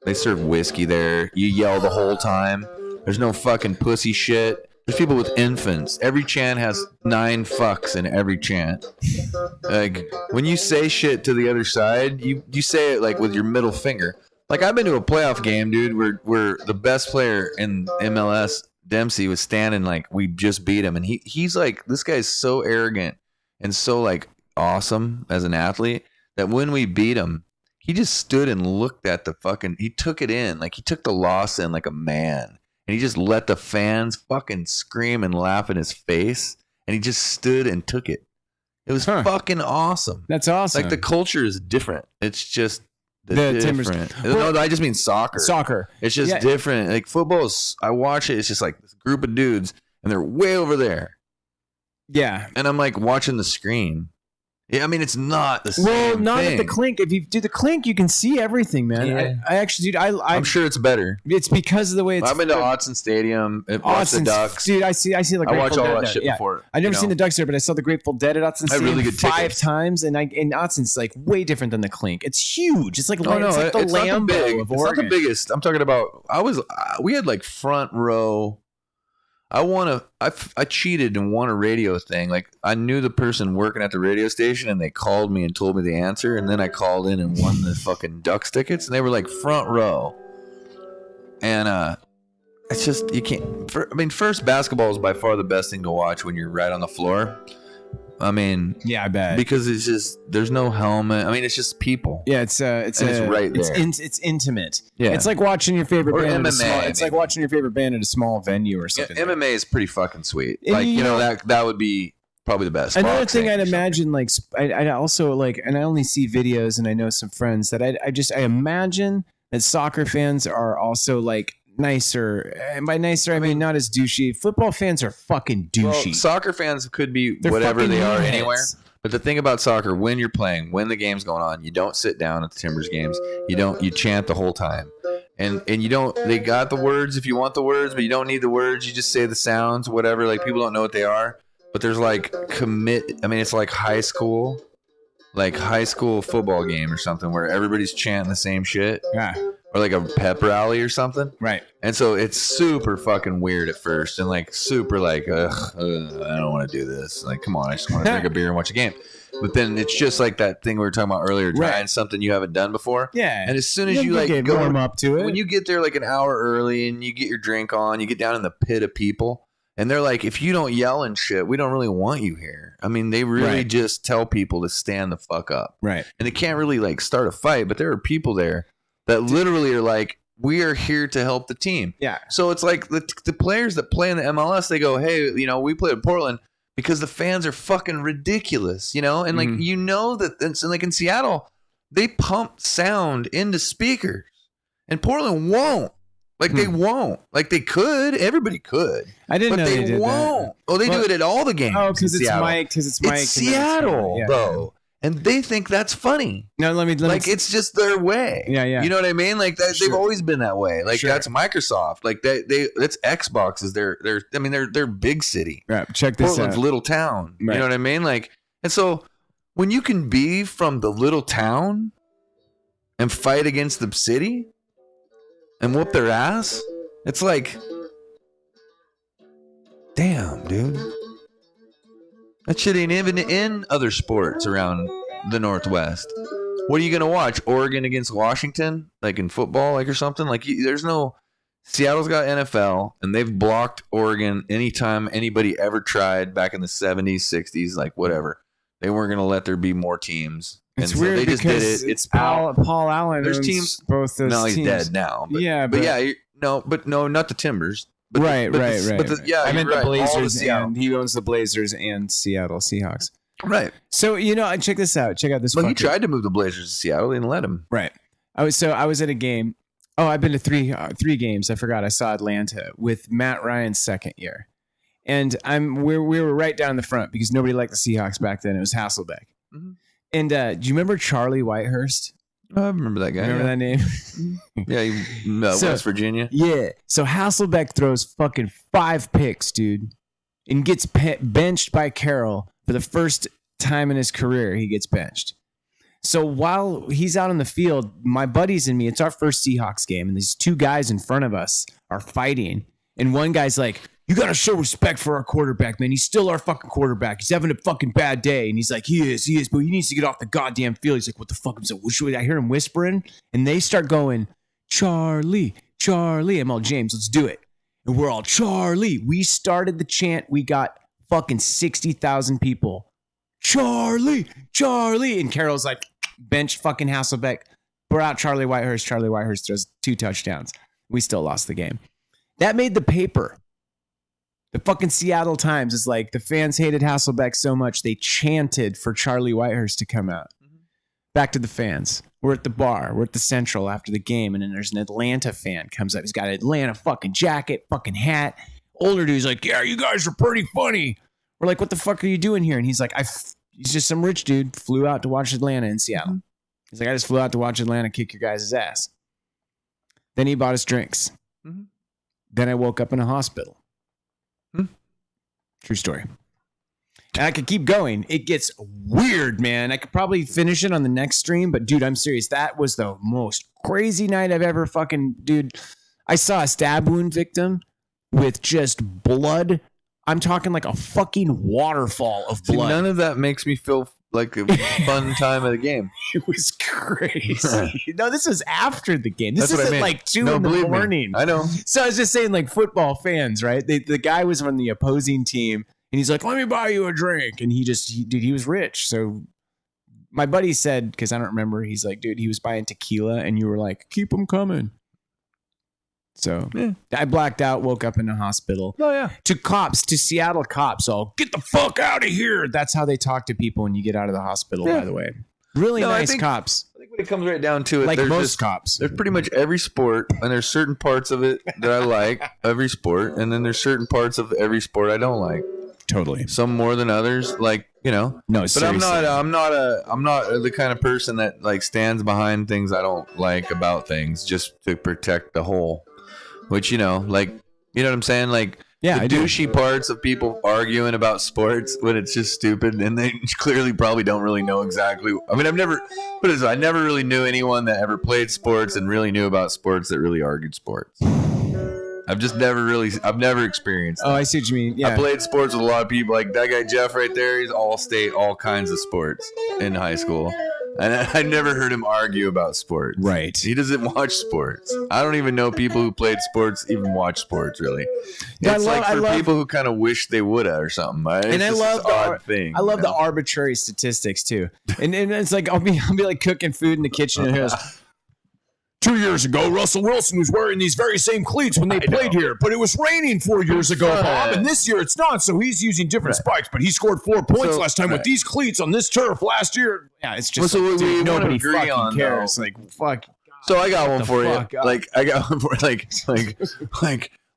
They serve whiskey there. You yell the whole time. There's no fucking pussy shit. There's people with infants. Every chant has 9 fucks in every chant. Like, when you say shit to the other side, you say it like with your middle finger. Like, I've been to a playoff game, dude, where the best player in MLS, Dempsey, was standing like we just beat him. And he's like, this guy's so arrogant and so like awesome as an athlete that when we beat him, he just stood and looked at he took it in. Like, he took the loss in like a man. And he just let the fans fucking scream and laugh in his face. And he just stood and took it. It was fucking awesome. That's awesome. Like, the culture is different. It's just the Timbers. No, I just mean soccer. Soccer. It's just different. Like, football I watch it. It's just like this group of dudes, and they're way over there. Yeah. And I'm like watching the screen. Yeah, I mean, it's not the same Well, not thing. at the clink. If you do the clink, you can see everything, man. Yeah. I actually, dude, I'm sure it's better. It's because of the way it's. I've been to Autzen Stadium. Watched the Ducks. Dude, I see like. I watch all that shit before. I've never seen the Ducks there, but I saw the Grateful Dead at Autzen Stadium really good 5 times, and Autzen's like way different than the clink. It's huge. It's like it's like the Lambeau of Oregon. It's not the biggest. I'm talking about. We had like front row. I cheated and won a radio thing. Like, I knew the person working at the radio station, and they called me and told me the answer, and then I called in and won the fucking Ducks tickets, and they were like front row. And it's just, you can't. First, basketball is by far the best thing to watch when you're right on the floor. I mean, yeah, I bet, because it's just, there's no helmet. I mean, it's just people. Yeah, it's right there. It's intimate. Yeah, it's like watching your favorite band. MMA. It's like watching your favorite band at a small venue or something. Yeah, MMA is pretty fucking sweet. Like, you know, that would be probably the best. Another thing I'd imagine, like, I also like, and I only see videos, and I know some friends that I imagine that soccer fans are also like nicer, and by nicer I mean not as douchey. Football fans are fucking douchey. Well, soccer fans could be whatever they are anywhere. But the thing about soccer, when you're playing, when the game's going on, you don't sit down at the Timbers games. You chant the whole time, and you don't. They got the words if you want the words, but you don't need the words. You just say the sounds, whatever. Like, people don't know what they are, but there's like it's like high school football game or something where everybody's chanting the same shit. Yeah. Or like a pep rally or something. Right. And so it's super fucking weird at first, and like super like, I don't want to do this. Like, come on, I just want to drink a beer and watch a game. But then it's just like that thing we were talking about earlier, trying something you haven't done before. Yeah. And as soon as you like go warm up to it, when you get there like an hour early and you get your drink on, you get down in the pit of people, and they're like, if you don't yell and shit, we don't really want you here. I mean, they really just tell people to stand the fuck up. Right. And they can't really like start a fight, but there are people there that literally are like, we are here to help the team. Yeah. So it's like the players that play in the MLS, they go, hey, you know, we play in Portland because the fans are fucking ridiculous, you know? And like, you know that it's like in Seattle, they pump sound into speakers, and Portland won't. Like, they won't. Like, they could. Everybody could. I didn't know they did won't. that. Oh, they do it at all the games. Oh, because it's Mike. Because it's Mike. It's Seattle, bro. and they think that's funny. No, let me like it's just their way. Yeah. You know what I mean? Like that, they've always been that way. Like that's Microsoft. Like that's Xbox is they're big city. Right. Check this Portland's out. little town. Right. You know what I mean? Like, and so when you can be from the little town and fight against the city and whoop their ass, it's like, damn, dude. That shit ain't even in other sports around the Northwest. What are you going to watch? Oregon against Washington? Like in football, like or something? Like there's no... Seattle's got NFL, and they've blocked Oregon anytime anybody ever tried back in the 70s, 60s, like whatever. They weren't going to let there be more teams. It's and weird so they just did because it. It's Paul Allen. There's teams. Both those no, he's teams. dead now. But, yeah, but yeah, not the Timbers. But right. Yeah, I meant the Blazers, and and he owns the Blazers and Seattle Seahawks. Right. So check this out. Check out this. Well, he tried to move the Blazers to Seattle. They didn't let him. Right. I was at a game. Oh, I've been to three games. I forgot. I saw Atlanta with Matt Ryan's second year, and we were right down the front because nobody liked the Seahawks back then. It was Hasselbeck. Mm-hmm. And do you remember Charlie Whitehurst? Oh, I remember that guy. Remember that name? Yeah, West Virginia. Yeah. So Hasselbeck throws fucking 5 picks, dude, and gets benched by Carroll for the first time in his career. He gets benched. So while he's out on the field, my buddies and me, it's our first Seahawks game, and these 2 guys in front of us are fighting. And one guy's like, you got to show respect for our quarterback, man. He's still our fucking quarterback. He's having a fucking bad day. And he's like, he is, but he needs to get off the goddamn field. He's like, what the fuck? I hear him whispering, and they start going, Charlie. I'm all, James, let's do it. And we're all, Charlie. We started the chant. We got fucking 60,000 people. Charlie. And Carroll's like, bench fucking Hasselbeck. We're out Charlie Whitehurst. Charlie Whitehurst throws 2 touchdowns. We still lost the game. That made the paper. The fucking Seattle Times is like, the fans hated Hasselbeck so much they chanted for Charlie Whitehurst to come out. Mm-hmm. Back to the fans. We're at the bar. We're at the Central after the game, and then there's an Atlanta fan comes up. He's got an Atlanta fucking jacket, fucking hat. Older dude's like, yeah, you guys are pretty funny. We're like, what the fuck are you doing here? And he's like, he's just some rich dude, flew out to watch Atlanta in Seattle. Mm-hmm. He's like, I just flew out to watch Atlanta kick your guys' ass. Then he bought us drinks. Mm-hmm. Then I woke up in a hospital. True story. And I could keep going. It gets weird, man. I could probably finish it on the next stream, but dude, I'm serious. That was the most crazy night I've ever dude. I saw a stab wound victim with just blood. I'm talking like a fucking waterfall of blood. None of that makes me feel like a fun time of the game. It was crazy. No, this was after the game. This is at like 2 in the morning. I know. So I was just saying, like, football fans, right? The guy was on the opposing team, and he's like, let me buy you a drink. And he was rich. So my buddy said, because I don't remember, he's like, dude, he was buying tequila, and you were like, keep them coming. So yeah. I blacked out, woke up in the hospital. Oh, yeah. To Seattle cops, all get the fuck out of here. That's how they talk to people when you get out of the hospital, by the way. Really nice cops. I think when it comes right down to it, like most cops. There's pretty much every sport, and there's certain parts of it that I like, every sport, and then there's certain parts of every sport I don't like. Totally. Some more than others, like, you know. No, but seriously. I'm not the kind of person that like stands behind things I don't like about things just to protect the whole. Which, you know, like, you know what I'm saying? Like, yeah, the douchey parts of people arguing about sports when it's just stupid, and they clearly probably don't really know exactly. I mean, I never really knew anyone that ever played sports and really knew about sports that really argued sports. I've never experienced that. Oh, I see what you mean. Yeah. I played sports with a lot of people. Like that guy Jeff right there, he's all-state, all kinds of sports in high school. And I never heard him argue about sports. Right. He doesn't watch sports. I don't even know people who played sports even watch sports, really. It's people who kind of wish they would have or something. And I love the odd thing. I love the arbitrary statistics too. And it's like I'll be like cooking food in the kitchen and he goes, 2 years ago, Russell Wilson was wearing these very same cleats when they played here, but it was raining 4 years ago, Bob, and this year it's not, so he's using different spikes, but he scored 4 points last time with these cleats on this turf last year. Yeah, it's just nobody fucking cares. Like, fuck. So I got one for you. Like, I got one for like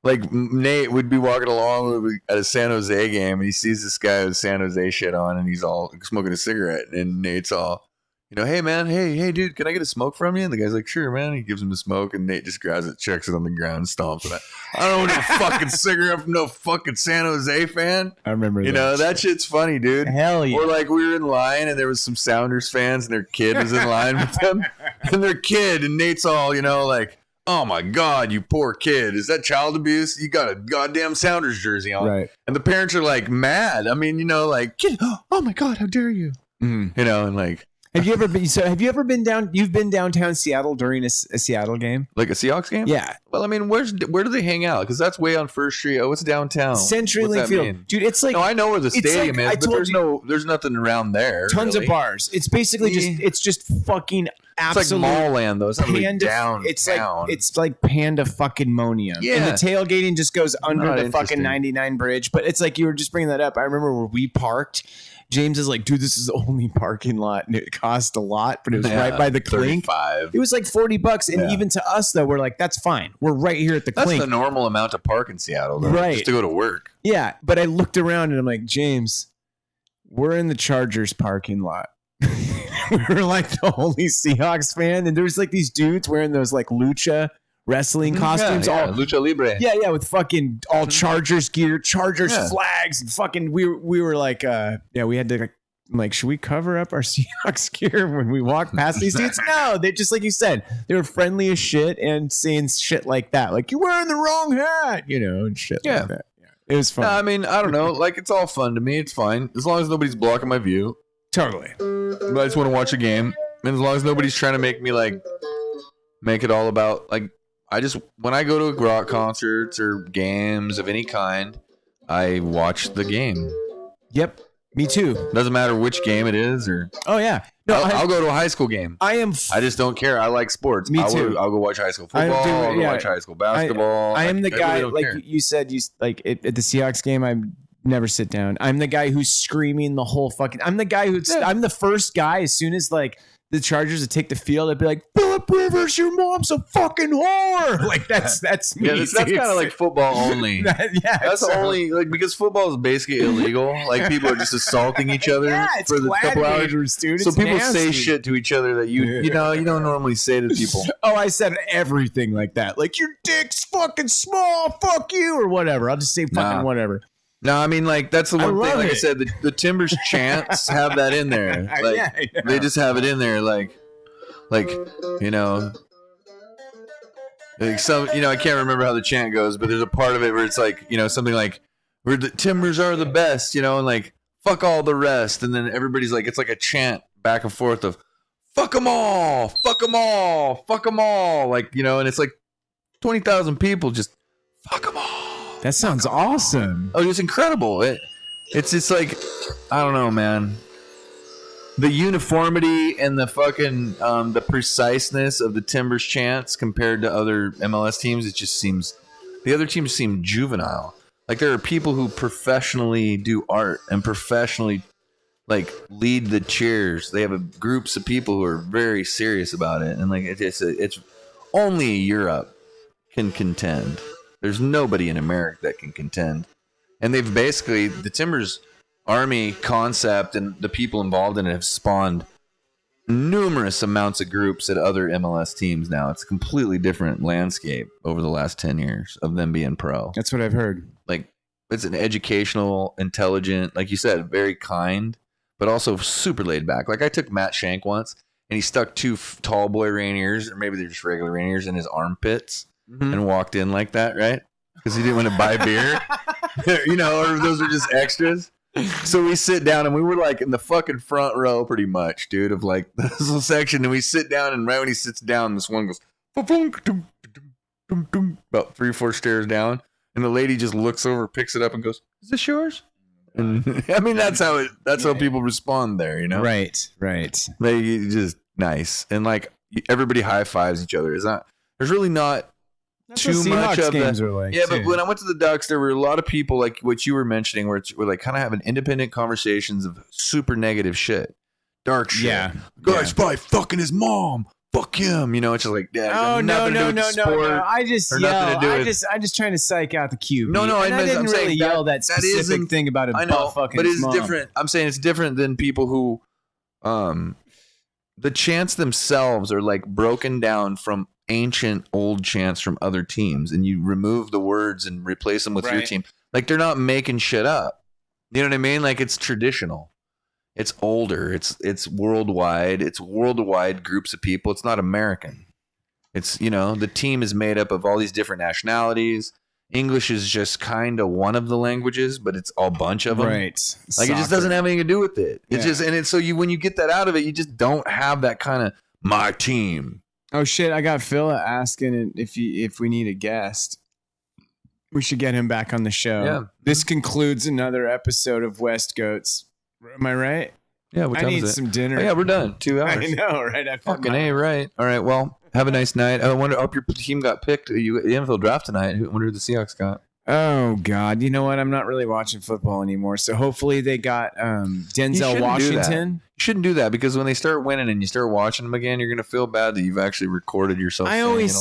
like Nate would be walking along at a San Jose game, and he sees this guy with San Jose shit on, and he's all smoking a cigarette, and Nate's all, hey man, hey dude, can I get a smoke from you? And the guy's like, sure man. He gives him the smoke, and Nate just grabs it, checks it on the ground, stomps it. I don't want no fucking cigarette from no fucking San Jose fan. I remember that shit's funny, dude. Hell yeah. Or like we were in line, and there was some Sounders fans, and their kid was in line with them, and their kid, and Nate's all, like, oh my God, you poor kid. Is that child abuse? You got a goddamn Sounders jersey on. Right. And the parents are like mad. I mean, like, kid, oh my God, how dare you? Mm. And like. Have you ever been down? You've been downtown Seattle during a Seattle game? Like a Seahawks game? Yeah. Well, I mean, where do they hang out? Because that's way on First Street. Oh, what's downtown? CenturyLink Field. Mean? Dude, it's like. No, I know where the stadium like, is, but there's nothing around there. Tons really. of bars. It's basically just fucking absolute. It's like mall land, though. It's not really downtown. It's like Panda fucking Monium. Yeah. And the tailgating just goes under the fucking 99 bridge. But it's like you were just bringing that up. I remember where we parked. James is like, dude, this is the only parking lot, and it cost a lot, but it was right by the Clink. 35. It was like $40, and even to us though, we're like, that's fine. We're right here at the Clink. That's the normal amount to park in Seattle, though, right? Just to go to work. Yeah, but I looked around and I'm like, James, we're in the Chargers parking lot. We were like the only Seahawks fan, and there's like these dudes wearing those like lucha wrestling costumes, all lucha libre, with fucking all Chargers gear, Chargers flags, and fucking we were like, we had to like, should we cover up our Seahawks gear when we walk past these dudes? No, they just, like you said, they were friendly as shit and saying shit like that, like, you're wearing the wrong hat, and shit like that. Yeah, it was fun. No, I mean, I don't know, like, it's all fun to me. It's fine as long as nobody's blocking my view. Totally. But I just want to watch a game, and as long as nobody's trying to make me like make it all about like. When I go to rock concerts or games of any kind, I watch the game. Yep, me too. Doesn't matter which game it is, or I'll go to a high school game. I just don't care. I like sports. Me too. I'll go watch high school football. I'll go watch high school basketball. I am the guy, really like you said, at the Seahawks game, I never sit down. I'm the guy who's screaming the whole fucking. I'm the guy I'm the first guy as soon as like the Chargers would take the field, I'd be like, Phillip Rivers, your mom's a fucking whore. Like that's me. Yeah, that's kind of like football only. That's only like because football is basically illegal. Like people are just assaulting each other for the couple hours. Dude, so people say shit to each other that you don't normally say to people. Oh, I said everything like that. Like your dick's fucking small. Fuck you or whatever. I'll just say fucking whatever. No, I mean, like, that's the one thing, like I said, the Timbers chants have that in there. Like, they just have it in there, like some, I can't remember how the chant goes, but there's a part of it where it's like, something like, where the Timbers are the best, and like, fuck all the rest. And then everybody's like, it's like a chant back and forth of, fuck them all, fuck them all, fuck them all. Like, and it's like 20,000 people just, fuck them all. That sounds awesome. Oh, it's incredible. It's just like, I don't know, man. The uniformity and the fucking the preciseness of the Timbers chants compared to other MLS teams, it just seems the other teams seem juvenile. Like there are people who professionally do art and professionally like lead the cheers. They have groups of people who are very serious about it, and like it's only Europe can contend. There's nobody in America that can contend. And they've basically, the Timbers Army concept and the people involved in it have spawned numerous amounts of groups at other MLS teams now. It's a completely different landscape over the last 10 years of them being pro. That's what I've heard. Like, it's an educational, intelligent, like you said, very kind, but also super laid back. Like, I took Matt Shank once, and he stuck 2 tall boy Rainiers, or maybe they're just regular Rainiers, in his armpits. And walked in like that, right? Because he didn't want to buy beer, or those are just extras. So we sit down and we were like in the fucking front row, pretty much, dude, of like this little section. And we sit down, and right when he sits down, this one goes about 3 or 4 stairs down, and the lady just looks over, picks it up, and goes, "Is this yours?" And I mean, that's how people respond there, Right. They just nice, and like everybody high fives each other. There's really not. Too much of games are like, but when I went to the Ducks, there were a lot of people like what you were mentioning, where we're like kind of having independent conversations of super negative shit, dark shit. Yeah, guy's probably fucking his mom. fuck him. You know, it's just like, yeah, Oh no. sport. I just yell. I'm just trying to psych out the QB. No, and I didn't I'm really saying yell that specific thing about a I know, butt fucking but it's mom. different. I'm saying it's different than people who, the chants themselves are like broken down from ancient old chants from other teams, and you remove the words and replace them with your team. Like they're not making shit up. You know what I mean? Like it's traditional. It's older. It's worldwide. It's worldwide groups of people. It's not American. It's, you know, the team is made up of all these different nationalities. English is just kind of one of the languages, but it's a bunch of them. Right. Like it just doesn't have anything to do with it. It's just, and it's so when you get that out of it, you just don't have that kind of my team. Oh shit! I got Phil asking if we need a guest. We should get him back on the show. Yeah. This concludes another episode of West Goats. Am I right? Yeah. What time I need is it? some dinner. Oh, yeah, we're done. 2 hours. I know, right? Fucking A, right. All right. Well, have a nice night. I hope your team got picked. The NFL draft tonight. I wonder who the Seahawks got. Oh God! You know what? I'm not really watching football anymore. So hopefully they got Denzel Washington. You shouldn't do that because when they start winning and you start watching them again, you're gonna feel bad that you've actually recorded yourself. I always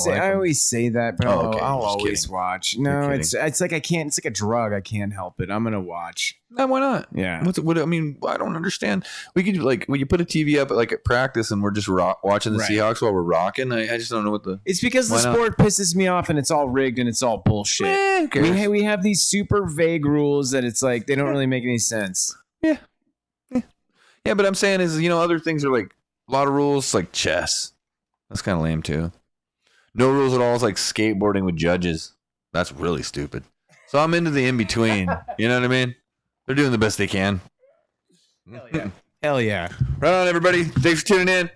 say that, but I'll always kidding. watch. No, it's like I can't. It's like a drug. I can't help it. I'm gonna watch. No, why not? Yeah. What I mean, I don't understand. We could like when you put a TV up at practice and we're just watching the Seahawks while we're rocking. I just don't know what the. It's because the sport pisses me off and it's all rigged and it's all bullshit. We have these super vague rules that it's like they don't really make any sense. Yeah, but I'm saying is, you know, other things are like a lot of rules, like chess. That's kind of lame too. No rules at all is like skateboarding with judges. That's really stupid. So I'm into the in between. You know what I mean? They're doing the best they can. Hell yeah. Right on, everybody. Thanks for tuning in.